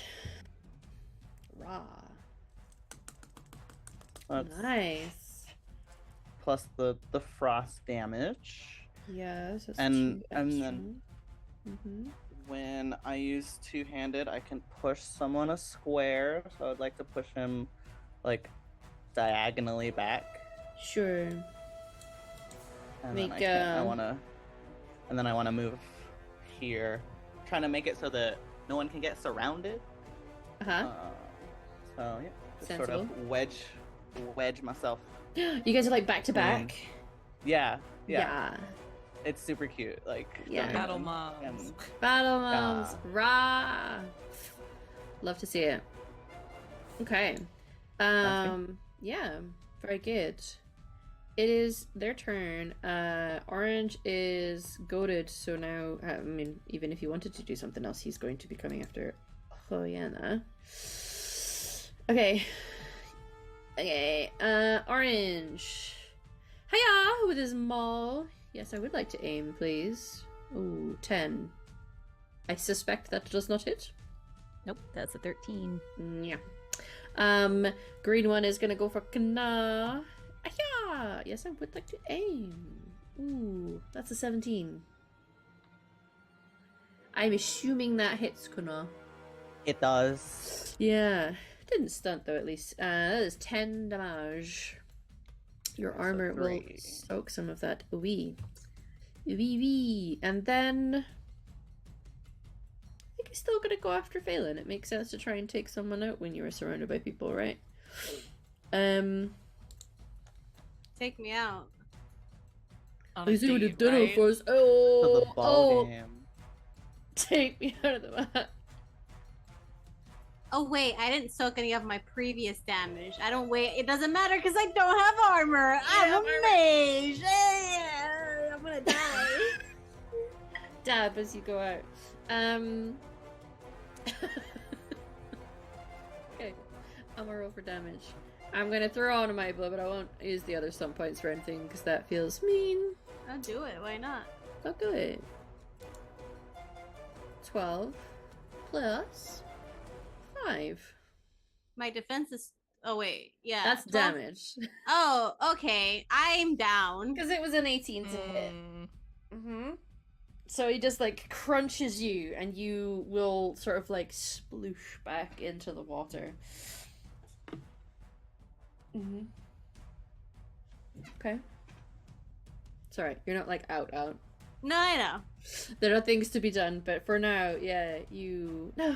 Raw. Nice. Plus the frost damage. Yes. That's And 2 extra. then when I use two-handed, I can push someone a square. So I'd like to push him like diagonally back. Sure. And Make, then I want to move here, trying to make it so that no one can get surrounded. So yeah, just sort of wedge myself. You guys are like back to back. Yeah. It's super cute. Like Battle moms. Battle moms. Rah. Love to see it. Okay. Yeah. Very good. It is their turn. Orange is goaded, so now, I mean, even if he wanted to do something else, he's going to be coming after Hoyana. Okay. Orange. Hiya! With his maul. Yes, I would like to aim, please. Ooh, 10. I suspect that does not hit. Nope, that's a 13. Yeah. Green one is gonna go for Kana. Hiya! Yes, I would like to aim. Ooh, that's a 17. I'm assuming that hits Kana. It does. Yeah. Didn't stunt though, at least. That is 10 damage. Your That's armor will soak some of that. Wee. And then I think he's still gonna go after Feylen. It makes sense to try and take someone out when you are surrounded by people, right? Take me out. On a I see what date, you've done right? for us. To the ball Oh, game. take me out of the map. Oh wait, I didn't soak any of my previous damage. I don't wait. It doesn't matter because I don't have armor. I'm a mage. I'm gonna die. Dab as you go out. Okay, I'm gonna roll for damage. I'm gonna throw on a might blow, but I won't use the other stun points for anything because that feels mean. I'll do it. Why not? I'll do it. 12 plus 5. My defense is. Oh wait, yeah. That's 12. damage. Oh, okay. I'm down. Because it was an 18 to hit. So he just like crunches you, and you will sort of like sploosh back into the water. Okay. It's alright. You're not like out. No, I know. There are things to be done, but for now, yeah, you. No.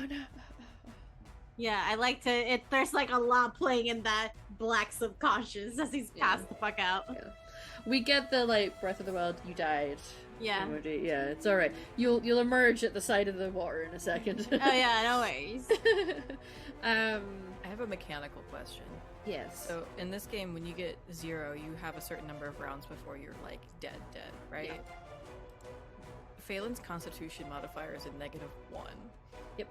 Yeah, I like to. There's like a lot playing in that black subconscious as he's passed the fuck out. Yeah. We get the like Breath of the Wild. You died. Yeah. Emoji. Yeah, it's all right. You'll emerge at the side of the water in a second. Oh yeah, no worries. I have a mechanical question. Yes. So in this game, when you get 0, you have a certain number of rounds before you're like dead, right? Yeah. Phelan's Constitution modifier is a -1. Yep.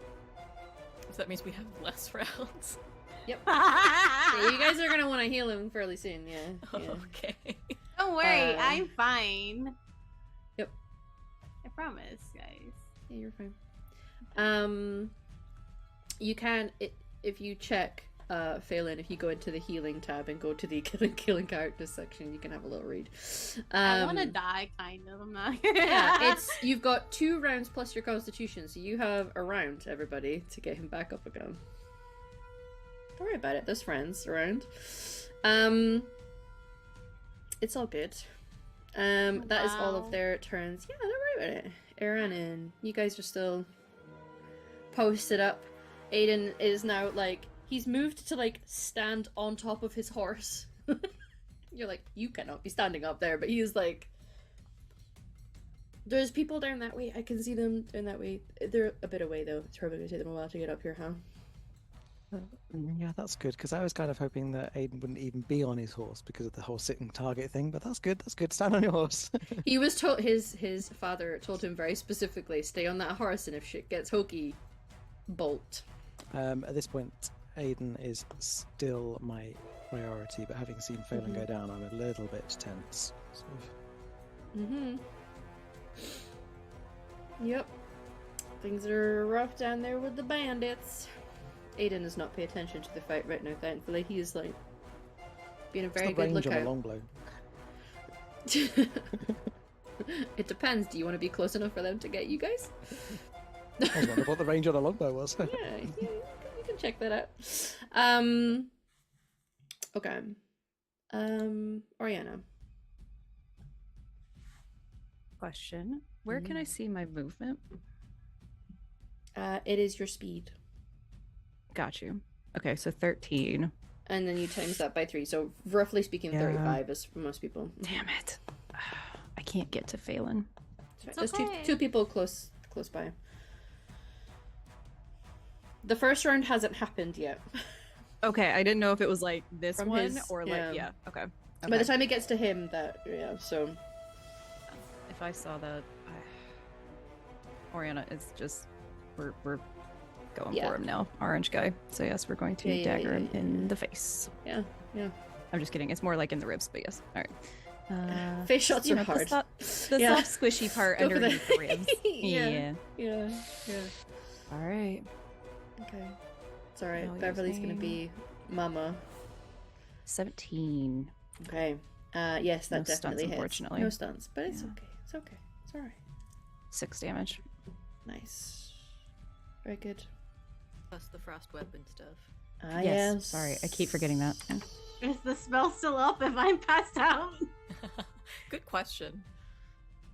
So that means we have less rounds. Yep. Yeah, you guys are gonna want to heal him fairly soon. Yeah. Yeah. Okay. Don't worry, I'm fine. Yep. I promise, guys. Yeah, you're fine. You can if you check Phelan, if you go into the healing tab and go to the killing characters section, you can have a little read. I want to die, kind of. I'm not. Yeah, you've got 2 rounds plus your Constitution, so you have a round, everybody, to get him back up again. Don't worry about it. There's friends around. It's all good. That is all of their turns. Yeah, don't worry about it. Aaron and you guys are still posted up. Aidan is now like. He's moved to, like, stand on top of his horse. You're like, you cannot be standing up there, but he is like... There's people down that way. I can see them down that way. They're a bit away, though. It's probably going to take them a while to get up here, huh? Yeah, that's good, because I was kind of hoping that Aidan wouldn't even be on his horse because of the whole sitting target thing, but that's good, stand on your horse. He was told, his father told him very specifically, stay on that horse, and if shit gets hokey, bolt. At this point, Aidan is still my priority, but having seen Phelan go down, I'm a little bit tense. Sort of. Yep. Things are rough down there with the bandits. Aidan does not pay attention to the fight right now, thankfully. He is like being a very good range on a lookout. longbow. It depends. Do you want to be close enough for them to get you guys? I was wondering what the range on a longbow was. Yeah, you can check that out. Okay. Oriana. Question: where can I see my movement? It is your speed. Got you. Okay, so 13. And then you times that by 3. So roughly speaking, Yeah. 35 is for most people. Damn it! I can't get to Phelan. There's okay. two people close by. The first round hasn't happened yet. Okay, I didn't know if it was like this From one his- or like yeah. Okay. By the time it gets to him, so If I saw that, Oriana is just we're going Yeah. for him now, orange guy. So yes, we're going to Yeah, dagger him in the face. yeah. I'm just kidding. It's more like in the ribs, but yes. All right. Face shots are hard. The Yeah. soft, squishy part Go for underneath the- the ribs. Yeah. Yeah. Yeah. All right. Okay. It's alright. Now you're Beverly's gonna saying- be Mama. 17. Okay. Yes, that No stunts, definitely hits. unfortunately. No stunts, but it's Yeah. okay. It's okay. It's alright. 6 damage. Nice. Very good. Plus the frost weapon stuff. Yes. Sorry, I keep forgetting that. Yeah. Is the spell still up if I'm passed out? Good question.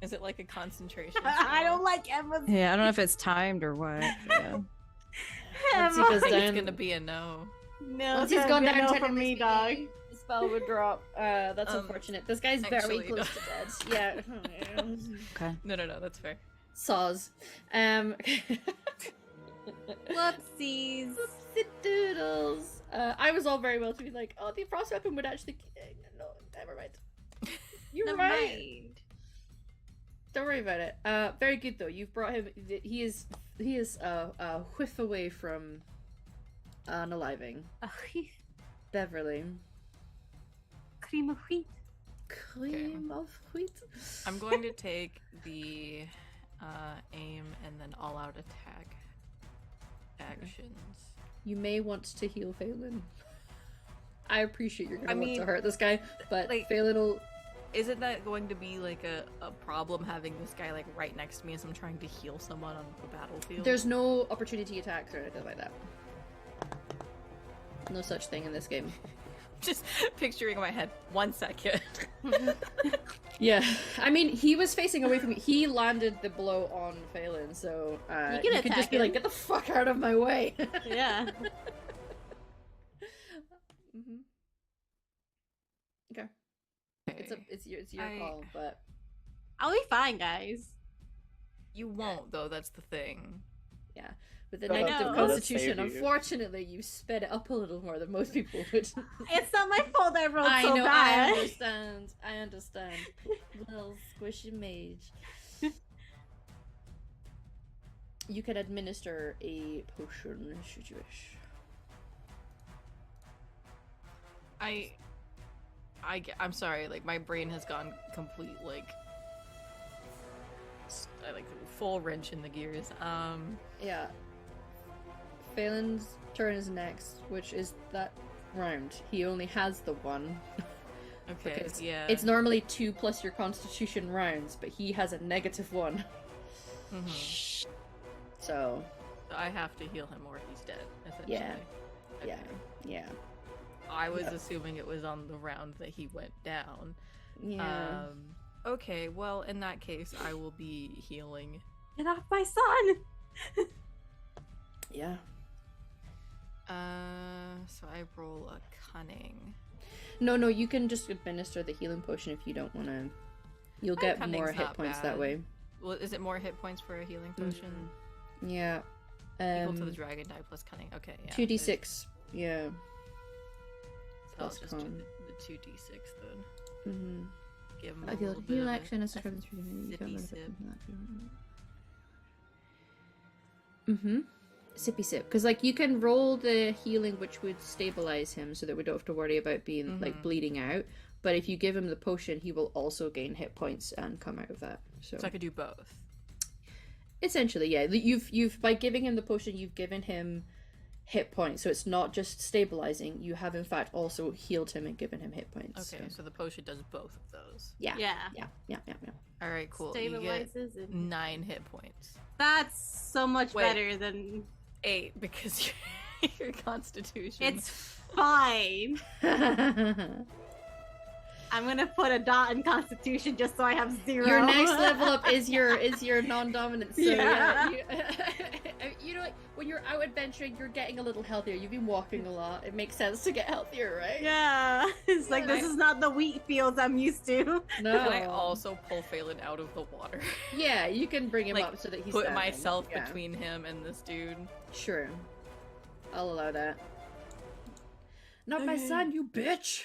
Is it like a concentration? I spell? don't like Emma's. Yeah, I don't know if it's timed or what. Yeah. Once he Emma. goes I think down, it's gonna be a no. No, once it's he's gone gonna be down no 10 for me, speed, dog. the spell would drop. That's unfortunate. This guy's very actually, close no. to dead. Yeah. Okay. No, that's fair. Saws. Whoopsies. Whoopsie doodles. I was all very well to be like, oh, the frost weapon would actually. No, never mind. You're Never right. mind. Don't worry about it. Very good though. You've brought him. He is a whiff away from unaliving. Beverly. Cream of wheat. Cream of wheat. I'm going to take the aim and then all-out attack actions. You may want to heal Phelan. I appreciate you're gonna I want to mean, hurt this guy, but like- Phelan will. Isn't that going to be like a problem having this guy like right next to me as I'm trying to heal someone on the battlefield? There's no opportunity attacks or anything like that. No such thing in this game. Just picturing in my head. 1 second. Yeah, I mean, he was facing away from me. He landed the blow on Phelan, so You can you could attack just be like, him. "Get the fuck out of my way!" Yeah. hmm Okay, it's your I- call, but I'll be fine, guys. You won't though. That's the thing. yeah, with the I negative know. constitution, Save you. unfortunately, you sped it up a little more than most people would. It's not my fault I rolled I so know, bad. I understand. Little squishy mage. You can administer a potion should you wish. I'm sorry. Like my brain has gone complete like full wrench in the gears. Yeah. Phelan's turn is next, which is that round. He only has the one. Okay. Because Yeah. It's normally 2 plus your constitution rounds, but he has a -1. Mhm. So, I have to heal him or he's dead. Essentially. Yeah. Okay. yeah. I was Yep. assuming it was on the round that he went down. Yeah. Okay, well, in that case, I will be healing. Get off my son! Yeah. So I roll a cunning. No, you can just administer the healing potion if you don't want to. You'll get Cunning's more hit not points bad. that way. Well, is it more hit points for a healing potion? Yeah. Equal to the dragon die plus cunning. Okay, yeah. 2d6. Yeah. So I'll plus just do con. the 2d6 then. Mm-hmm. Give him I a feel little like bit heal of action a as described in the treaty. You sippy can't sip. Mm-hmm. sippy sip, because like you can roll the healing, which would stabilize him, so that we don't have to worry about being like bleeding out. But if you give him the potion, he will also gain hit points and come out of that. So I could do both. Essentially, yeah. You've by giving him the potion, you've given him hit points. So it's not just stabilizing. You have in fact also healed him and given him hit points. Okay, so the potion does both of those. Yeah. Yeah. All right, cool. Stabilizes You get and... 9 hit points. That's so much better than 8 because your constitution. It's fine. I'm gonna put a dot in Constitution just so I have 0. Your next level up is your non-dominant. So Yeah. You know, when you're out adventuring, you're getting a little healthier. You've been walking a lot. It makes sense to get healthier, right? Yeah. It's like, this is not the wheat fields I'm used to. No. Can I also pull Phelan out of the water? Yeah, you can bring him Like, up so that he's put standing. myself Yeah. between him and this dude. Sure. I'll allow that. Not my son, you bitch!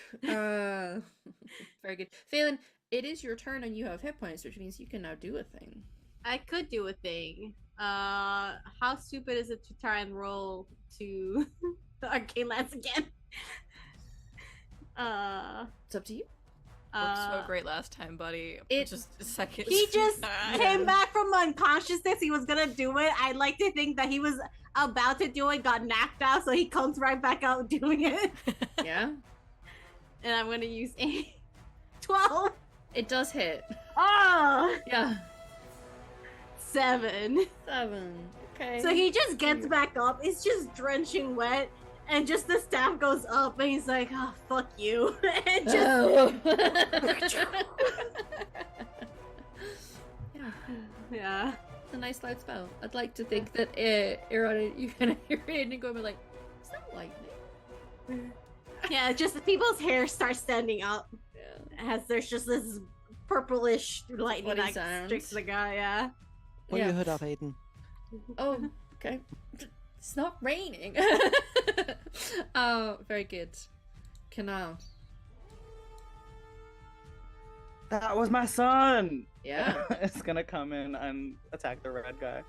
Very good. Phelan, it is your turn and you have hit points, which means you can now do a thing. I could do a thing. How stupid is it to try and roll to the arcane lance again? It's up to you. Worked so great last time, buddy. It- Just a second. He just came back from unconsciousness. He was gonna do it. I'd like to think that he was about to do it, got knocked out, so he comes right back out doing it. Yeah? And I'm gonna use 12. It does hit. Oh, Yeah. 7. 7. Okay. So he just gets back up. It's just drenching wet, and just the staff goes up, and he's like, "Oh, fuck you," and just Yeah. yeah. It's a nice loud spell. I'd like to think that Aaron, you kind of hear it and go like, "Is that lightning?" Yeah, just people's hair starts standing up Yeah. as there's just this purplish lightning Funny that sounds. strikes the guy. Yeah. Put Yeah. your hood up, Aidan. Oh, okay. It's not raining. Oh, very good. Canal. That was my son. Yeah. It's gonna come in and attack the red guy.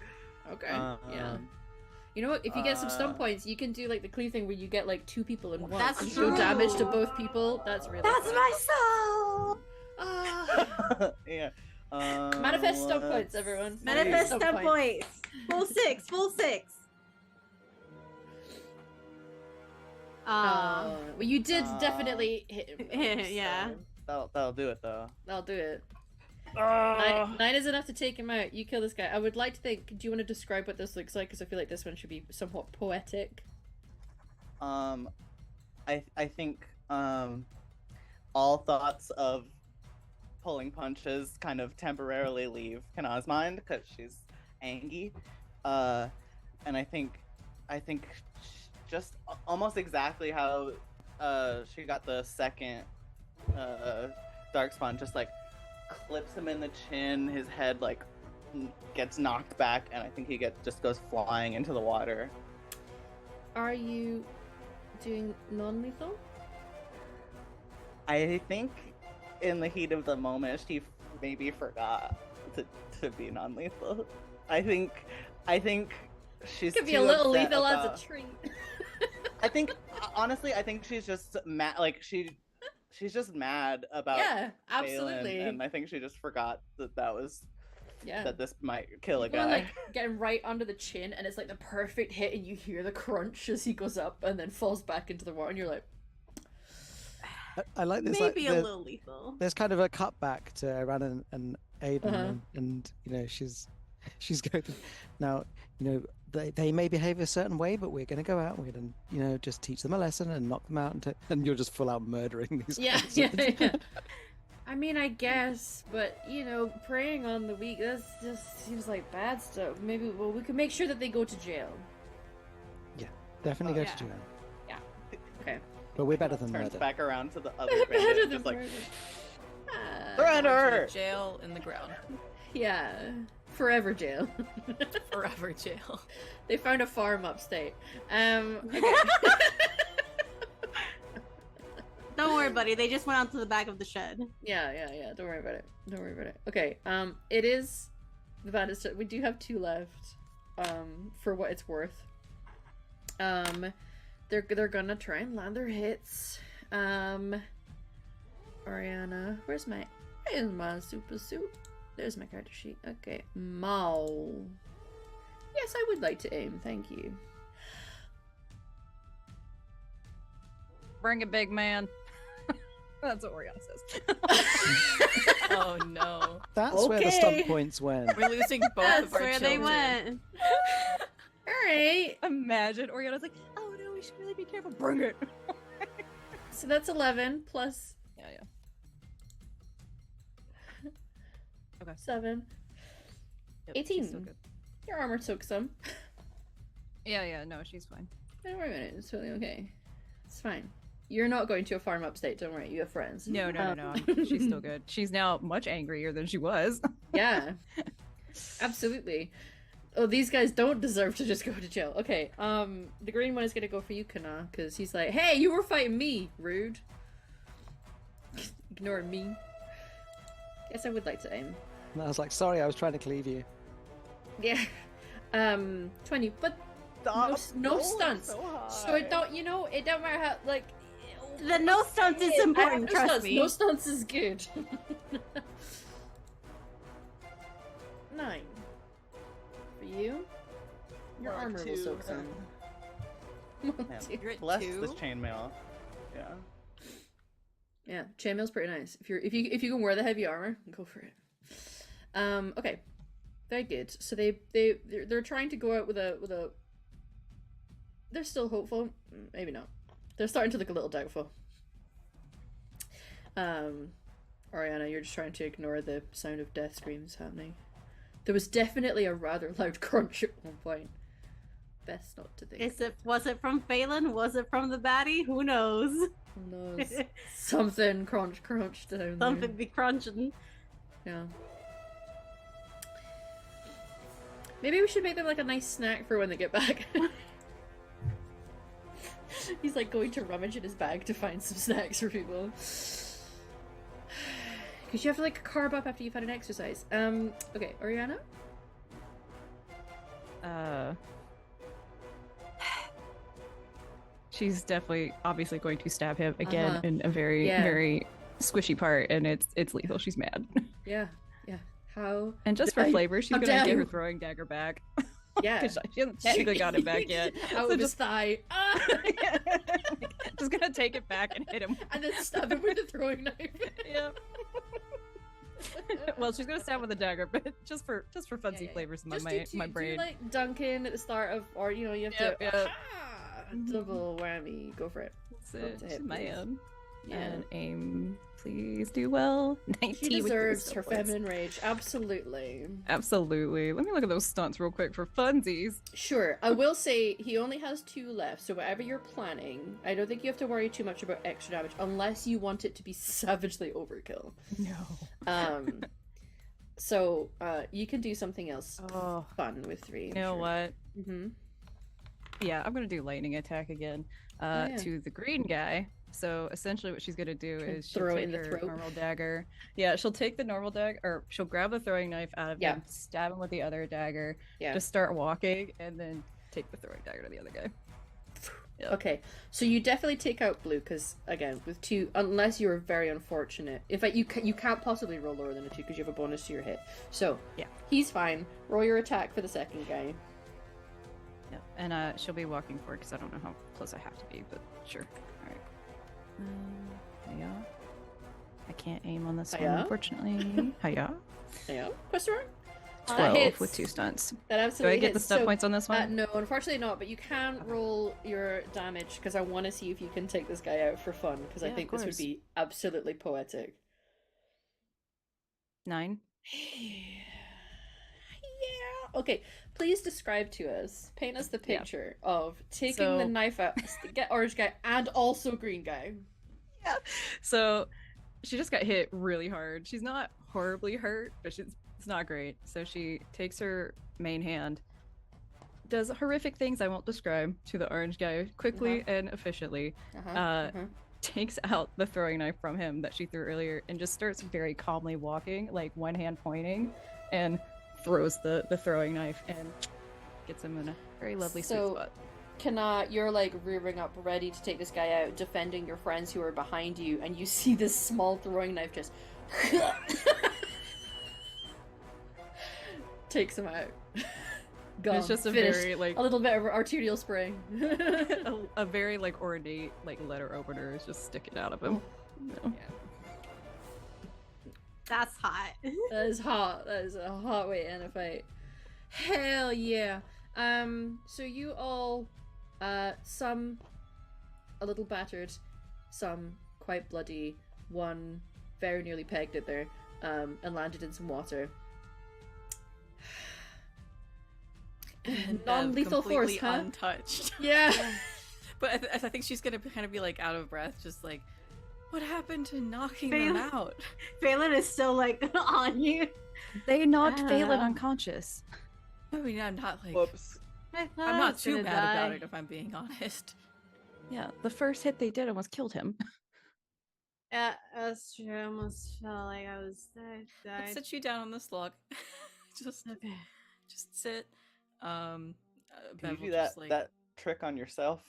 Okay. Yeah. You know what? If you get some stun points, you can do like the cleave thing where you get like 2 people in one. That's and do true. damage to both people. That's really That's fun. my soul. Ah. Yeah. Manifest stun points, everyone. Manifest Stun stun points. Full 6. Full 6. Well, you did definitely hit him. Yeah. That'll do it though. I'll do it. 9 is enough to take him out. You kill this guy. I would like to think. Do you want to describe what this looks like? Because I feel like this one should be somewhat poetic. I think all thoughts of pulling punches kind of temporarily leave Kana's mind because she's angry, and I think just almost exactly how she got the second darkspawn, just like clips him in the chin, his head like gets knocked back, and I think he just goes flying into the water. Are you doing non-lethal? I think in the heat of the moment she maybe forgot to be non-lethal. I think she's Could be too a little upset lethal about... as a treat. I think honestly, I think she's just mad. Like she's just mad about Yeah, Feylen, absolutely. and I think she just forgot that was Yeah. that this might kill a One, guy. like getting right under the chin, and it's like the perfect hit, and you hear the crunch as he goes up and then falls back into the water, and you're like, I like this. Maybe like, a little lethal. There's kind of a cutback to Ran and Aidan, Uh-huh. and you know she's going now. You know they may behave a certain way, but we're going to go out. And we're going to just teach them a lesson and knock them out, and you're just full out murdering these. yeah, guys. yeah. I mean, I guess, but preying on the weak, that just seems like bad stuff. Maybe, we could make sure that they go to jail. Definitely go yeah. to jail. Okay. But we're better than Turns murder. back around to the other Better bandit, than just like murder. surrender. Jail in the ground. Yeah. Forever jail. Forever jail. They found a farm upstate. Okay. Don't worry, buddy. They just went out to the back of the shed. Yeah. Don't worry about it. Don't worry about it. Okay. It is the bandits. We do have 2 left. For what it's worth. They're gonna try and land their hits. Oriana, where's my super suit? There's my character sheet. Okay, Mao. Yes, I would like to aim. Thank you. Bring it, big man. That's what Oriana says. Oh no. That's where the stump points went. We're losing both That's of our where children. they went. Alright. Imagine Oriana's like, oh no, we should really be careful. Bring it. So that's 11 plus Yeah. 7. Yep, 18. she's still good. Your armor took some. Yeah, no, she's fine. Don't worry about it. It's totally okay. It's fine. You're not going to a farm upstate. Don't worry. You have friends. No. She's still good. She's now much angrier than she was. Yeah. Absolutely. Oh, these guys don't deserve to just go to jail. Okay. The green one is gonna go for you, Kana, because he's like, "Hey, you were fighting me, rude." Ignore me. Guess I would like to aim. And I was like, sorry, I was trying to cleave you. Yeah. 20, but no stunts. So it don't, it don't matter how, like. The no stunts is important, trust me. No stunts is good. 9. For you? Your Well, armor will 2. soak some. Man, You're at bless 2? this chainmail. Yeah. Yeah, chainmail's pretty nice. If you can wear the heavy armor, go for it. Okay, very good. So they're trying to go out with a. They're still hopeful, maybe not. They're starting to look a little doubtful. Oriana, you're just trying to ignore the sound of death screams happening. There was definitely a rather loud crunch at one point. Best not to think. Was it from Phelan? Was it from the baddie? Who knows? Who knows? Something crunched down Something there. be crunching. Yeah. Maybe we should make them like a nice snack for when they get back. He's like going to rummage in his bag to find some snacks for people. Because you have to like carb up after you've had an exercise. Okay, Oriana? She's definitely, obviously going to stab him again Uh-huh. in a very, Yeah. very squishy part, and it's lethal. She's mad. Yeah. How? And just for dare- flavor, she's how gonna dare get her you. throwing dagger back. Yeah. Because she hasn't technically got it back yet. Out So of his just- thigh. Ah! Just gonna take it back and hit him. And then stab him with a throwing knife. Yeah. Well, she's gonna stab with a dagger, but just for funsy Yeah. flavors in Just my do brain. like Duncan at the start of, or you have Yep, to yep. aha! Double whammy. Go for it. That's Up it. to She's hit, my please. own. Yeah. And aim, please do well. 19 She with deserves those her points. feminine rage. Absolutely. Absolutely. Let me look at those stunts real quick for funsies. Sure. I will say he only has 2 left, so whatever you're planning, I don't think you have to worry too much about extra damage unless you want it to be savagely overkill. No. So you can do something else Oh, fun with 3. you know what? Mm-hmm. Yeah, I'm gonna do lightning attack again. Yeah. To the green guy. So essentially, what she's gonna do Try and is she'll throw it take in the her throat. normal dagger. Yeah, she'll take the normal dagger, or she'll grab the throwing knife out of Yeah. him, stab him with the other dagger, Yeah. just start walking, and then take the throwing dagger to the other guy. Yep. Okay, so you definitely take out blue because again, with 2, unless you're very unfortunate. In fact, you can't possibly roll lower than a 2 because you have a bonus to your hit. So Yeah. he's fine. Roll your attack for the second guy. Yep. And she'll be walking forward because I don't know how close I have to be, but sure. All right. Hiya. I can't aim on this one, Hiya? unfortunately. Hiya. Yeah. Question mark? 12 hits. with 2 stunts. That Do absolutely I get the hits. stunt So, points on this one? no, unfortunately not. But you can roll your damage because I want to see if you can take this guy out for fun because I Yeah, think of this would course. be absolutely poetic. 9. Yeah. Okay. Please describe to us, paint us the Yeah. picture of taking So- the knife out, get orange guy and also green guy. So she just got hit really hard. She's not horribly hurt, but it's not great. So she takes her main hand, does horrific things I won't describe to the orange guy quickly and efficiently, takes out the throwing knife from him that she threw earlier, and just starts very calmly walking, like one hand pointing, and throws the throwing knife and gets him in a very lovely sweet So- spot. you're like rearing up, ready to take this guy out, defending your friends who are behind you, and you see this small throwing knife just takes him out. Gone. It's just a Finished. very like a little bit of arterial spraying. a very like ornate like letter opener is just sticking out of him. No. Yeah. That's hot. That is hot. That is a hot way to end a fight. Hell yeah. So you all, some a little battered, some quite bloody, one very nearly pegged it there, and landed in some water. And, Non-lethal force, completely huh? untouched. Yeah. But I think she's gonna kind of be like out of breath, just like, what happened to knocking them out? Feylen is still like on you. They knocked Feylen Ah. unconscious. I mean, I'm not like, Whoops. I I'm not too mad about it if I'm being honest. Yeah, the first hit they did almost killed him. Yeah, that's true. I almost felt like I was Let's died. sit you down on this log. just Okay. sit. Can Bev you will do that just, like, that trick on yourself?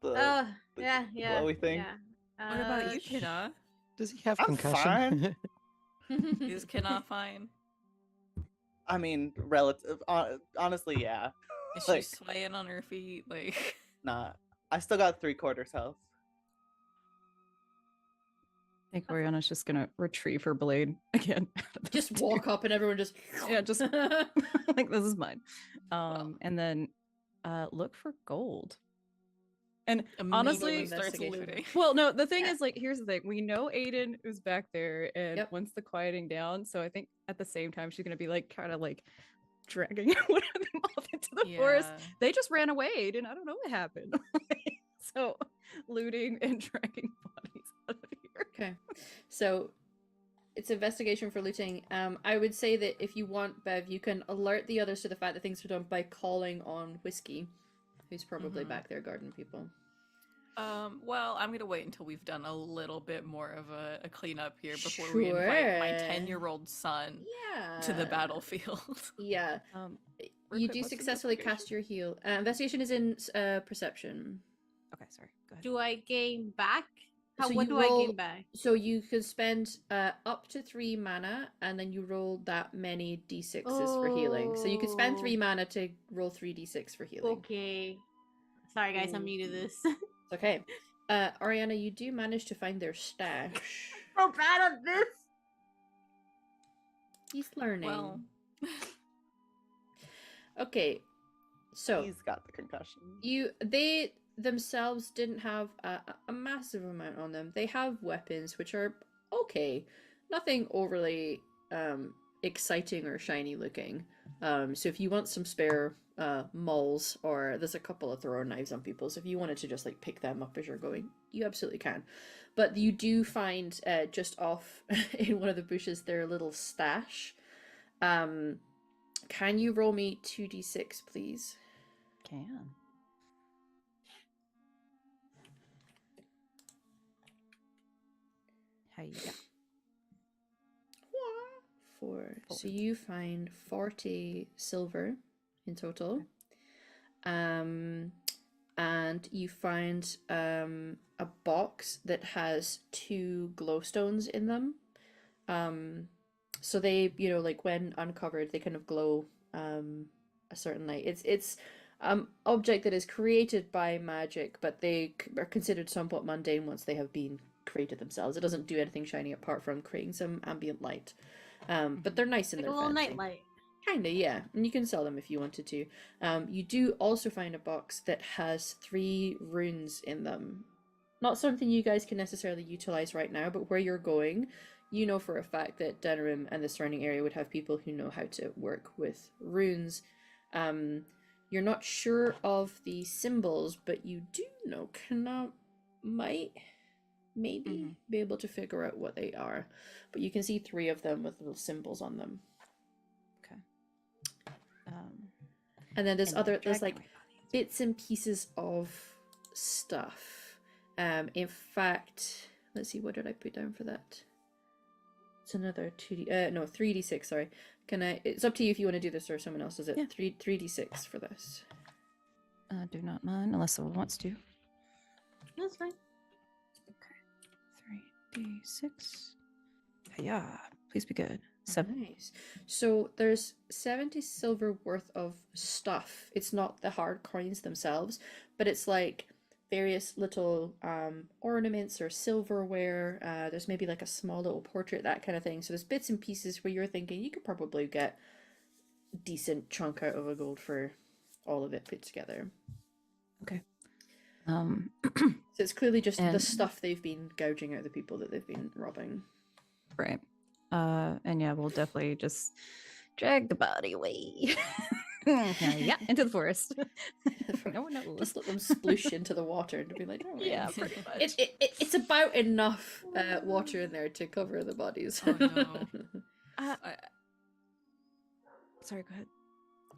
The Oh, the yeah, yeah. glowy thing? Yeah. What about you, Kina? Does he have I'm concussion? Is Kina fine? I mean, relative. Honestly, yeah. Is she Like- swaying on her feet? Like, Nah. I still got 3/4 health. I think Oriana's just gonna retrieve her blade again. out of the Just walk up and everyone just Yeah, just like this is mine. And then look for gold. And honestly, immediately starts investigation. looting. well, no, the thing is, like, here's the thing. We know Aidan is back there, and Yep. once the quieting down, so I think at the same time she's gonna be like kind of like dragging one of them off into the forest. Yeah. They just ran away, Aidan. I don't know what happened. So looting and dragging bodies out of here. Okay, so it's investigation for looting. I would say that if you want, Bev, you can alert the others to the fact that things are done by calling on Whiskey, who's probably Mhm. back there guarding people. Well, I'm gonna wait until we've done a little bit more of a cleanup here before we invite my Sure. 10-year-old son Yeah. to the battlefield. Yeah. Real You quick, do what's successfully cast your heal. Investigation is in perception. Okay, sorry. Go ahead. Do I gain back? So What you do I roll- gain back? So you can spend up to 3 mana, and then you roll that many d6s for healing. So you can spend 3 Oh. mana to roll 3d6 for healing. Okay. Sorry, guys, I'm new to this. It's okay. Ariana, you do manage to find their stash. so bad at this. He's learning. Well, Okay, so He's got the concussion. they themselves didn't have a massive amount on them. They have weapons which are okay, nothing overly exciting or shiny looking. So if you want some spare mauls, or there's a couple of throwing knives on people, so if you wanted to just like pick them up as you're going, you absolutely can. But you do find just off in one of the bushes their little stash. Can you roll me 2d6, please? Can. Hiya. 4. So you find 40 silver in total. And you find a box that has 2 glowstones in them. So they, like when uncovered, they kind of glow a certain light. It's object that is created by magic, but they are considered somewhat mundane once they have been created themselves. It doesn't do anything shiny apart from creating some ambient light. But they're nice in Like their a little fancy. nightlight. Kinda, yeah. And you can sell them if you wanted to. You do also find a box that has 3 runes in them. Not something you guys can necessarily utilize right now, but where you're going, you know for a fact that Denerim and the surrounding area would have people who know how to work with runes. You're not sure of the symbols, but you do know might maybe be able to figure out what they are. But you can see 3 of them with little symbols on them. Okay. And then there's and there's dragon like away bodies. bits and pieces of stuff. In fact, let's see, what did I put down for that? It's another 3d6, sorry. It's up to you if you want to do this or someone else does it. Yeah. 3d6 for this. Do not mind unless someone wants to. That's fine. 3d6. Yeah, please be good. 7. Nice. So there's 70 silver worth of stuff. It's not the hard coins themselves, but it's like various little ornaments or silverware. There's maybe like a small little portrait, that kind of thing. So there's bits and pieces where you're thinking you could probably get a decent chunk out of a gold for all of it put together. Okay. So it's clearly just the And- stuff they've been gouging out of the people that they've been robbing. Right. And yeah, we'll definitely just drag the body away. Yeah, into the forest. No one knows. Just let them sploosh into the water and be like, oh, Yeah, right. pretty much. It's about enough water in there to cover the bodies. Oh, no. Sorry, go ahead.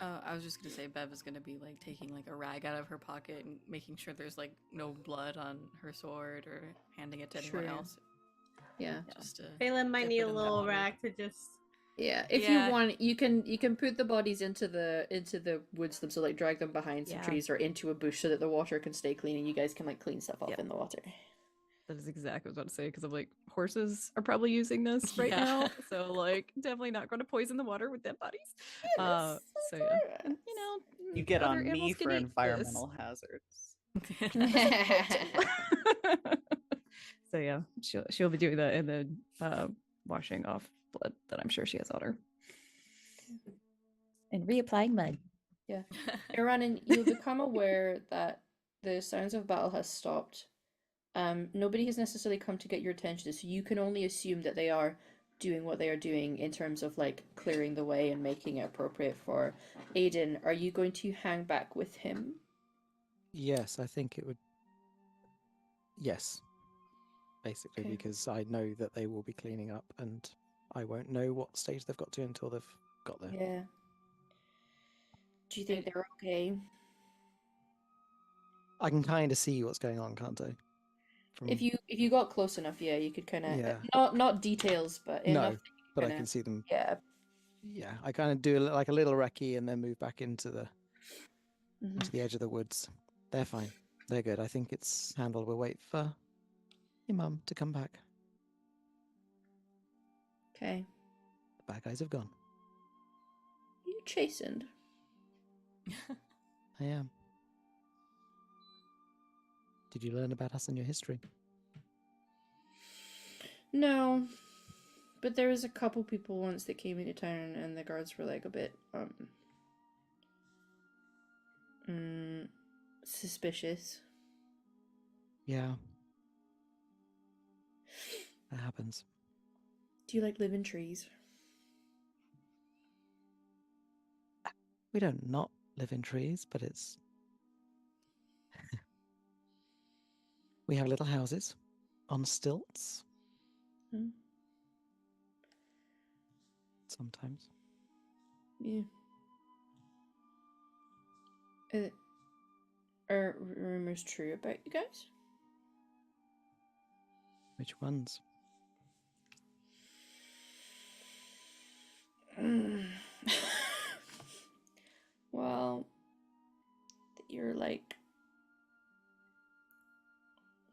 I was just gonna say Bev is gonna be like taking like a rag out of her pocket and making sure there's like no blood on her sword or handing it to anyone Sure. else. Yeah. Just to Phelan might dip need it a in that little water. rag to just. Yeah, if Yeah. you want, you can put the bodies into the woods themselves, so like drag them behind some Yeah. trees or into a bush so that the water can stay clean and you guys can like clean stuff off Yep. in the water. That is exactly what I was about to say, because I'm like, horses are probably using this right Yeah. now. So, like, definitely not going to poison the water with dead bodies. So, yeah. And, you know, You get other on me animals can for eat this. environmental hazards. So, yeah, she'll be doing that and then washing off blood that I'm sure she has on her. And reapplying mud. Iranin, you'll become aware that the sounds of battle has stopped. Nobody has necessarily come to get your attention, so you can only assume that they are doing what they are doing in terms of like clearing the way and making it appropriate for Aidan. Are you going to hang back with him? Yes, I think it would. Yes, basically, Okay. because I know that they will be cleaning up, and I won't know what stage they've got to until they've got there. Yeah. Do you think they're okay? I can kind of see what's going on, can't I? From... If you got close enough, yeah, you could kind of Yeah. not details, but No, enough. that you but I kinda- can see them. Yeah. Yeah, I kind of do like a little recce and then move back into the Mhm. edge of the woods. They're fine. They're good. I think it's handled. We'll wait for your mum to come back. Okay. The bad guys have gone. You chastened. I am. Did you learn about us in your history? No, but there was a couple people once that came into town, and the guards were like a bit suspicious. Yeah. That happens. Do you like live in trees? We don't not live in trees, but it's... We have little houses on stilts. Hmm. Sometimes. Yeah. Are rumors true about you guys? Which ones? Well, that you're like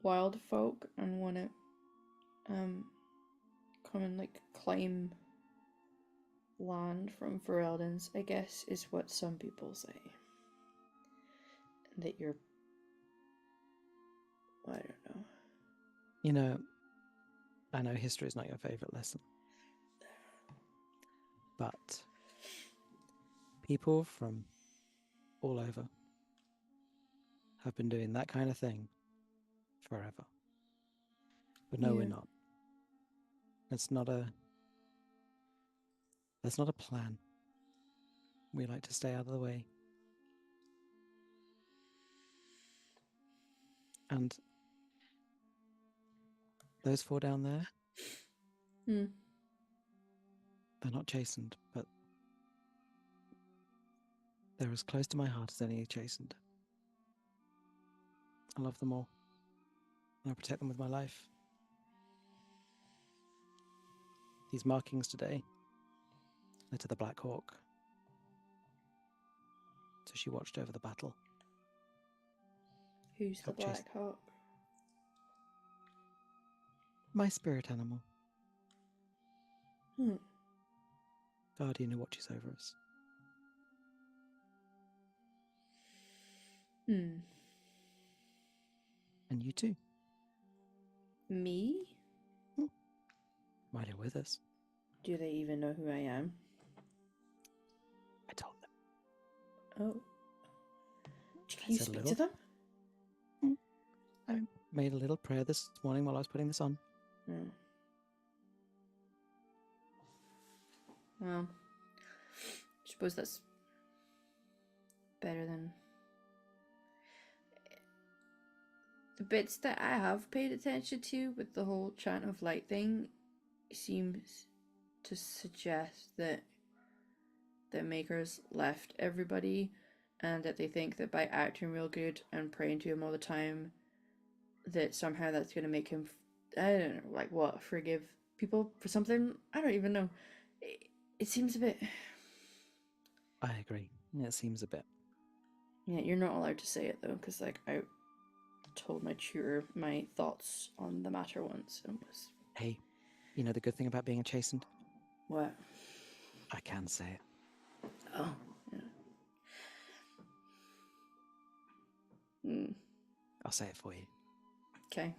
wild folk and want to come and like claim land from Fereldans, I guess, is what some people say. And that you're, I don't know. You know, I know history is not your favorite lesson. But people from all over have been doing that kind of thing forever. But no, we're Yeah. not. That's not a plan. We like to stay out of the way. And those four down there, Hmm. they're not chastened, but they're as close to my heart as any chastened. I love them all. And I protect them with my life. These markings today, they're to the Black Hawk. So she watched over the battle. Who's the Help chase. Black Hawk? My spirit animal. Hmm. Guardian who watches over us. Hmm. And you too. Me? Right here with us. Do they even know who I am? I told them. Oh. Can you said a speak little. to them? I made a little prayer this morning while I was putting this on. Hmm. Well, I suppose that's better than the bits that I have paid attention to with the whole chant of light thing. Seems to suggest that the makers left everybody, and that they think that by acting real good and praying to him all the time, that somehow that's going to make him, I don't know, like what, forgive people for something? I don't even know. It seems a bit. I agree. It seems a bit. Yeah, you're not allowed to say it though, because like I told my tutor my thoughts on the matter once and was. Hey, you know the good thing about being a chastened? What? I can say it. Oh, yeah. Hmm. I'll say it for you. Okay.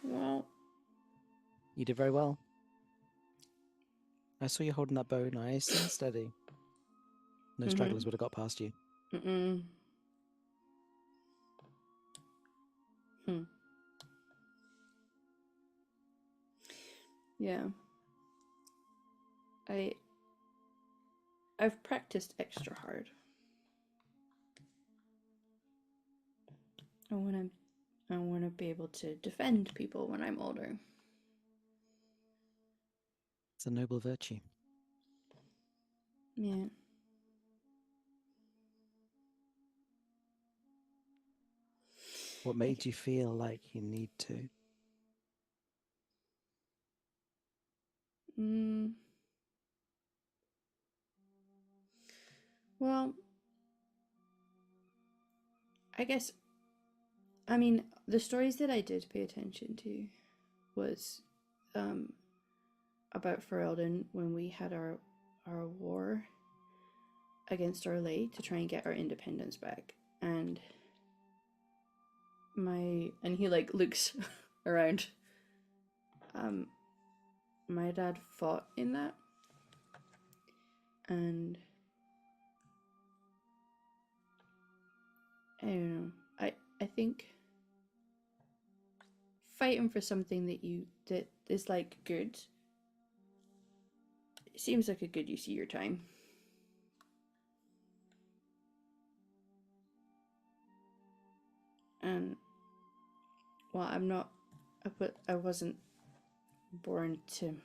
Well, You did very well. I saw you holding that bow nice and steady. No stragglers would have got past you. mm-mm. Yeah. I've practiced extra hard. I wanna be able to defend people when I'm older. It's a noble virtue. Yeah. What made you feel like you need to? Well, I guess, I mean, the stories that I did pay attention to was about Ferelden when we had our war against our lay to try and get our independence back, and he like looks around. My dad fought in that, and I don't know. I think fighting for something that is like good. It seems like a good use of your time. And well, I wasn't born to.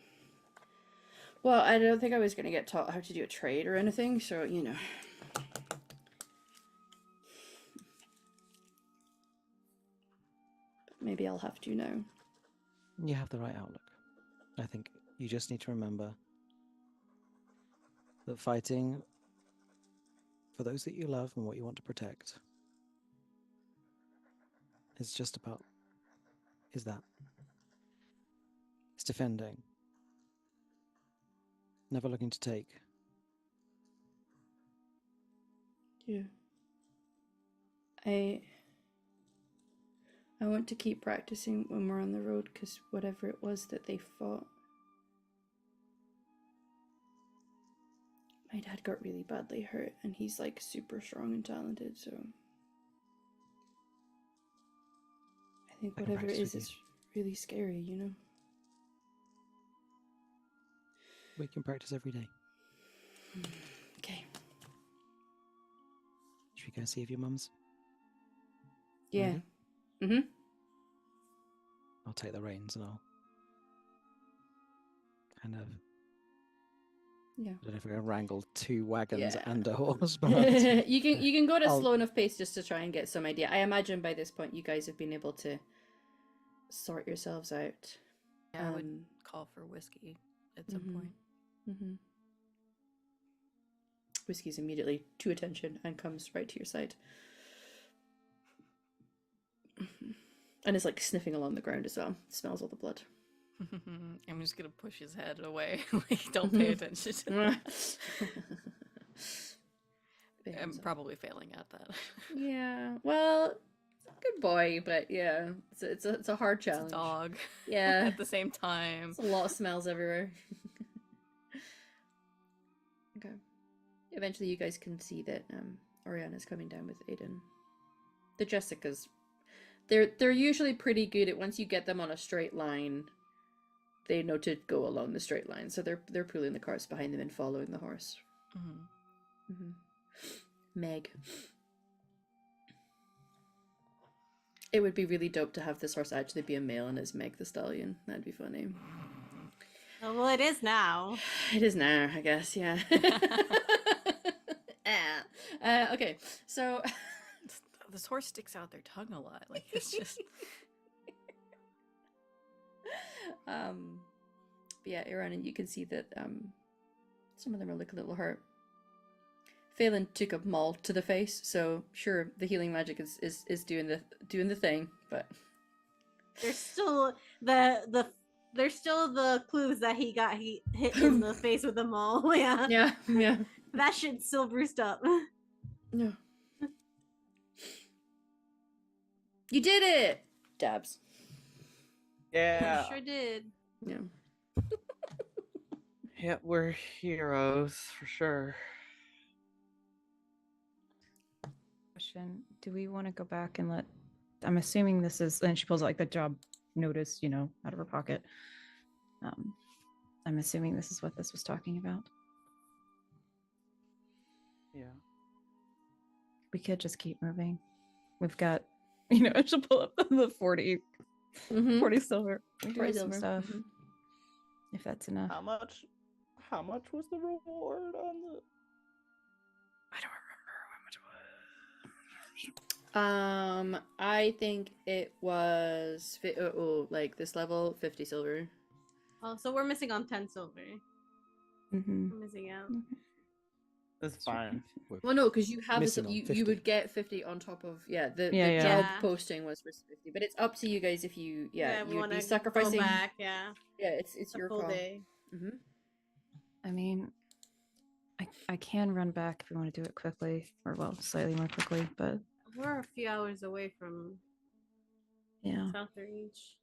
Well, I don't think I was gonna get taught how to do a trade or anything, so you know. Maybe I'll have to now. You have the right outlook. I think you just need to remember that fighting for those that you love and what you want to protect is just about, is that. It's defending. Never looking to take. Yeah. I want to keep practicing when we're on the road, because whatever it was that they fought, my dad got really badly hurt, and he's like super strong and talented, so I think I can whatever it practice is really scary, you know? We can practice every day. Okay. Should we go see if your mum's? Yeah. Ready? Mm-hmm. I'll take the reins and I'll kind of. Yeah. I don't know if we're going to wrangle 2 wagons Yeah. and a horse, but you can go at a I'll- slow enough pace just to try and get some idea. I imagine by this point you guys have been able to sort yourselves out. Yeah, I would call for whiskey at some point. Mm-hmm. Whiskey's immediately to attention and comes right to your side. And is like sniffing along the ground as well. Smells all the blood. I'm just gonna push his head away. Like, don't pay attention to that. I'm probably failing at that. Yeah, well, good boy, but yeah, it's a hard challenge. It's a dog. Yeah. At the same time. It's a lot of smells everywhere. Okay. Eventually you guys can see that Oriana's coming down with Aidan. The Jessicas, they're usually pretty good at, once you get them on a straight line, they know to go along the straight line. So they're pulling the carts behind them and following the horse. Mm-hmm. Mm-hmm. Meg. It would be really dope to have this horse actually be a male and as Meg the Stallion. That'd be funny. Oh, well, it is now. It is now, I guess, yeah. Okay, so... This horse sticks out their tongue a lot. Like, it's just... But yeah, Aaron, and you can see that some of them are looking a little hurt. Feylen took a maul to the face, so sure, the healing magic is doing the thing, but There's still there's still the clues that he hit in the face with a maul. Yeah. Yeah. That shit's still bruised up. No. You did it! Dabs. Yeah. Sure did. Yeah. Yeah, we're heroes for sure. Question: do we want to go back and let? I'm assuming this is, and she pulls out like the job notice, out of her pocket. I'm assuming this is what this was talking about. Yeah. We could just keep moving. We've got, she'll pull up the 40 silver. We do 40 some silver. stuff. Mhm. If that's enough. How much was the reward on the? I don't remember how much it was. I think it was like this level 50 silver. Oh, so we're missing on 10 silver. Mm-hmm. We're missing out. That's fine. Well, no, because you have Missing on you 50. would get 50 on top of the job Yeah. posting was for 50, but it's up to you guys if you We you'd want be to sacrificing. go back. Yeah. Yeah, it's A your full call. day. Mm-hmm. I mean, I can run back if we want to do it quickly, or slightly more quickly, but We're a few hours away from yeah. South Reach.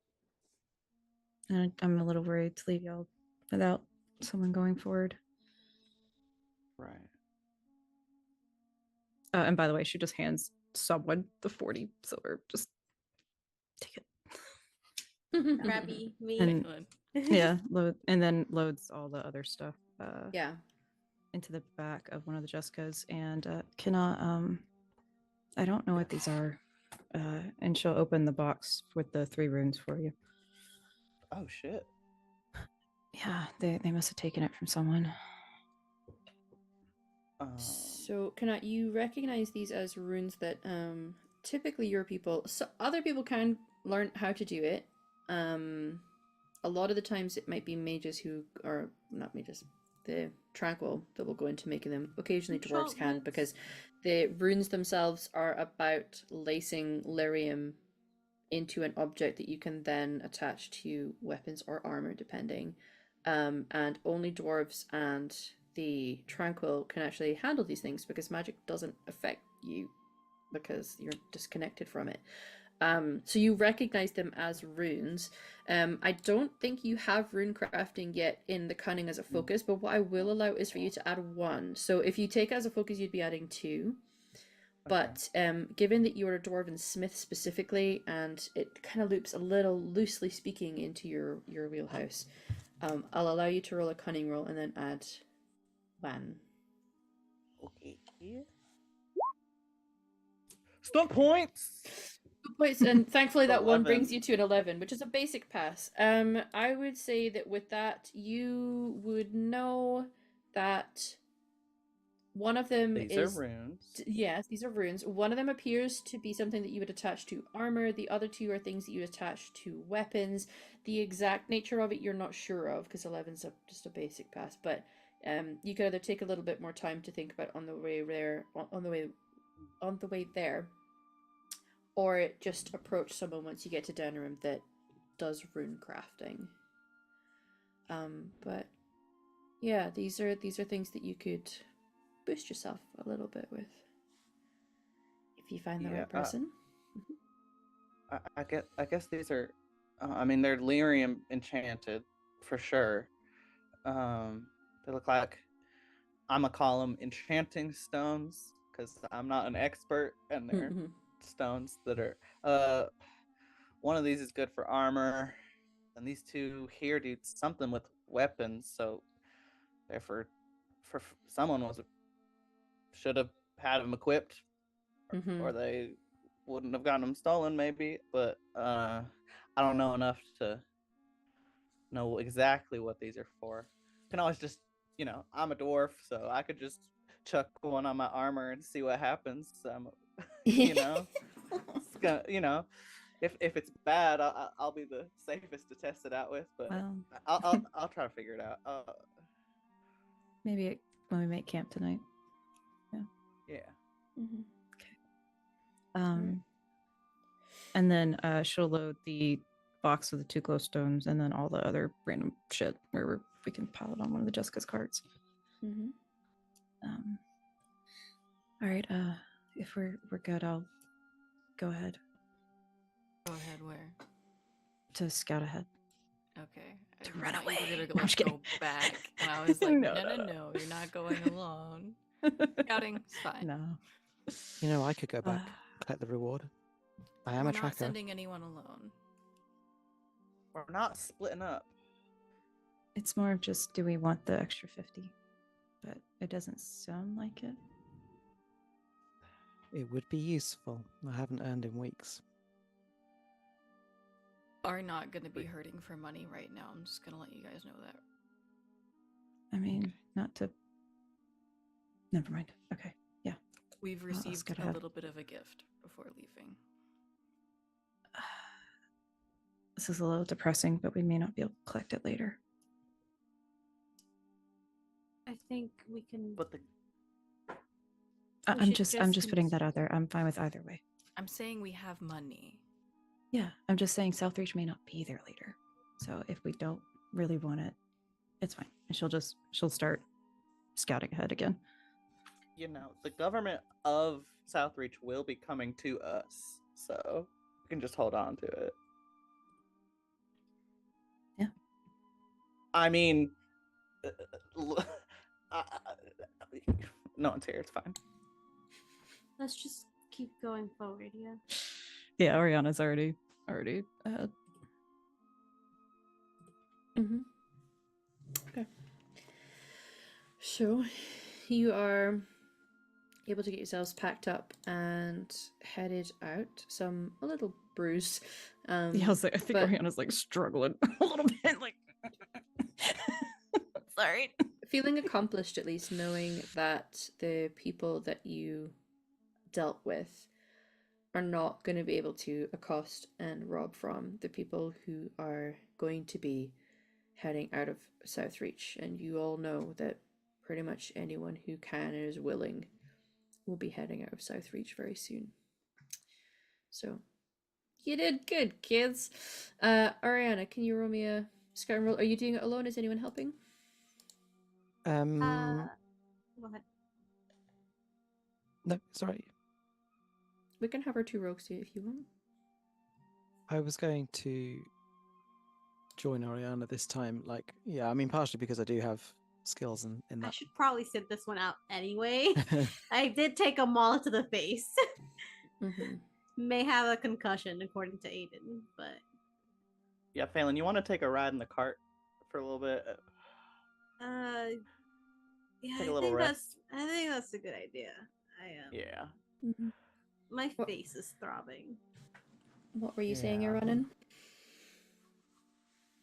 And I'm a little worried to leave y'all without someone going forward. Right. And by the way, she just hands someone the 40 silver. Just take it. Grabby me. And yeah, then loads all the other stuff Yeah. into the back of one of the Jessicas, and cannot I don't know what these are. And she'll open the box with the 3 runes for you. Oh shit. Yeah, they must have taken it from someone. So, you recognize these as runes that typically your people, so other people can learn how to do it. A lot of the times it might be mages who are not mages, the tranquil that will go into making them. Occasionally dwarves can, because the runes themselves are about lacing lyrium into an object that you can then attach to weapons or armor, depending. And only dwarves and the tranquil can actually handle these things, because magic doesn't affect you because you're disconnected from it. So you recognize them as runes. I don't think you have rune crafting yet in the cunning as a focus, but what I will allow is for you to add 1. So if you take it as a focus, you'd be adding 2. But given that you're a dwarven smith specifically, and it kind of loops a little, loosely speaking, into your wheelhouse, I'll allow you to roll a cunning roll and then add 1. Okay. Stop points. Points, and thankfully that 1 11. brings you to an 11, which is a basic pass. I would say that with that, you would know that one of them These is are runes. Yes, these are runes. One of them appears to be something that you would attach to armor. The other 2 are things that you attach to weapons. The exact nature of it you're not sure of, because 11's just a basic pass, but You could either take a little bit more time to think about on the way there, or just approach someone once you get to Denerim that does rune crafting. But yeah, these are things that you could boost yourself a little bit with if you find the right person. I guess these are, I mean, they're lyrium enchanted for sure. They look like, I'm gonna call them enchanting stones because I'm not an expert, and they're stones that are. One of these is good for armor, and these two here do something with weapons. So, therefore, for someone should have had them equipped, or they wouldn't have gotten them stolen, maybe. But I don't know enough to know exactly what these are for. Can always just, I'm a dwarf, so I could just chuck one on my armor and see what happens. It's gonna, if it's bad, I'll be the safest to test it out with. But Well, I'll try to figure it out. Maybe when we make camp tonight. Yeah. Okay. And then she'll load the box with the 2 glowstones and then all the other random shit where we can pile it on one of the Jessica's carts. All right. If we're good, I'll go ahead. Go ahead where? To scout ahead. Okay. To I run thought away. You were No, gonna I'm just go back, and I was like, no, you're not going alone. Scouting's fine. No. I could go back, collect the reward. I am We're a tracker. not sending anyone alone. We're not splitting up. It's more of just, do we want the extra 50? But it doesn't sound like it. It would be useful. I haven't earned in weeks. Are not going to be hurting for money right now. I'm just going to let you guys know that. I mean, not to... Never mind. Okay, yeah. We've received a little bit of a gift before leaving. This is a little depressing, but we may not be able to collect it later. I think we can. But I'm just putting that out there. I'm fine with either way. I'm saying we have money. Yeah, I'm just saying Southreach may not be there later. So if we don't really want it, it's fine. And she'll start scouting ahead again. The government of Southreach will be coming to us, so we can just hold on to it. Yeah. I mean, no one's here. It's fine. Let's just keep going forward, yeah. Yeah, Oriana's already ahead. Okay. So, you are able to get yourselves packed up and headed out. Some a little bruised. I think Oriana's struggling a little bit. Sorry. Feeling accomplished, at least, knowing that the people that you dealt with are not going to be able to accost and rob from the people who are going to be heading out of Southreach. And you all know that pretty much anyone who can and is willing will be heading out of Southreach very soon. So, you did good, kids. Ariana, can you roll me a scouting roll? Are you doing it alone? Is anyone helping? Go ahead. No, sorry. We can have our 2 rogues do it if you want. I was going to join Oriana this time. Partially because I do have skills in that. I should probably sit this one out anyway. I did take a maul to the face. May have a concussion, according to Aidan, but... Yeah, Phelan, you want to take a ride in the cart for a little bit? Yeah, Take a little rest. I think that's a good idea. Yeah. My face is throbbing. What were you saying you're running?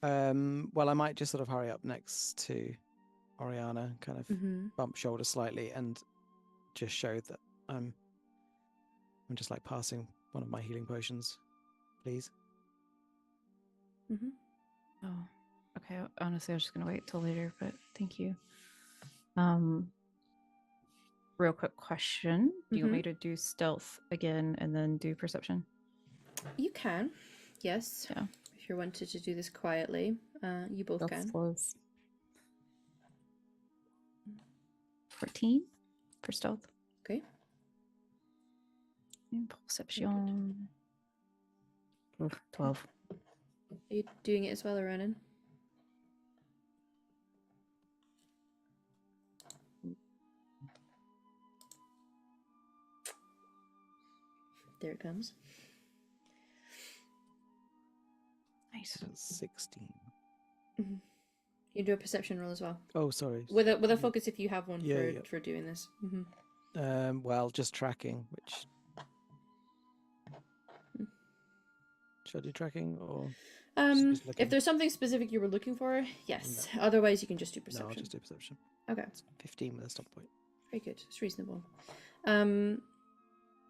Well, I might just sort of hurry up next to Oriana, kind of bump shoulders slightly, and just show that I'm just passing one of my healing potions, please. Oh, okay. Honestly, I was just gonna wait till later, but thank you. Real quick question. Do you want me to do stealth again and then do perception? You can, yes. Yeah. If you wanted to do this quietly, you both can. Close. 14 for stealth. Okay. And perception. Oof, 12. Are you doing it as well, Ronan? There it comes. Nice. 16. Mm-hmm. You do a perception roll as well. Oh, sorry. With a focus if you have one Yeah, for doing this. Well, just tracking, which... Should I do tracking or... If there's something specific you were looking for, yes. No. Otherwise, you can just do perception. No, I'll just do perception. Okay. It's 15 with a stop point. Very good. It's reasonable.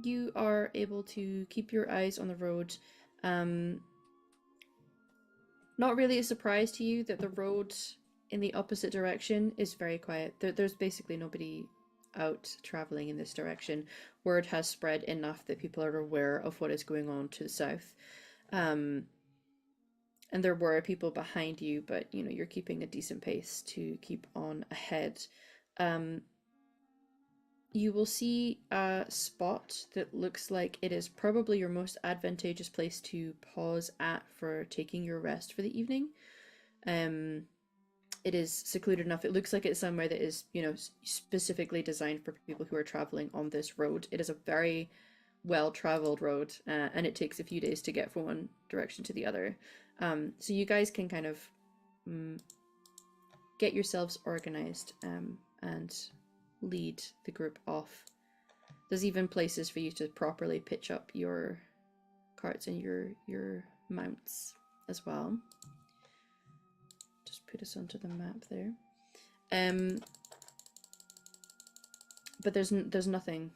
You are able to keep your eyes on the road. Not really a surprise to you that the road in the opposite direction is very quiet. There's basically nobody out traveling in this direction. Word has spread enough that people are aware of what is going on to the south. And there were people behind you, but you're keeping a decent pace to keep on ahead. You will see a spot that looks like it is probably your most advantageous place to pause at for taking your rest for the evening. It is secluded enough. It looks like it's somewhere that is, specifically designed for people who are traveling on this road. It is a very well-traveled road, and it takes a few days to get from one direction to the other. So you guys can kind of get yourselves organized and lead the group off. There's even places for you to properly pitch up your carts and your mounts as well. Just put us onto the map there. But there's nothing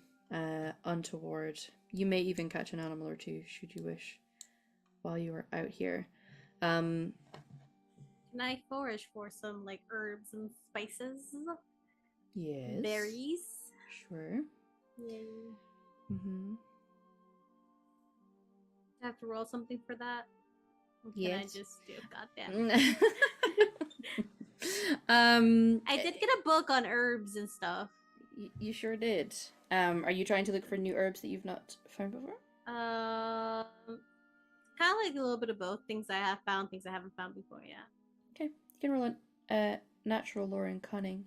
untoward. You may even catch an animal or two should you wish while you are out here. Can I forage for some herbs and spices? Yes. Berries. Sure. Yay. Mm-hmm. Do I have to roll something for that? Or can Yes. I just do it? Goddamn. I did get a book on herbs and stuff. You sure did. Are you trying to look for new herbs that you've not found before? Kind of a little bit of both. Things I have found, things I haven't found before. Yeah. Okay, you can roll a natural lore and cunning.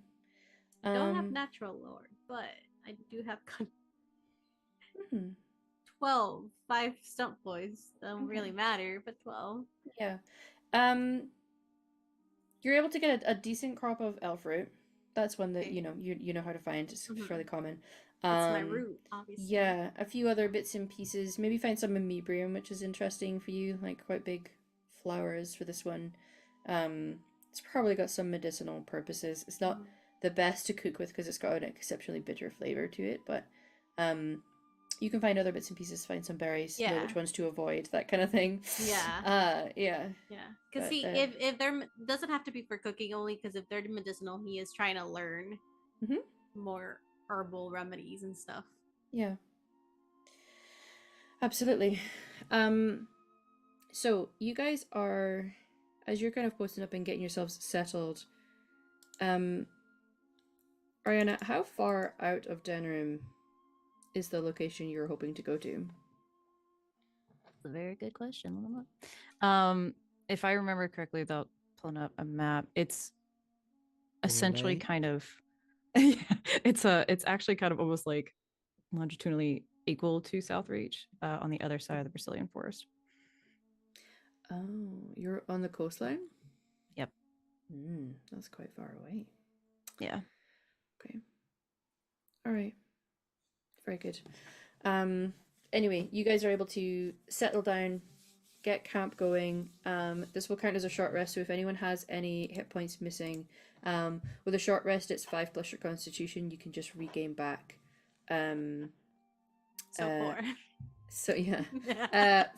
I don't have natural lore, but I do have cunning. 12. 5 stump boys don't really matter, but 12. Yeah. You're able to get a decent crop of elf root. That's one that you know how to find. It's fairly common. It's my root, obviously. Yeah, a few other bits and pieces. Maybe find some imebrium, which is interesting for you, quite big flowers for this one. It's probably got some medicinal purposes. It's not the best to cook with because it's got an exceptionally bitter flavor to it, but you can find other bits and pieces, find some berries, know which ones to avoid, that kind of thing. Yeah. Yeah. Because if they're doesn't have to be for cooking only, because if they're medicinal, he is trying to learn more herbal remedies and stuff. Yeah. Absolutely. So you guys are, as you're kind of posting up and getting yourselves settled, Ariana, how far out of Denrim is the location you're hoping to go to? That's a very good question. If I remember correctly, without pulling up a map, it's essentially kind of it's actually kind of almost like longitudinally equal to Southreach, on the other side of the Brazilian forest. Oh, you're on the coastline? Yep. That's quite far away. Yeah. Okay. All right. Very good. Anyway, you guys are able to settle down, get camp going. This will count as a short rest, so if anyone has any hit points missing, with a short rest, it's 5 plus your constitution. You can just regain back. 4. So yeah.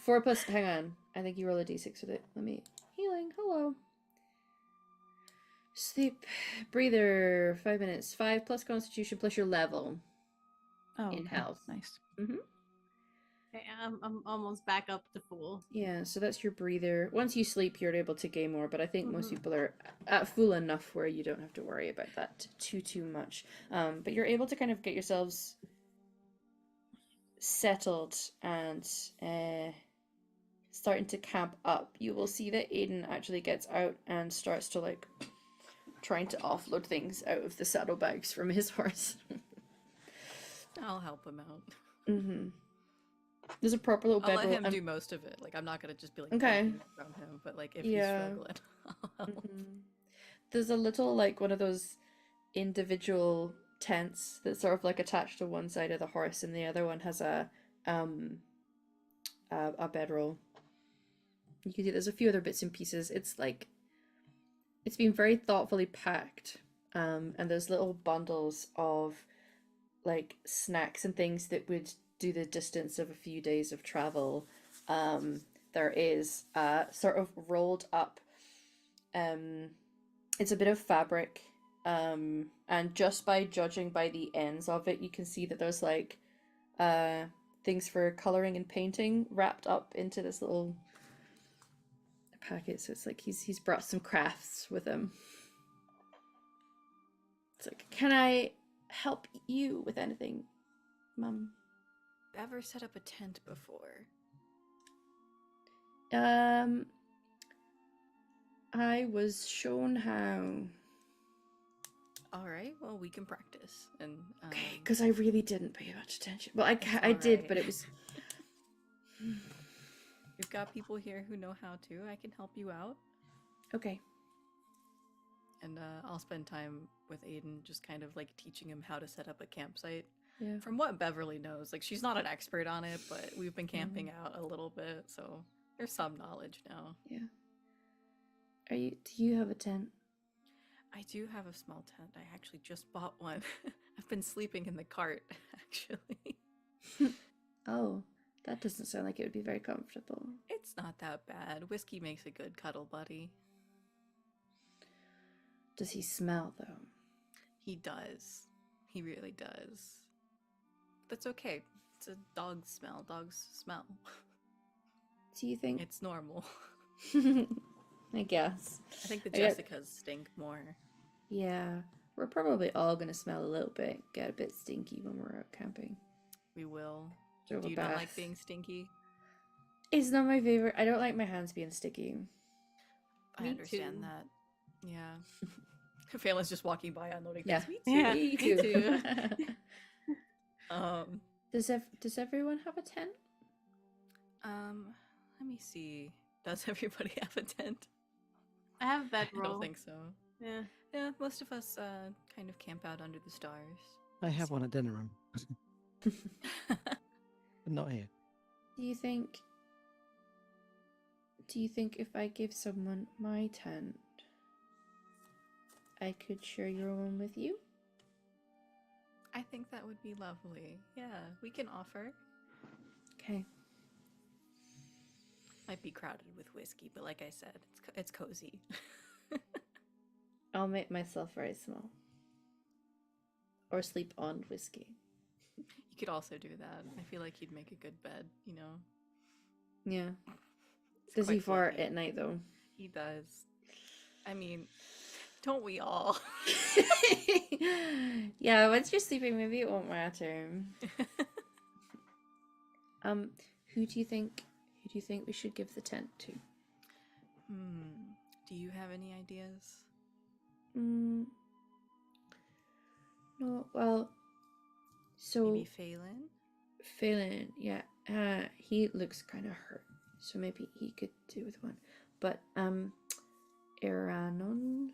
4 plus, hang on. I think you roll a d6 with it. Let me, healing, hello. Sleep, breather, 5 minutes. 5 plus Constitution plus your level Oh, in okay. health. Nice. Mm-hmm. Okay, I'm almost back up to full. Yeah, so that's your breather. Once you sleep, you're able to gain more, but I think most Mhm. people are at full enough where you don't have to worry about that too much. But you're able to kind of get yourselves settled and starting to camp up. You will see that Aidan actually gets out and starts to like trying to offload things out of the saddlebags from his horse. I'll help him out. Mm-hmm. There's a proper little I'll let bedroll. him do most of it. Like I'm not gonna just be like Okay. begging from him, but like if Yeah. he's struggling, I'll help. Mhm. There's a little like one of those individual tents that's sort of like attached to one side of the horse, and the other one has a bedroll. You can see there's a few other bits and pieces. It's like it's been very thoughtfully packed, and there's little bundles of like snacks and things that would do the distance of a few days of travel. There is sort of rolled up. It's a bit of fabric, and just by judging by the ends of it, you can see that there's like things for coloring and painting wrapped up into this little packet. So it's like he's brought some crafts with him. It's like, can I help you with anything, Mum? Ever set up a tent before? I was shown how. All right. Well, we can practice. And Okay, because I really didn't pay much attention. Well, It's I did, alright. but it was. we've got people here who know how to. I can help you out, Okay. and I'll spend time with Aidan, just kind of like teaching him how to set up a campsite. Yeah. From what Beverly knows, like she's not an expert on it, but we've been camping out a little bit, so there's some knowledge now. Yeah. Do you have a tent? I do have a small tent. I actually just bought one. I've been sleeping in the cart, actually. Oh, that doesn't sound like it would be very comfortable. It's not that bad. Whiskey makes a good cuddle buddy. Does he smell though? He does. He really does. That's okay. It's a dog smell. Dogs smell. Do you think? It's normal. I guess. I think the I get- Jessicas stink more. Yeah, we're probably all gonna smell a little bit, get a bit stinky when we're out camping. We will. Do Do a you not like bath. being stinky? It's not my favorite. I don't like my hands being sticky. I Me understand too. that. Yeah. Phelan's just walking by unloading Yeah. things. Me Yeah, Me me too. too. Does everyone have a tent? Let me see. Does everybody have a tent? I have a I bedroll. don't think so. Yeah. Yeah, most of us kind of camp out under the stars. I have one at dinner room, but not here. Do you think if I give someone my tent, I could share your one with you? I think that would be lovely. Yeah, we can offer. Okay. Might be crowded with whiskey, but like I said, it's cozy. I'll make myself very small. Or sleep on whiskey. You could also do that. I feel like he'd make a good bed, you know? Yeah. It's Does he quite fart fluffy. at night though? He does. I mean, don't we all? Yeah, once you're sleeping, maybe it won't matter. Who do you think we should give the tent to? Do you have any ideas? No, well, so Maybe Phelan? Feylen, yeah, he looks kind of hurt, so maybe he could do with one. But Eranon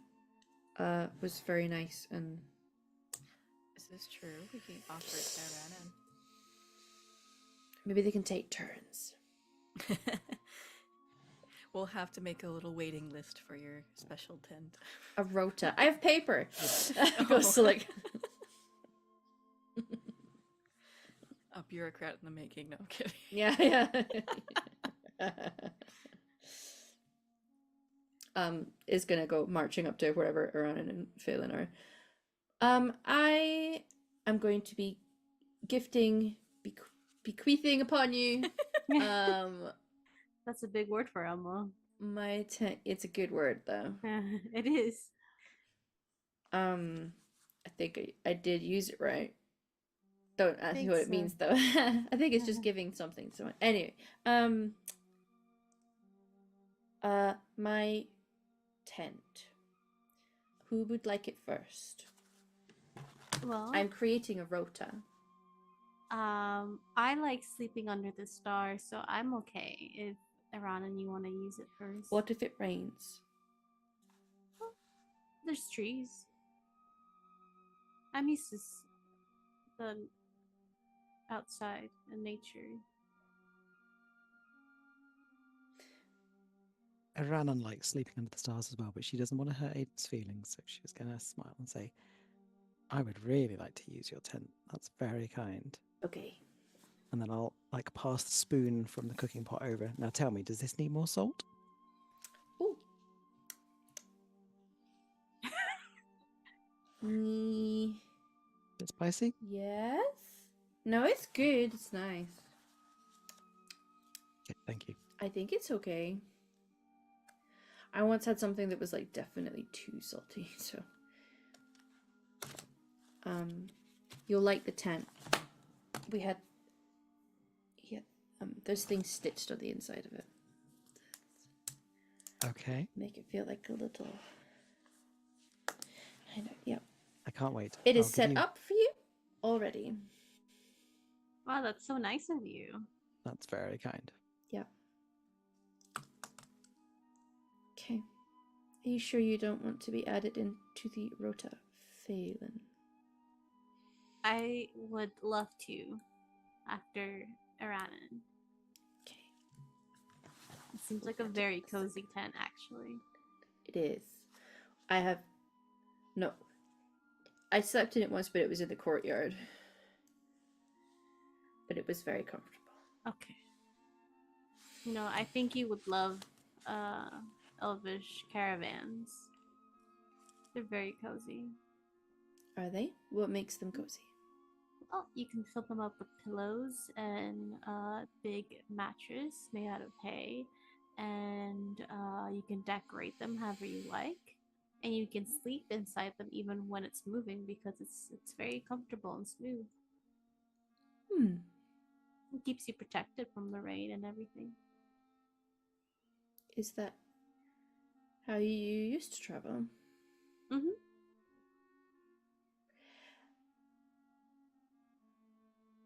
was very nice, and Is this true? We can offer it to Ranan. maybe they can take turns. We'll have to make a little waiting list for your special tent. A rota. I have paper. Goes to like. A bureaucrat in the making. No, I'm kidding. Yeah. is gonna go marching up to wherever Aranan and Phelan are. I am going to be bequeathing upon you. That's a big word for Elmo. My tent. It's a good word though. It is. I think I did use it right. Don't ask me Think what it so. means though. I think it's just giving something to someone. Anyway, my tent. Who would like it first? Well, I'm creating a rota. I like sleeping under the stars, so I'm okay if Iran and you want to use it first. What if it rains? There's trees. I'm used to the outside and nature. Aranan likes sleeping under the stars as well, but she doesn't want to hurt Aidan's feelings, so she's going to smile and say, I would really like to use your tent. That's very kind. Okay. And then I'll like pass the spoon from the cooking pot over. Now tell me, does this need more salt? Ooh. Bit spicy? Yes. No, it's good. It's nice. Okay, thank you. I think it's okay. I once had something that was like definitely too salty, so you'll like the tent. We had there's things stitched on the inside of it. Okay. Make it feel like a little. I know. Yeah. I can't wait. It is I'll give set you- up for you already. Wow, that's so nice of you. That's very kind. Yeah. Okay. Are you sure you don't want to be added into the rota, Phelan? I would love to after Aranan. Okay. It seems like a very cozy tent, actually. It is. I slept in it once, but it was in the courtyard. But it was very comfortable. Okay. You know, I think you would love Elvish caravans. They're very cozy. Are they? What makes them cozy? Well, you can fill them up with pillows and a big mattress made out of hay, and you can decorate them however you like, and you can sleep inside them even when it's moving because it's very comfortable and smooth. It keeps you protected from the rain and everything. Is that how you used to travel? Mm-hmm.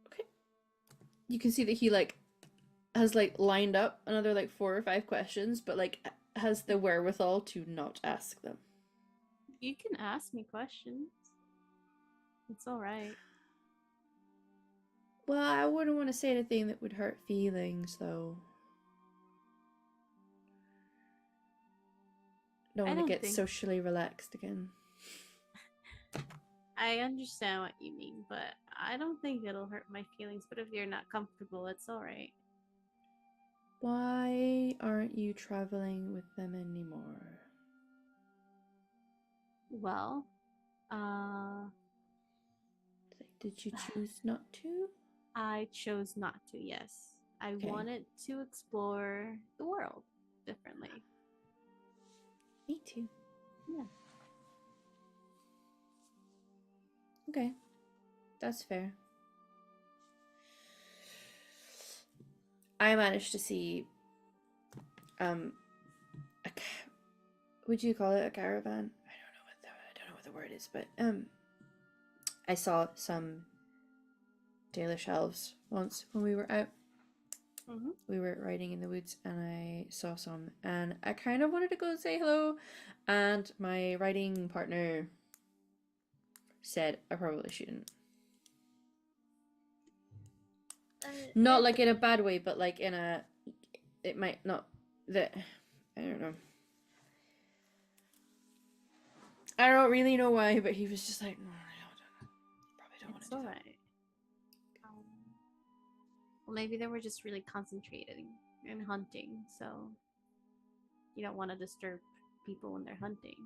Okay. You can see that he has lined up another 4 or 5 questions, but has the wherewithal to not ask them. You can ask me questions. It's all right. Well, I wouldn't want to say anything that would hurt feelings, though. Don't want to get socially relaxed again. I understand what you mean, but I don't think it'll hurt my feelings. But if you're not comfortable, it's all right. Why aren't you traveling with them anymore? Well, did you choose not to? I chose not to, yes. I wanted to explore the world differently. Me too. Yeah. Okay. That's fair. I managed to see would you call it a caravan? I don't know what the word is, but I saw some Dalish elves once when we were out. Mm-hmm. We were riding in the woods and I saw some and I kind of wanted to go and say hello, and my riding partner said I probably shouldn't. Not in a bad way, but in a, it might not, that, I don't know. I don't really know why, but he was just like, no, probably don't want to do that. Alright. Well, maybe they were just really concentrated in hunting, so you don't want to disturb people when they're hunting.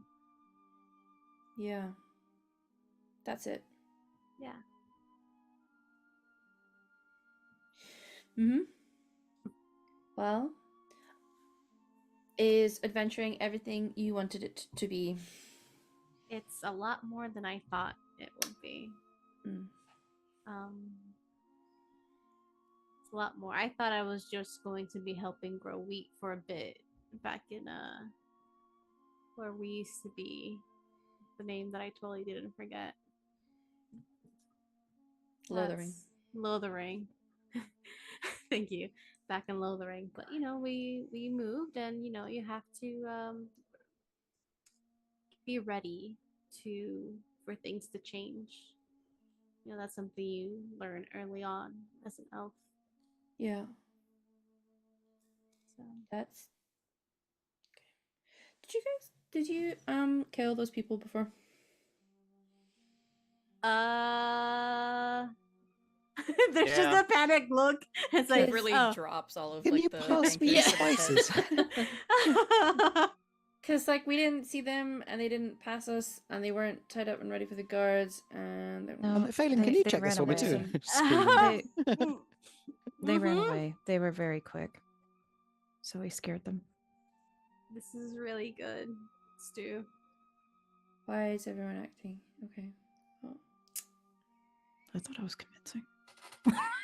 Yeah. That's it. Yeah. Mm-hmm. Well, is adventuring everything you wanted it to be? It's a lot more than I thought it would be. Mm. It's a lot more. I thought I was just going to be helping grow wheat for a bit back in where we used to be. The name that I totally didn't forget. Lothering. Lothering. Thank you. Back in Lothering. But we moved, and you have to be ready for things to change. That's something you learn early on as an elf. Yeah. So That's did you kill those people before? there's just a panic look. It's like It really oh. drops all of Can like you the pass me anchors your to the head. spices? Because like we didn't see them and they didn't pass us and they weren't tied up and ready for the guards and No, Phelan, can you check ran this for me away. too? Screaming. They ran Mhm. away. They were very quick. So we scared them. This is really good, Stu. Why is everyone acting? Okay. Oh, I thought I was convincing.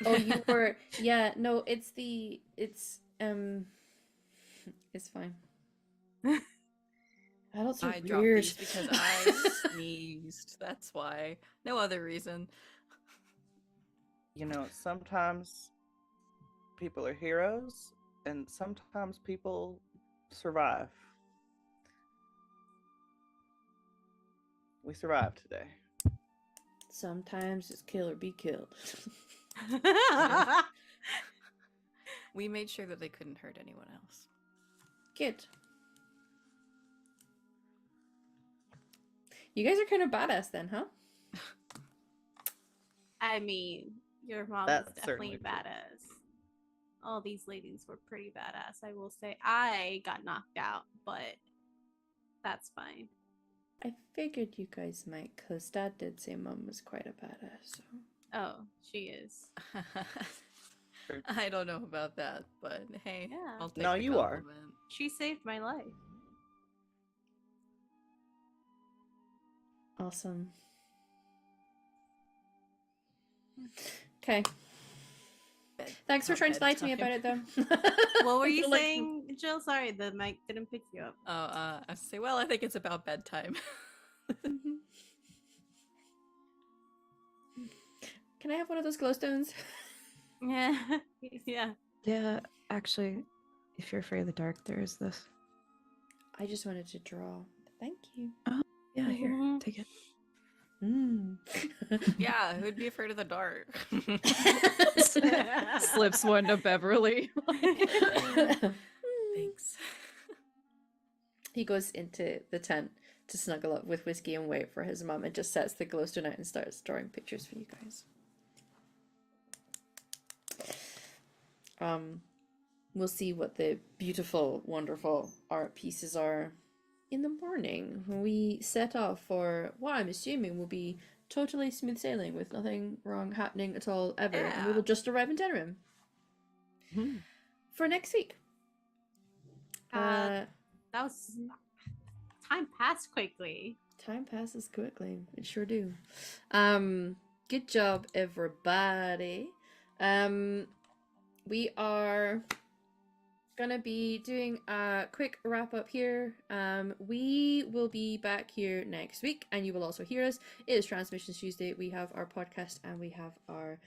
oh you were. Yeah. No. It's fine. Adults are I dropped weird. these because I sneezed. That's why. No other reason. Sometimes people are heroes, and sometimes people survive. We survived today. Sometimes it's kill or be killed. We made sure that they couldn't hurt anyone else. Good. You guys are kind of badass then, huh? I mean, your mom That's is definitely certainly true. badass. All these ladies were pretty badass, I will say. I got knocked out, but that's fine. I figured you guys might, because Dad did say Mom was quite a badass. So. Oh, she is. I don't know about that, but hey, Yeah. I'll take No, the you are. compliment. She saved my life. Awesome. Okay. Thanks for Not trying to lie to me bedtime. about it, though. What were you Like- saying, Jill? Sorry, the mic didn't pick you up. I say, well, I think it's about bedtime. Can I have one of those glowstones? Yeah. Yeah. Yeah, actually, if you're afraid of the dark, there is this. I just wanted to draw. Thank you. Yeah, here, Mhm. take it. Mm. Yeah, who'd be afraid of the dark? Slips one to Beverly. Thanks. He goes into the tent to snuggle up with Whiskey and wait for his mom and just sets the glowstone out and starts drawing pictures for you guys. We'll see what the beautiful, wonderful art pieces are in the morning when we set off for what I'm assuming will be totally smooth sailing with nothing wrong happening at all ever, and we Yeah. will just arrive in Denerim for next week. That was time passed quickly. Time passes quickly. It sure do. Good job, everybody. We are gonna be doing a quick wrap up here. We will be back here next week, and you will also hear us. It is Transmissions Tuesday. We have our podcast and we have our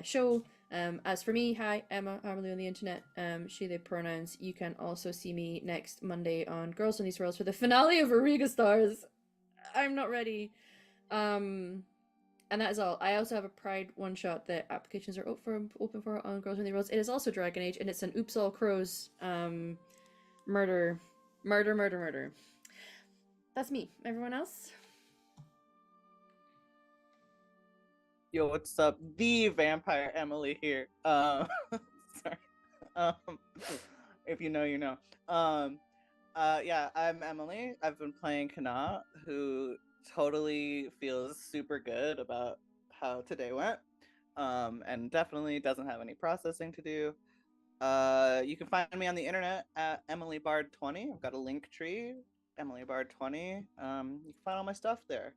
show. As for me, hi, Emma Harmony on the internet. She, they pronouns. You can also see me next Monday on Girls on These Worlds for the finale of Auriga Stars. I'm not ready. And that is all. I also have a Pride one shot that applications are open for on Girls on the Worlds. It is also Dragon Age, and it's an Oops All Crows murder. That's me. Everyone else? Yo, what's up? The vampire Emily here. Sorry. If you know, you know. Yeah, I'm Emily. I've been playing Kana, who totally feels super good about how today went. And definitely doesn't have any processing to do. You can find me on the internet at EmilyBard20. I've got a link tree, EmilyBard20. You can find all my stuff there.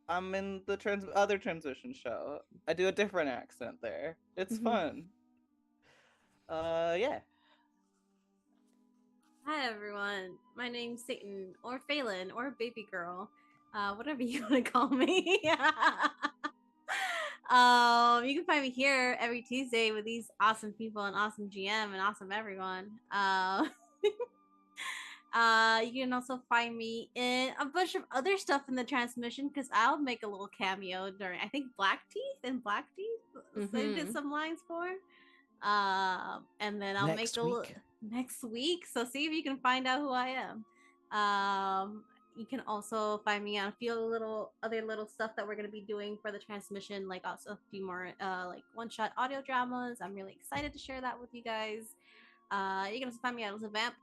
I'm in the other transition show. I do a different accent there. It's fun. Yeah. Hi everyone, my name's Satan, or Phelan, or Baby Girl, whatever you want to call me. You can find me here every Tuesday with these awesome people and awesome GM and awesome everyone. You can also find me in a bunch of other stuff in the transmission because I'll make a little cameo during I think Black Teeth and Black Teeth. So I did some lines for. And then I'll Next make a week. next week. So see if you can find out who I am. You can also find me on a few other little stuff that we're gonna be doing for the transmission, like also a few more like one-shot audio dramas. I'm really excited to share that with you guys. You can also find me at Elsa Vamp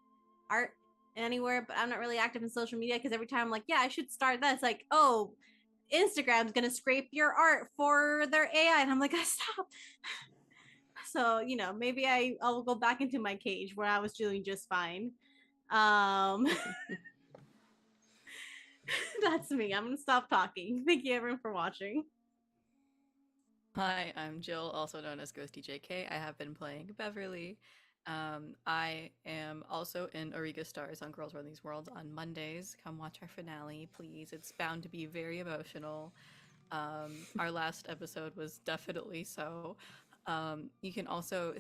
Art anywhere, but I'm not really active in social media because every time I'm like, yeah, I should start that. It's like, oh, Instagram's gonna scrape your art for their AI, and I'm like, stop. So, you know, maybe I'll go back into my cage where I was doing just fine. That's me. I'm gonna stop talking. Thank you everyone for watching. Hi, I'm Jill, also known as Ghosty JK. I have been playing Beverly. I am also in Auriga Stars on Girls Run These Worlds on Mondays. Come watch our finale, please. It's bound to be very emotional. Our last episode was definitely so. You can also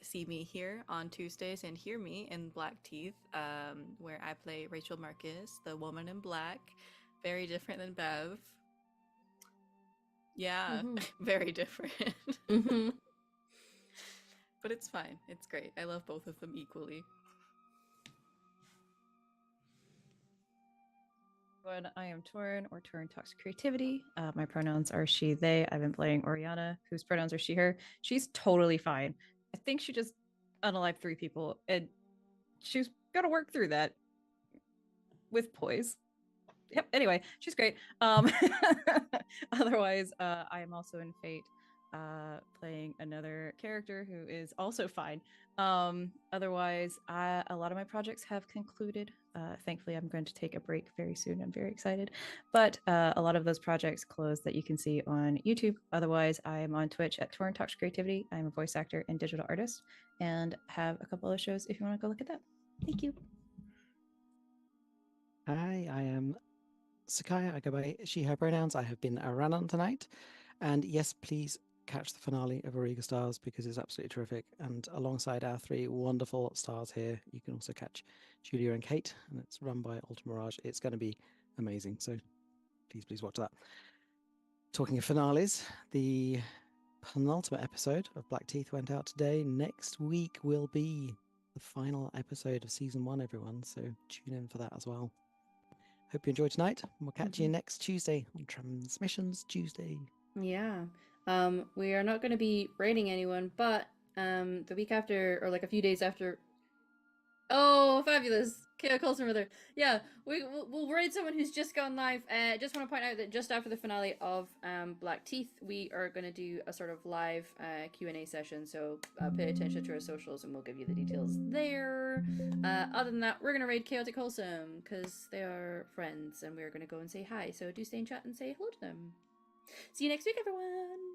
see me here on Tuesdays and hear me in Black Teeth, where I play Rachel Marcus, the woman in black. Very different than Bev. Yeah, very different. But it's fine. It's great. I love both of them equally. I am Torin, or Torin Talks Creativity. My pronouns are she, they. I've been playing Oriana, whose pronouns are she, her. She's totally fine. I think she just unalived 3 people, and she's got to work through that with poise. Yep. Anyway, she's great. Otherwise, I am also in Fate, playing another character who is also fine. Otherwise, a lot of my projects have concluded. Thankfully, I'm going to take a break very soon. I'm very excited. But a lot of those projects closed that you can see on YouTube. Otherwise, I am on Twitch at Torrent Talks Creativity. I'm a voice actor and digital artist, and have a couple of shows if you want to go look at that. Thank you. Hi, I am Sakaya. I go by she, her pronouns. I have been Aranon tonight. And yes, please catch the finale of Auriga Stars because it's absolutely terrific. And alongside our 3 wonderful stars here, you can also catch Julia and Kate, and it's run by Ultra Mirage. It's going to be amazing. So please watch that. Talking of finales, the penultimate episode of Black Teeth went out today. Next week will be the final episode of season 1, everyone. So tune in for that as well. Hope you enjoyed tonight. We'll catch you next Tuesday on Transmissions Tuesday. Yeah. We are not going to be raiding anyone, but the week after, or like a few days after. Oh, fabulous! Kaya calls from mother. Yeah, we'll raid someone who's just gone live. Just want to point out that just after the finale of Black Teeth, we are going to do a sort of live Q&A session. So pay attention to our socials, and we'll give you the details there. Other than that, we're going to raid Chaotic Wholesome because they are friends, and we're going to go and say hi. So do stay in chat and say hello to them. See you next week, everyone.